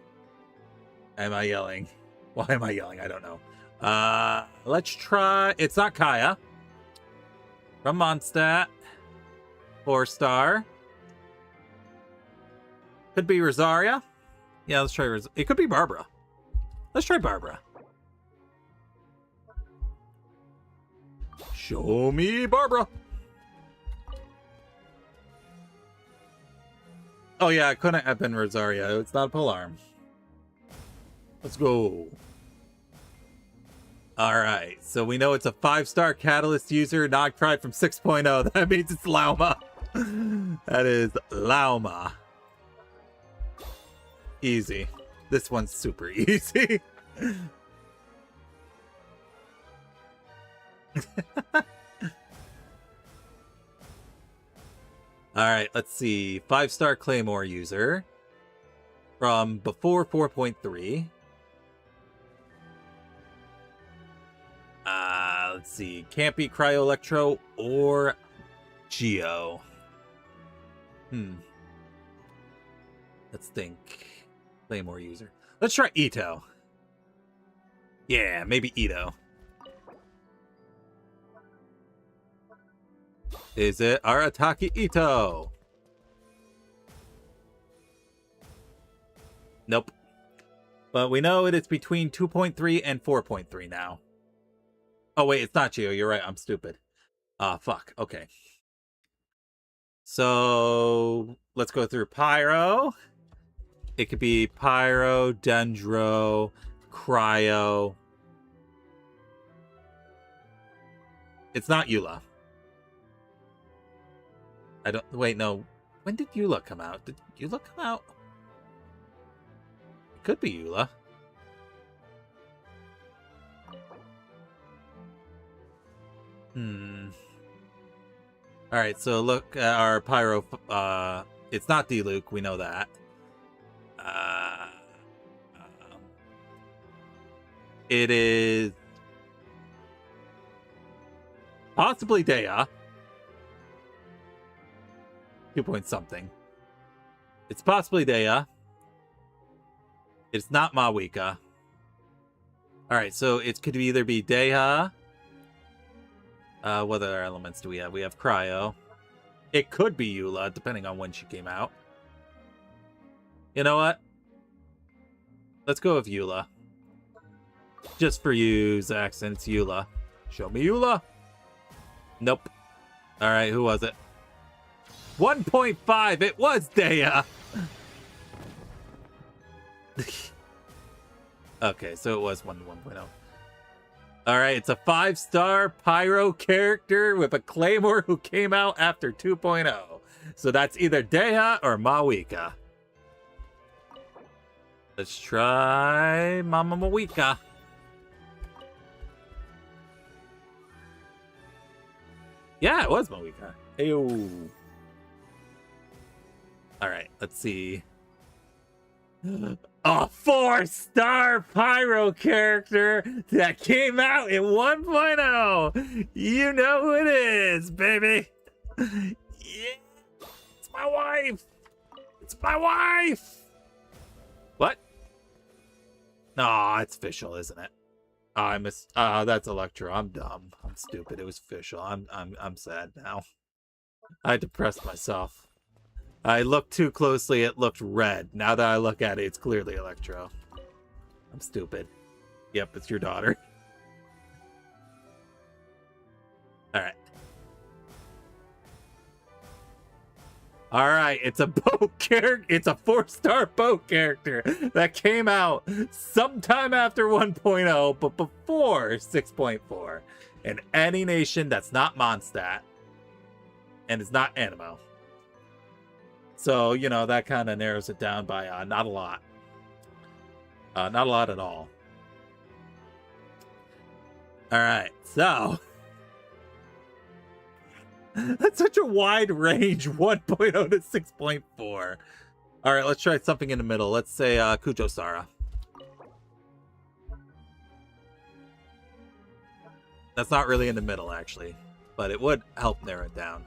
Am I yelling? Why am I yelling? I don't know. Let's try... It's not Kaya. From Mondstadt. 4-star. Could be Rosaria. Yeah, let's try Rosaria. It could be Barbara. Let's try Barbara. Show me Barbara. Oh yeah, it couldn't have been Rosaria. It's not a polearm. Let's go. Alright, so we know it's a 5-star Catalyst user, Nodcry from 6.0. That means it's Lauma. That is Lauma. Easy. This one's super easy. Alright, let's see. 5-star Claymore user. From before 4.3. Let's see. Can't be Cryo Electro or Geo. Let's think. Claymore user. Let's try Ito. Yeah, maybe Ito. Is it Arataki Ito? Nope. But we know it is between 2.3 and 4.3 now. Oh, wait, it's not Chio. You're right. I'm stupid. Fuck. Okay. So, let's go through Pyro. It could be Pyro, Dendro, Cryo. It's not Eula. I don't... Wait, no. When did Eula come out? Did Eula come out? It could be Eula. Alright, so look at our Pyro. It's not Diluc, we know that. It is possibly Dea. 2 point something. It's possibly Dea. It's not Mawika. Alright, so it could either be Dea. What other elements do we have? We have Cryo. It could be Eula, depending on when she came out. You know what? Let's go with Eula. Just for you, Zaxxon, it's Eula. Show me Eula. Nope. Alright, who was it? 1.5! It was Dea! Okay, so it was 1.0. Alright, it's a 5-star Pyro character with a Claymore who came out after 2.0. So that's either Dea or Mawika. Let's try Mama Mawika. Yeah, it was Mawika. Ayo. Alright, let's see. A 4-star Pyro character that came out in 1.0. You know who it is, baby. Yeah, it's my wife. It's my wife. What? Aw, it's Fischl, isn't it? Oh, I missed. That's Electro. I'm dumb. I'm stupid. It was Fischl. I'm sad now. I depressed myself. I looked too closely, it looked red. Now that I look at it, it's clearly Electro. I'm stupid. Yep, it's your daughter. Alright. Alright, it's a bow character. It's a 4-star bow character that came out sometime after 1.0, but before 6.4. In any nation that's not Mondstadt. And it's not Animo. So, you know, that kind of narrows it down by not a lot. Not a lot at all. Alright, so... That's such a wide range, 1.0 to 6.4. Alright, let's try something in the middle. Let's say Kujo Sara. That's not really in the middle, actually. But it would help narrow it down.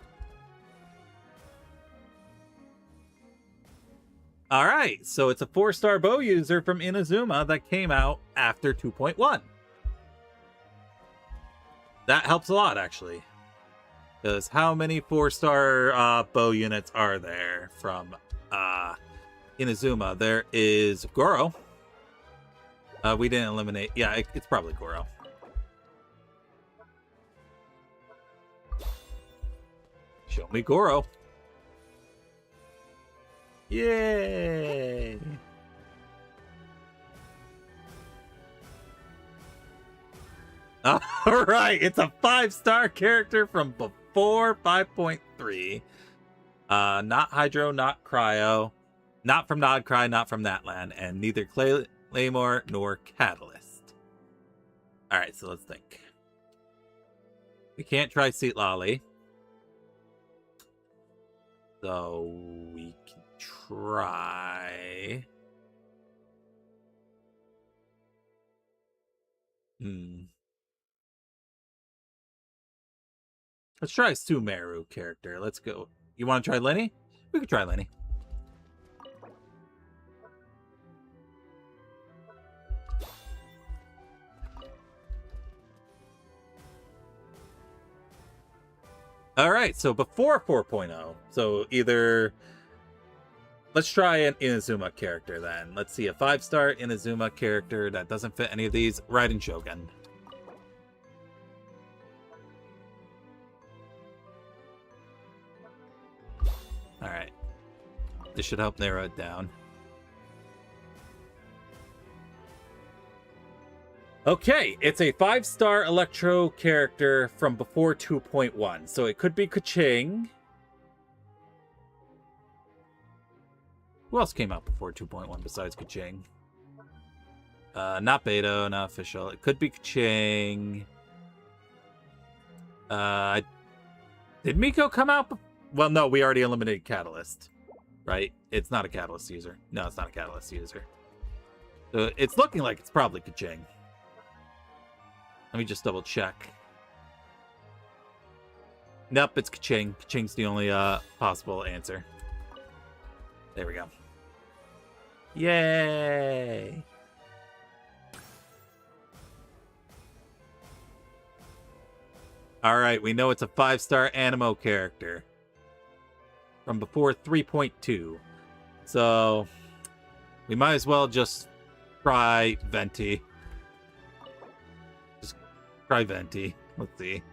Alright, so it's a 4-star bow user from Inazuma that came out after 2.1. That helps a lot, actually. Because how many 4-star bow units are there from Inazuma? There is Goro. We didn't eliminate... Yeah, it's probably Goro. Show me Goro. Yay! Alright, it's a 5-star character from before 5.3. Not Hydro, not Cryo. Not from Nodcry, not from Natlan. And neither Claymore nor Catalyst. Alright, so let's think. We can't try Seat Lolly. So we can try... Let's try a Sumeru character. Let's go. You want to try Lenny? We could try Lenny. All right, so before 4.0, so either let's try an Inazuma character then. Let's see a 5-star Inazuma character that doesn't fit any of these. Raiden Shogun. All right, this should help narrow it down. Okay, it's a 5-star Electro character from before 2.1. So it could be Kaching. Who else came out before 2.1 besides Kaching? Not Beto, not official. It could be Kaching. Did Miko come out? Well, no, we already eliminated Catalyst. Right? It's not a Catalyst user. No, it's not a Catalyst user. So it's looking like it's probably Kaching. Let me just double check. Nope, it's Kaching. Kaching's the only possible answer. There we go. Yay! Alright, we know it's a 5-star Animo character. From before 3.2. So, we might as well just try Venti. Try Venti. Let's see.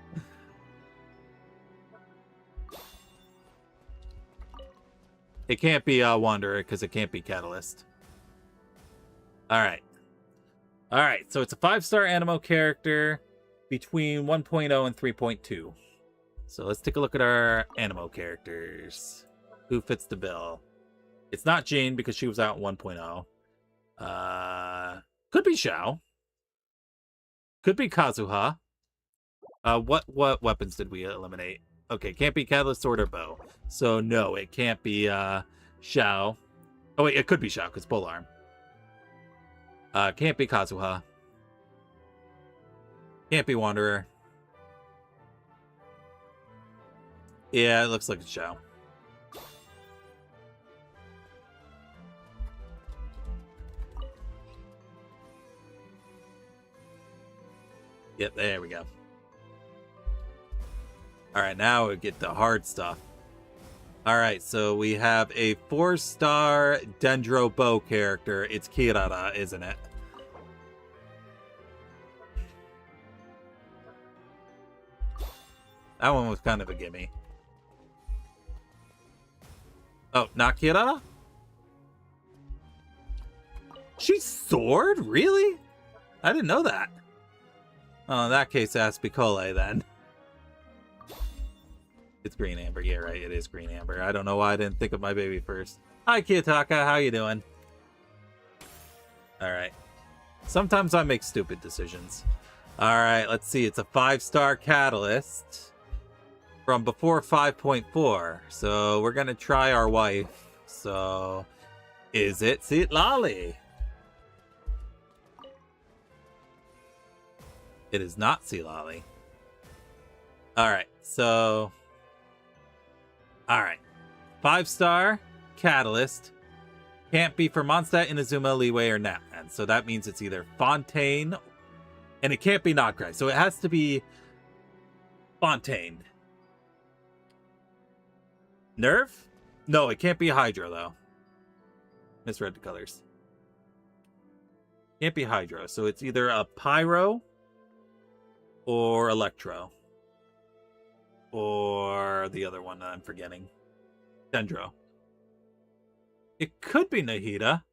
It can't be Wanderer because it can't be Catalyst. Alright. Alright, so it's a 5-star Animo character between 1.0 and 3.2. So let's take a look at our Animo characters. Who fits the bill? It's not Jean because she was out in 1.0. Could be Xiao. Could be Kazuha. What weapons did we eliminate? Okay, can't be Catalyst, Sword, or Bow. So no, it can't be Xiao. Oh wait, it could be Xiao because Polearm. Can't be Kazuha. Can't be Wanderer. Yeah, it looks like it's Xiao. Yep, there we go. Alright, now we get the hard stuff. Alright, so we have a 4-star Dendro Bow character. It's Kirara, isn't it? That one was kind of a gimme. Oh, not Kirara? She's Sword? Really? I didn't know that. Oh, in that case, it has to be Kole then. It's Green Amber. Yeah, right. It is Green Amber. I don't know why I didn't think of my baby first. Hi, Kiyotaka. How you doing? All right. Sometimes I make stupid decisions. All right. Let's see. It's a 5-star Catalyst from before 5.4. So we're going to try our wife. So is it Citlali? It is not Citlali. All right. So... Alright. 5-star Catalyst. Can't be for Mondstadt, Inazuma, Leeway, or Natman. So that means it's either Fontaine, and it can't be Noctri. So it has to be Fontaine. Nerve? No, it can't be Hydro, though. Misread the colors. Can't be Hydro. So it's either a Pyro or Electro. Or the other one that I'm forgetting. Dendro. It could be Nahida.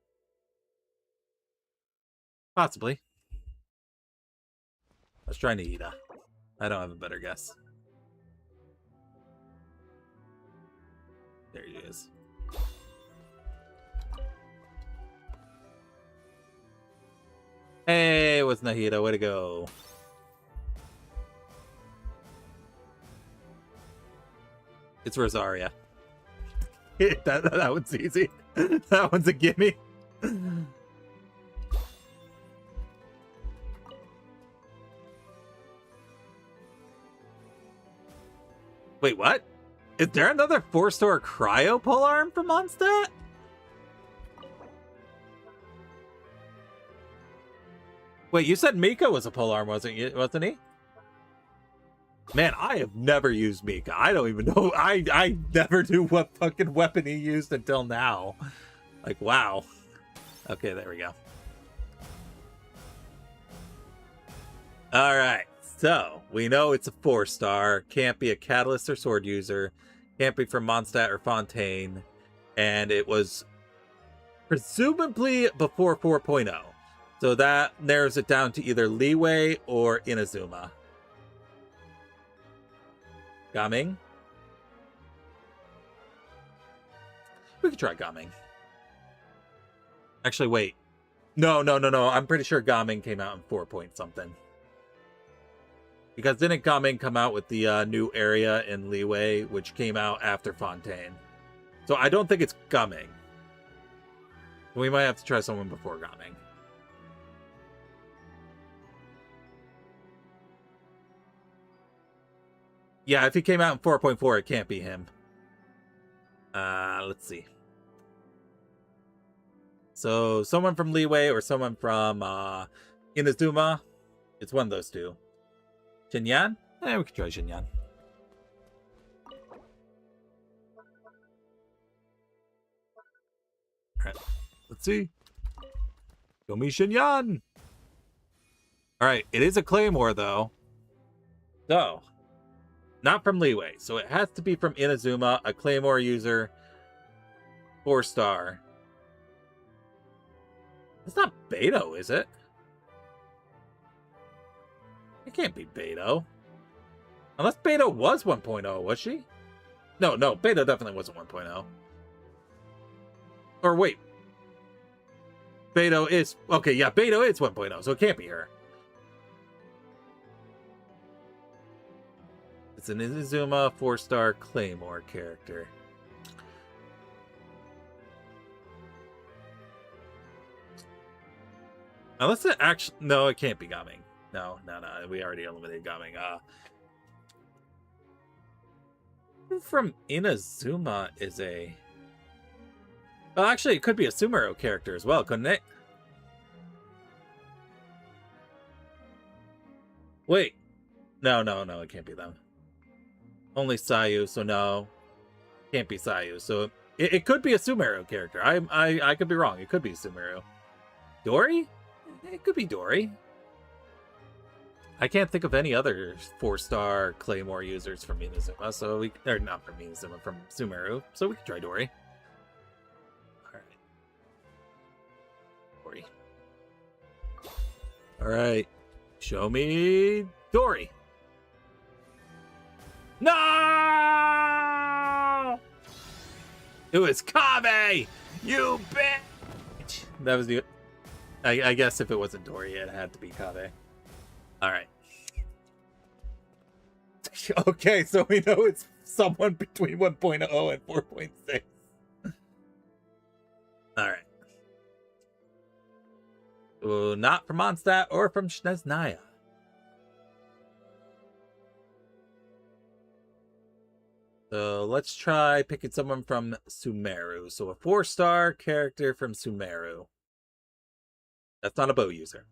Possibly. Let's try Nahida. I don't have a better guess. There he is. Hey, it was Nahida. Way to go. It's Rosaria. that one's easy. That one's a gimme. Wait, what? Is there another 4-star Cryo Polearm from Mondstadt? Wait, you said Miko was a Polearm, wasn't he? Man, I have never used Mika. I don't even know. I never knew what fucking weapon he used until now. Like, wow. Okay, there we go. All right. So, we know it's a 4-star. Can't be a catalyst or sword user. Can't be from Mondstadt or Fontaine. And it was presumably before 4.0. So that narrows it down to either Liyue or Inazuma. Gaming? We could try Gaming. Actually, wait. No. I'm pretty sure Gaming came out in 4 point something. Because didn't Gaming come out with the new area in Liyue, which came out after Fontaine? So I don't think it's Gaming. We might have to try someone before Gaming. Yeah, if he came out in 4.4, it can't be him. Let's see. So, someone from Liyue or someone from Inazuma. It's one of those two. Xinyan? We could try Xinyan. Alright, let's see. Show me Xinyan! Alright, it is a Claymore, though. So, not from Liyue. So it has to be from Inazuma, a Claymore user, 4-star. It's not Beto, is it? It can't be Beto. Unless Beto was 1.0, was she? No, Beto definitely wasn't 1.0. Or wait. Beto is... Okay, yeah, Beto is 1.0, so it can't be her. It's an Inazuma 4-star Claymore character. Unless it actually... No, it can't be Gaming. No. We already eliminated Gaming. Who from Inazuma is a... Well, actually, it could be a Sumeru character as well, couldn't it? Wait. No, it can't be them. Only Sayu, so no. Can't be Sayu. So it could be a Sumeru character. I could be wrong. It could be Sumeru. Dori? It could be Dori. I can't think of any other 4-star Claymore users from Inazuma, so we... Or not from Inazuma, from Sumeru. So we could try Dori. Alright. Dori. Alright. Show me Dori. No! It was Kame! You bitch! That was the... I guess if it wasn't Dori, it had to be Kame. Alright. Okay, so we know it's someone between 1.0 and 4.6. Alright. Ooh, not from Mondstadt or from Snezhnaya. So let's try picking someone from Sumeru. So a 4-star character from Sumeru. That's not a bow user.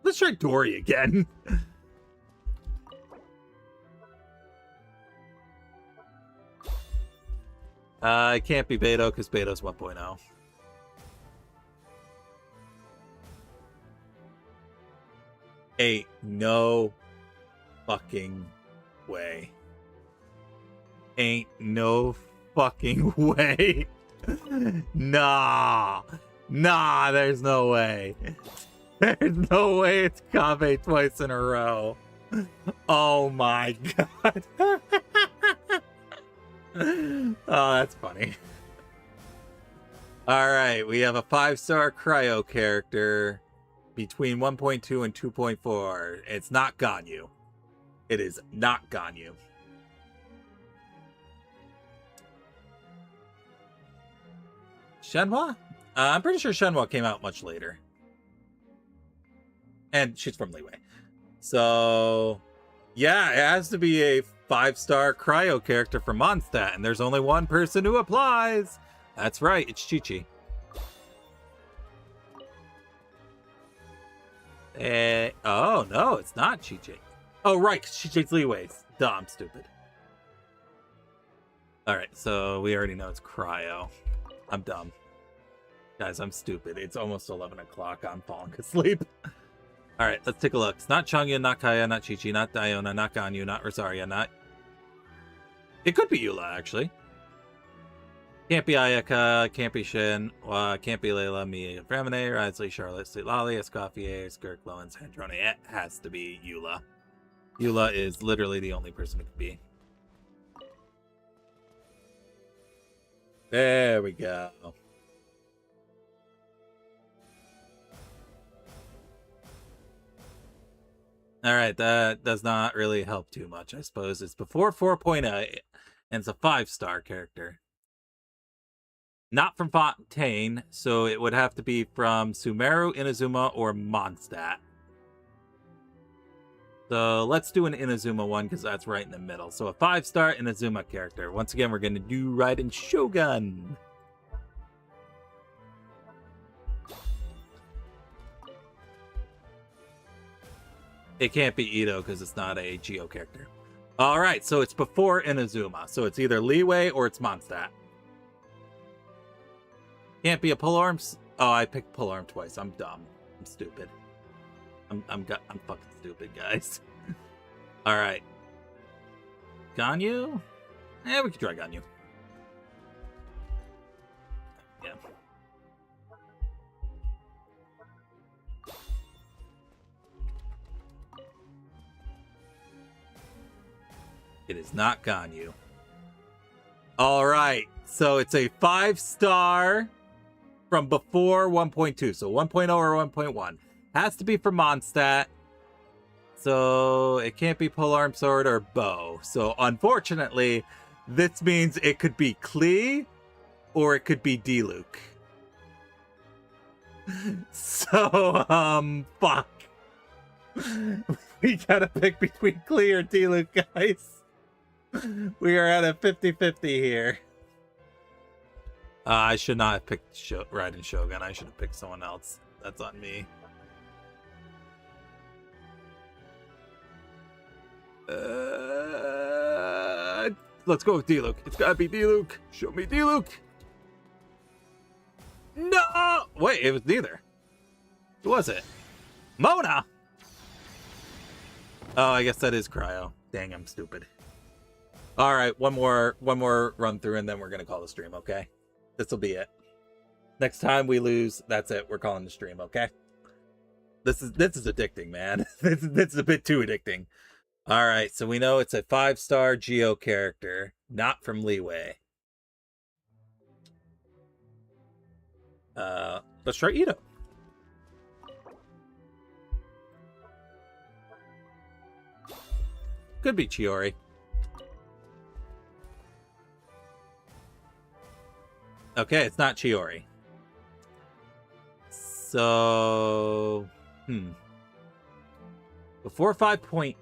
Let's try Dori again. It can't be Beto because Beto's 1.0. Ain't no fucking way. Ain't no fucking way. Nah, there's no way. There's no way it's Kame twice in a row. Oh my god. Oh, that's funny. Alright, we have a 5-star Cryo character between 1.2 and 2.4. It's not Ganyu. It is not Ganyu. Shenhua? I'm pretty sure Shenhua came out much later. And she's from Liyue. So, yeah, it has to be a 5-star Cryo character from Mondstadt, and there's only one person who applies. That's right, it's Chi-Chi. Oh, no, it's not Chi-Chi. Oh, right, 'cause Chi-Chi's Leeways. Duh, I'm stupid. Alright, so we already know it's Cryo. I'm dumb. Guys, I'm stupid. It's almost 11 o'clock. I'm falling asleep. Alright, let's take a look. It's not Changya, not Kaya, not Chi-Chi, not Diona, not Ganyu, not Rosaria, not... It could be Eula, actually. Can't be Ayaka, can't be Shin, can't be Layla, Mia, Fremine, Risley, Charlotte, Sweet Lolly, Escoffier, Skirk, Lowens, Androni. It has to be Eula. Eula is literally the only person it could be. There we go. Alright, that does not really help too much, I suppose. It's before 4.0, and it's a 5-star character. Not from Fontaine, so it would have to be from Sumeru, Inazuma, or Mondstadt. So let's do an Inazuma one, because that's right in the middle. So a 5-star Inazuma character. Once again, we're going to do Raiden Shogun. It can't be Ito, because it's not a Geo character. Alright, so it's before Inazuma. So it's either Leeway or it's Mondstadt. Can't be a Polearm. Oh, I picked Polearm twice. I'm dumb. I'm stupid. I'm fucking stupid, guys. All right. Ganyu? Yeah, we could try Ganyu. Yeah. It is not Ganyu. All right. So it's a 5-star from before 1.2. So 1.0 or 1.1. Has to be from Mondstadt. So it can't be Polearm Sword or Bow. So unfortunately, this means it could be Klee or it could be Diluc. So, fuck. We gotta pick between Klee or Diluc, guys. We are at a 50-50 here. I should not have picked Raiden Shogun. I should have picked someone else. That's on me. Let's go with Diluc. It's gotta be Diluc. Show me Diluc. No! Wait, it was neither. Who was it? Mona! Oh, I guess that is Cryo. Dang, I'm stupid. Alright, one more run through and then we're gonna call the stream, okay? This'll be it. Next time we lose, that's it. We're calling the stream, okay? This is addicting, man. This is a bit too addicting. All right, so we know it's a 5-star Geo character, not from Leeway. Let's try Ito. Could be Chiori. Okay, it's not Chiori. So, before 5.8.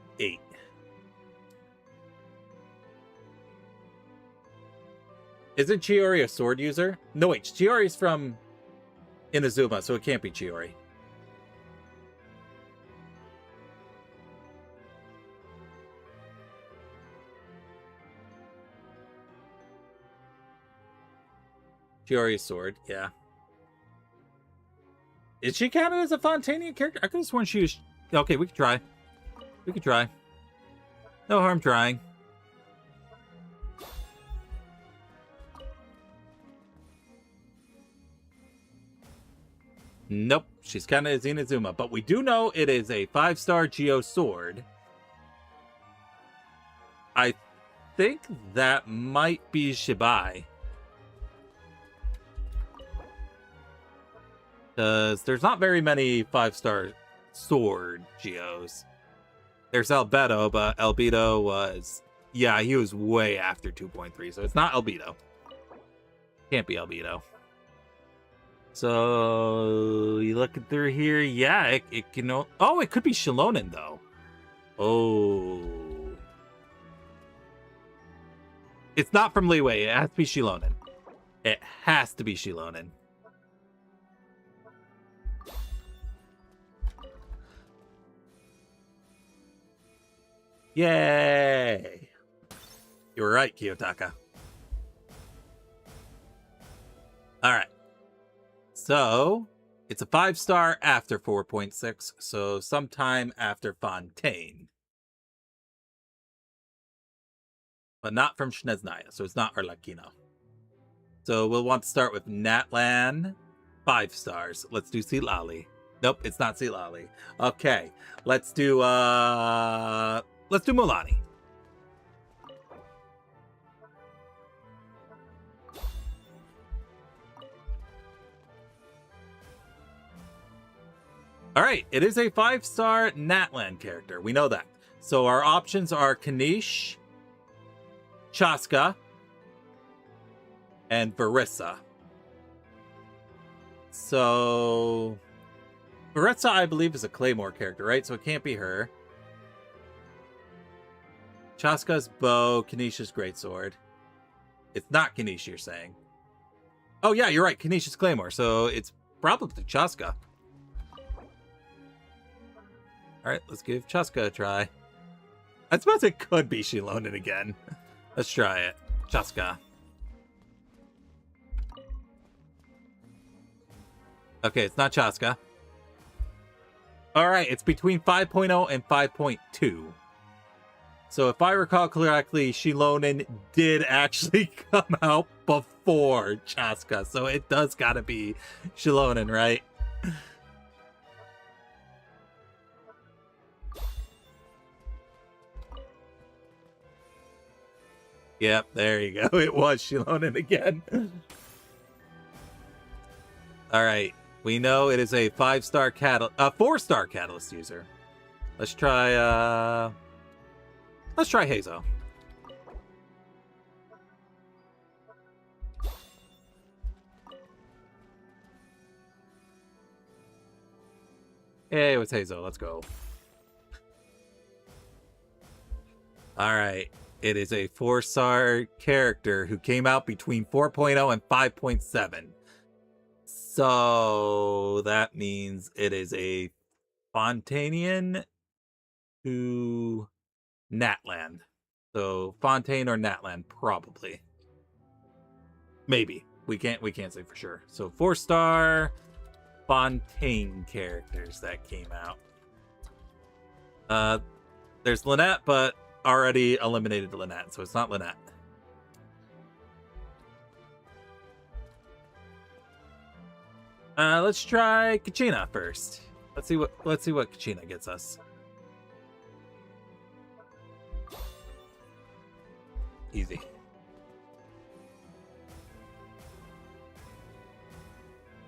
Isn't Chiori a sword user? No, wait, Chiori's from Inazuma, so it can't be Chiori. Chiori's sword, yeah. Is she counted as a Fontanian character? I could have sworn she was... Okay, we could try. We could try. No harm trying. Nope, she's counted as Inazuma, but we do know it is a 5-star Geo sword. I think that might be Shibai. Because there's not very many 5-star sword Geos. There's Albedo, but Albedo was... Yeah, he was way after 2.3, so it's not Albedo. Can't be Albedo. So, you looking through here? Yeah, it can... Oh, it could be Shilonen, though. Oh. It's not from Leeway. It has to be Shilonen. It has to be Shilonen. Yay! You were right, Kiyotaka. Alright. So, it's a 5-star after 4.6, so sometime after Fontaine. But not from Snezhnaya, so it's not Arlecchino. So we'll want to start with Natlan, 5 stars. Let's do Silali. Nope, it's not Silali. Okay, let's do Mulani. All right, it is a 5-star Natlan character. We know that. So our options are Kanish, Chaska, and Verissa. So Verissa, I believe, is a Claymore character, right? So it can't be her. Chaska's bow, Kanisha's greatsword. It's not Kanish, you're saying. Oh yeah, you're right. Kanisha's Claymore. So it's probably Chaska. Alright, let's give Chaska a try. I suppose it could be Shilonen again. Let's try it. Chaska. Okay, it's not Chaska. Alright, it's between 5.0 and 5.2. So if I recall correctly, Shilonen did actually come out before Chaska. So it does gotta be Shilonen, right? Yep, there you go. It was Shilonen again. All right, we know it is a 5-star catalyst, 4-star catalyst user. Let's try Hazo. Hey, it's Hazo. Let's go. All right. It is a 4-star character who came out between 4.0 and 5.7. So that means it is a Fontanian to Natlan. So Fontaine or Natlan, probably. Maybe. We can't say for sure. So 4-star Fontaine characters that came out. There's Lynette, but already eliminated Lynette, so it's not Lynette. Let's try Kachina first. Let's see what Kachina gets us. Easy.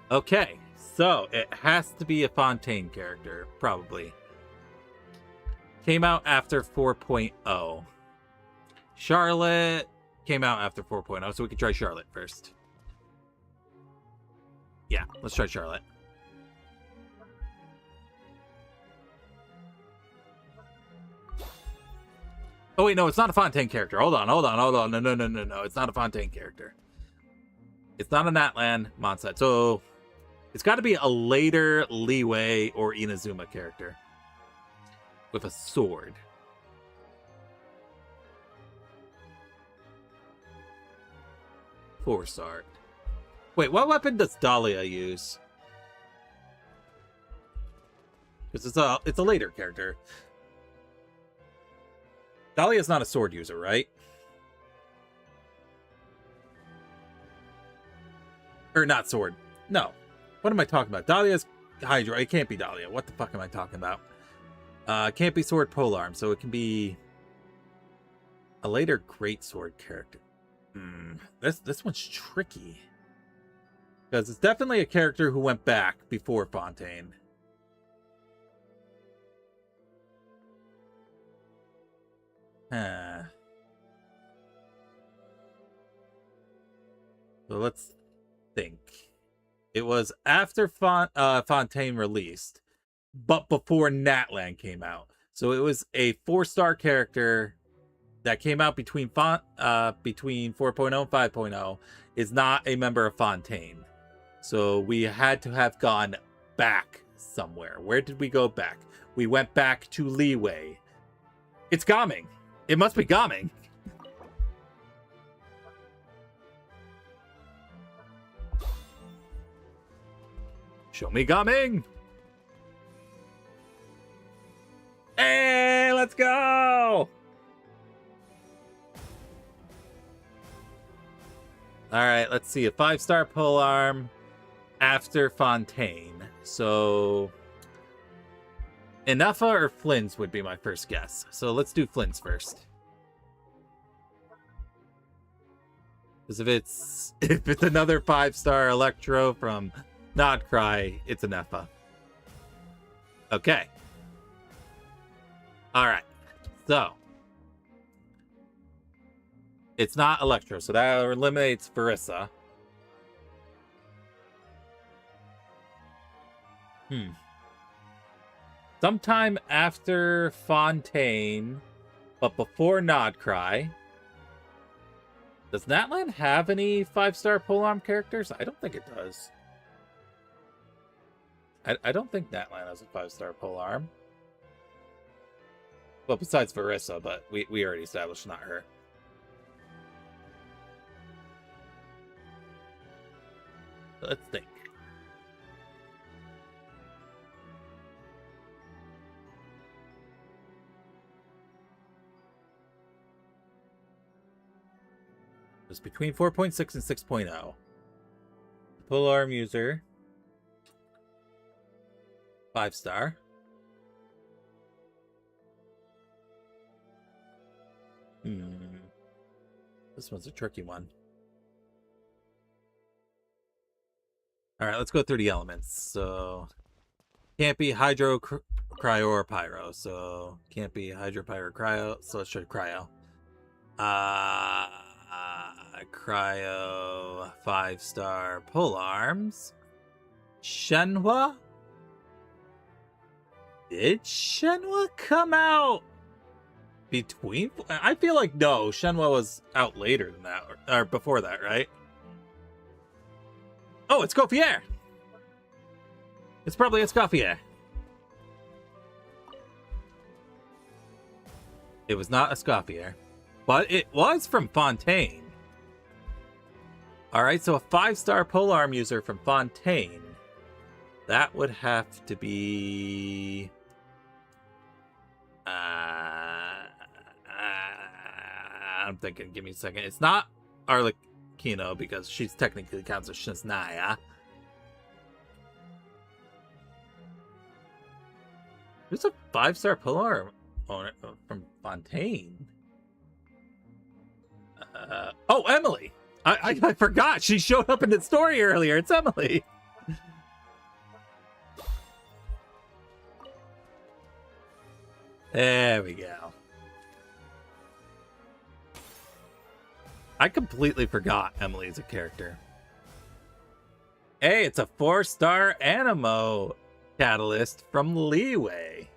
Okay, so it has to be a Fontaine character, probably. Came out after 4.0. Charlotte came out after 4.0, so we can try Charlotte first. Yeah, let's try Charlotte. Oh wait, no, it's not a Fontaine character. Hold on. No. It's not a Fontaine character. It's not a Natlan Mondstadt. So it's got to be a later Leeway or Inazuma character with a sword. Four-star. Wait, what weapon does Dahlia use? Because it's a later character. Dahlia's not a sword user, right? Or not sword. No. What am I talking about? Dahlia's Hydra. It can't be Dahlia. What the fuck am I talking about? It can't be sword polearm, so it can be a later greatsword character. This one's tricky. Because it's definitely a character who went back before Fontaine. So let's think. It was after Fontaine released, but before Natlan came out. So it was a 4-star character that came out between 4.0 and 5.0. Is not a member of Fontaine. So we had to have gone back somewhere. Where did we go back? We went back to Leeway. It's Gaming. It must be Gaming. Show me Gaming. Hey, let's go. All right, let's see. A 5-star polearm after Fontaine. So Ineffa or Flynn's would be my first guess. So let's do Flynn's first. Because if it's another 5-star Electro from Nodcry, it's Ineffa. Okay. All right. So it's not Electro, so that eliminates Verissa. Sometime after Fontaine, but before Nodcry. Does Natlan have any 5-star polearm characters? I don't think it does. I don't think Natlan has a 5-star polearm. Well, besides Verissa, but we already established not her. Let's think. It's between 4.6 and 6.0. Polearm user. 5-star. This one's a tricky one. All right, let's go through the elements. So, can't be Hydro, Cryo, or Pyro. So, can't be Hydro, Pyro, Cryo. So, let's try Cryo. Cryo, 5-star polearms. Shenhua? Did Shenhua come out between? I feel like no, Shenhua was out later than that, or before that, right? Oh, it's Gauffier. It's probably Gauffier. It was not Gauffier, but it was from Fontaine. All right, so a 5-star polearm user from Fontaine. That would have to be. I'm thinking. Give me a second. It's not Arlecchino because she's technically counts as Shiznaya. Who's a 5-star polearm owner from Fontaine? Oh, Emily. I forgot. She showed up in the story earlier. It's Emily. There we go. I completely forgot Emily's a character. Hey, it's a 4-star Animo catalyst from Leeway.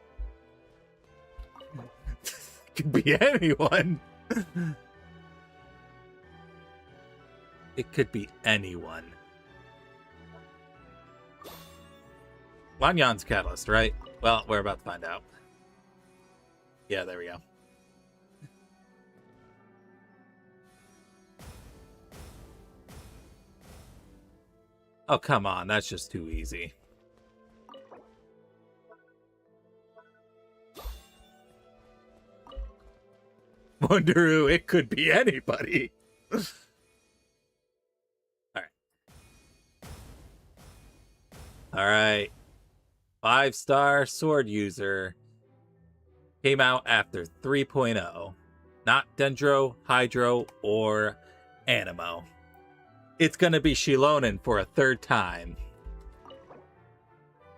Could be anyone. It could be anyone. Lanyan's catalyst, right? Well, we're about to find out. Yeah, there we go. Oh, come on. That's just too easy. Wonderoo, it could be anybody. All right. All right. 5-star sword user. Came out after 3.0. Not Dendro, Hydro, or Animo. It's gonna be Shilonen for a 3rd time.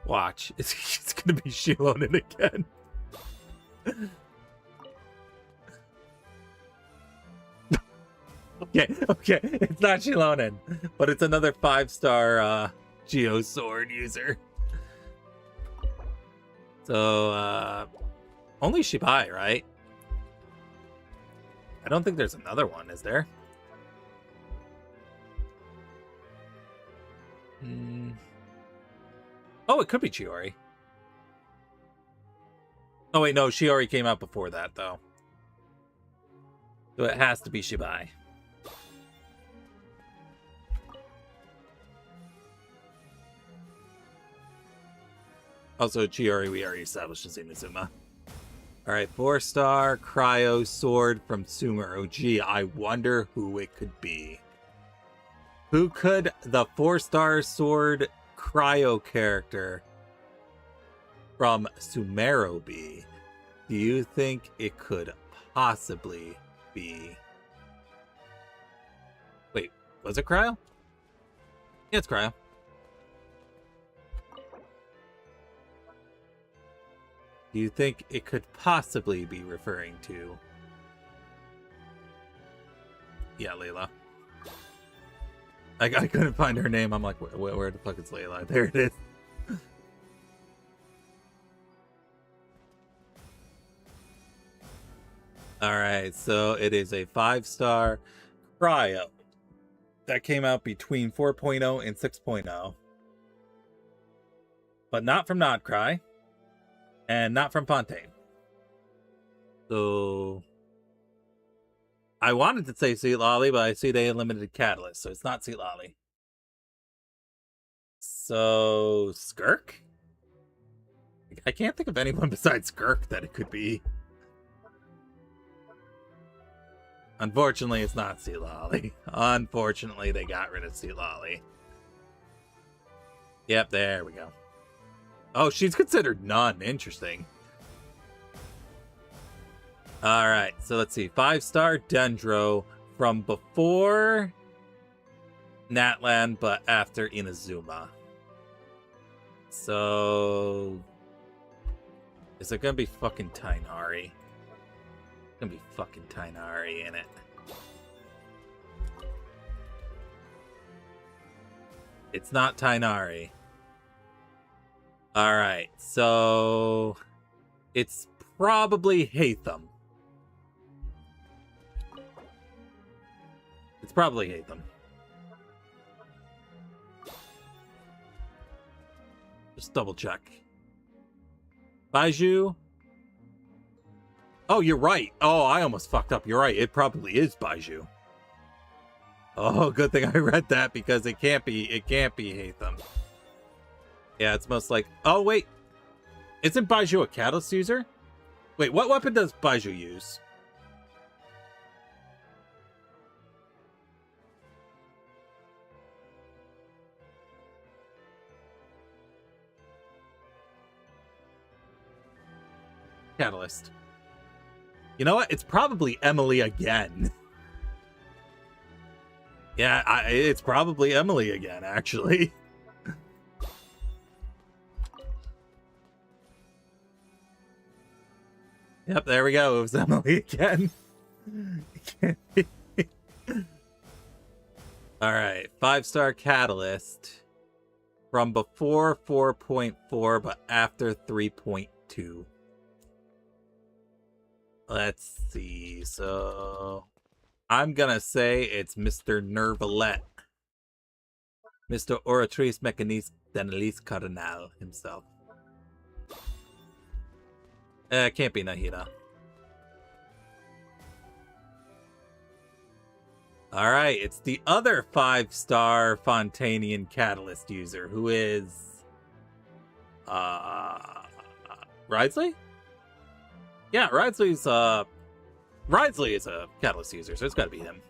Watch. It's gonna be Shilonen again. Okay. It's not Shilonen. But it's another 5-star Geo Sword user. So, only Shibai, right? I don't think there's another one, is there? Oh, it could be Chiori. Oh, wait, no. Chiori came out before that, though. So it has to be Shibai. Also, Chiori, we already established as Inazuma. Alright, 4-star Cryo Sword from Sumeru. Gee, I wonder who it could be. Who could the 4-star Sword Cryo character from Sumeru be? Do you think it could possibly be... Wait, was it Cryo? Yeah, it's Cryo. Do you think it could possibly be referring to... Yeah, Layla. I couldn't find her name. I'm like, where the fuck is Layla? There it is. Alright, so it is a 5-star Cryo that came out between 4.0 and 6.0. But not from Nodcry. And not from Fontaine. So I wanted to say Sweet Lolly, but I see they eliminated Catalyst, so it's not Sweet Lolly. So Skirk? I can't think of anyone besides Skirk that it could be. Unfortunately, it's not Sweet Lolly. Unfortunately, they got rid of Sweet Lolly. Yep, there we go. Oh, she's considered none. Interesting. Alright, so let's see. 5-star Dendro from before Natlan, but after Inazuma. So... is it gonna be fucking Tainari? It's gonna be fucking Tainari in it. It's not Tainari. Alright, so it's probably Hatham. It's probably Hatham. Just double check. Baiju? Oh, you're right. Oh, I almost fucked up. You're right. It probably is Baiju. Oh, good thing I read that because it can't be Hatham. Yeah, it's most like... oh, wait. Isn't Baiju a Catalyst user? Wait, what weapon does Baiju use? Catalyst. You know what? It's probably Emily again. Yeah, it's probably Emily again, actually. Yep, there we go. It was Emily again. Alright, 5-star Catalyst. From before 4.4, but after 3.2. Let's see. So, I'm gonna say it's Mr. Nervalet. Mr. Oratrice Mechanis Danelis Cardinal himself. It can't be Nahida. Alright, it's the other 5-star Fontanian Catalyst user, who is... Ridesley? Yeah, Ridesley is a Catalyst user, so it's gotta be him.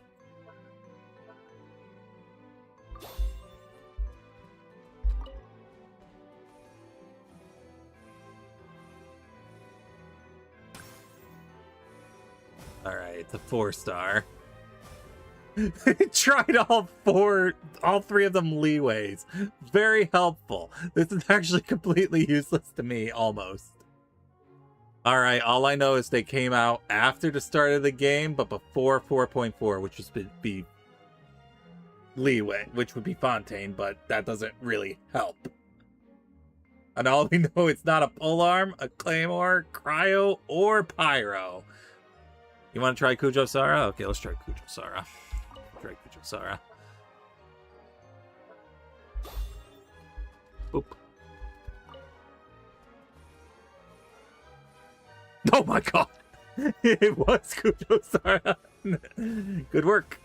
Alright, it's a 4-star. Tried all three of them leeways. Very helpful. This is actually completely useless to me, almost. Alright, all I know is they came out after the start of the game, but before 4.4, which would be leeway, which would be Fontaine, but that doesn't really help. And all we know, it's not a polearm, a claymore, cryo, or pyro. You want to try Kujo Sara? Okay, let's try Kujo Sara. Try Kujo Sara. Oop. Oh my god! It was Kujo Sara. Good work.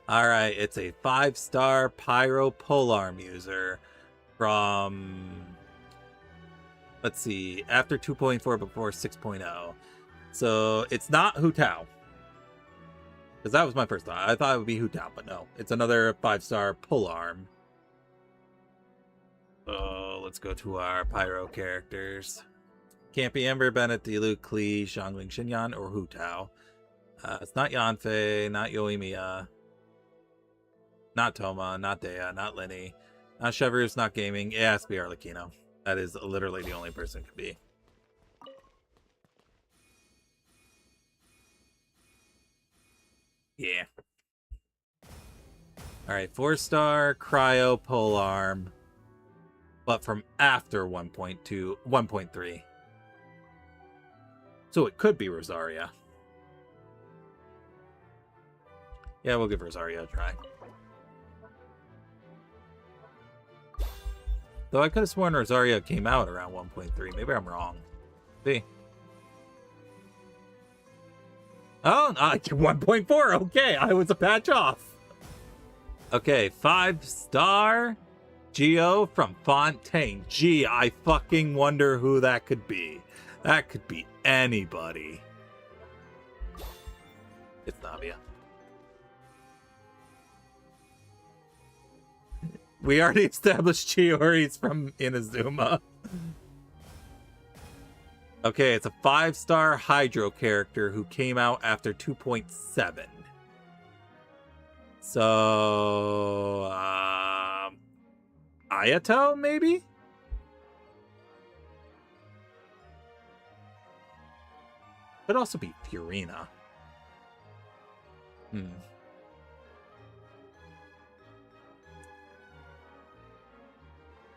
All right, it's a 5-star Pyro Polearm user from, let's see, after 2.4 before 6.0. So it's not Hu Tao. Because that was my first thought. I thought it would be Hu Tao, but no. It's another 5-star Polearm. So let's go to our Pyro characters. Can't be Ember, Bennett, Dilu, Klee, Xiangling, Xinyan, or Hu Tao. It's not Yanfei, not Yoimiya. Not Toma, not Dea, not Linny, not Chevreuse, not Gaming. It has to be Arlecchino. That is literally the only person it could be. Yeah. Alright, 4-star Cryo Polearm. But from after 1.3. So it could be Rosaria. Yeah, we'll give Rosaria a try. Though I could have sworn Rosaria came out around 1.3. Maybe I'm wrong. See? Oh, 1.4. Okay, I was a patch off. Okay, 5-star Geo from Fontaine. Gee, I fucking wonder who that could be. That could be anybody. It's Navia. We already established Chiori's from Inazuma. Okay, it's a 5-star Hydro character who came out after 2.7. So, Ayato, maybe? Could also be Furina.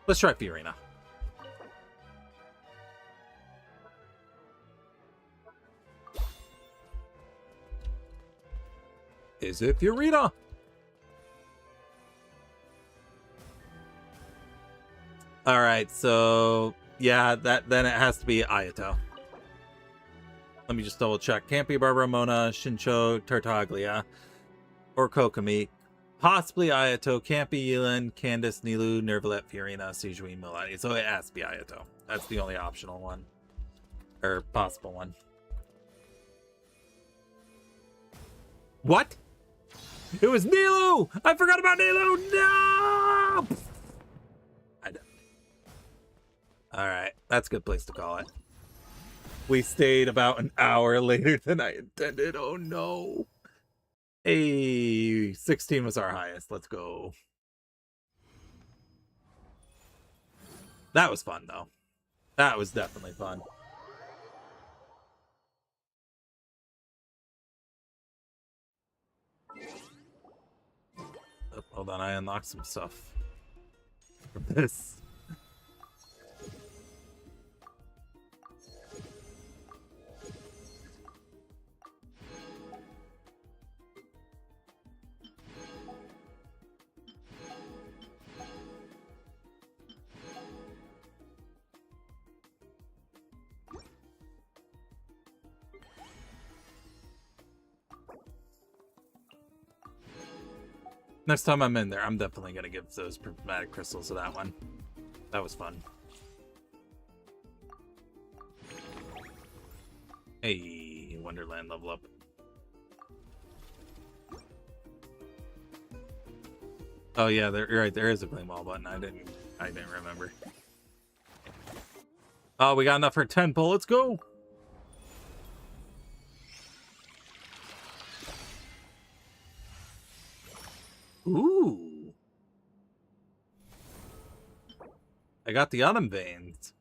Let's try Furina. Is it Furina? All right, so yeah, then it has to be Ayato. Let me just double check. Can't be Barbara Mona, Shincho, Tartaglia, or Kokomi. Possibly Ayato. Can't be Yulin, Candace, Nilu, Nervalet, Furina, Sejuin, Milani. So it has to be Ayato. That's the only optional one. Or possible one. What? It was Nilu! I forgot about Nilu! No! I don't. Alright, that's a good place to call it. We stayed about an hour later than I intended. Oh no. Hey, 16 was our highest. Let's go. That was fun, though. That was definitely fun. Oh, hold on, I unlocked some stuff from this. Next time I'm in there, I'm definitely going to give those prismatic crystals to that one. That was fun. Hey, Wonderland level up. Oh yeah, you're right. There is a claim all button. I didn't remember. Oh, we got enough for 10 pull. Let's go. Ooh. I got the autumn veins.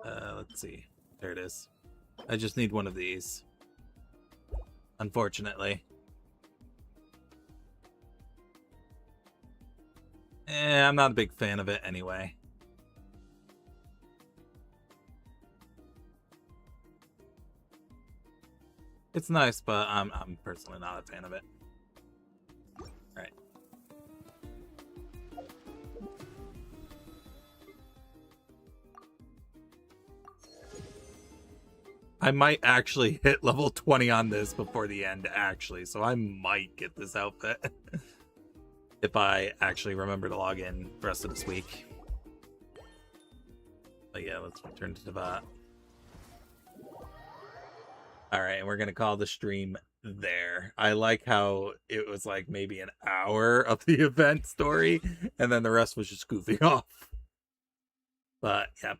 Let's see. There it is. I just need one of these. Unfortunately. I'm not a big fan of it anyway. It's nice, but I'm personally not a fan of it. I might actually hit level 20 on this before the end, actually. So I might get this outfit. If I actually remember to log in the rest of this week. But yeah, let's return to Teyvat. Alright, and we're going to call the stream there. I like how it was like maybe an hour of the event story, and then the rest was just goofing off. But yeah.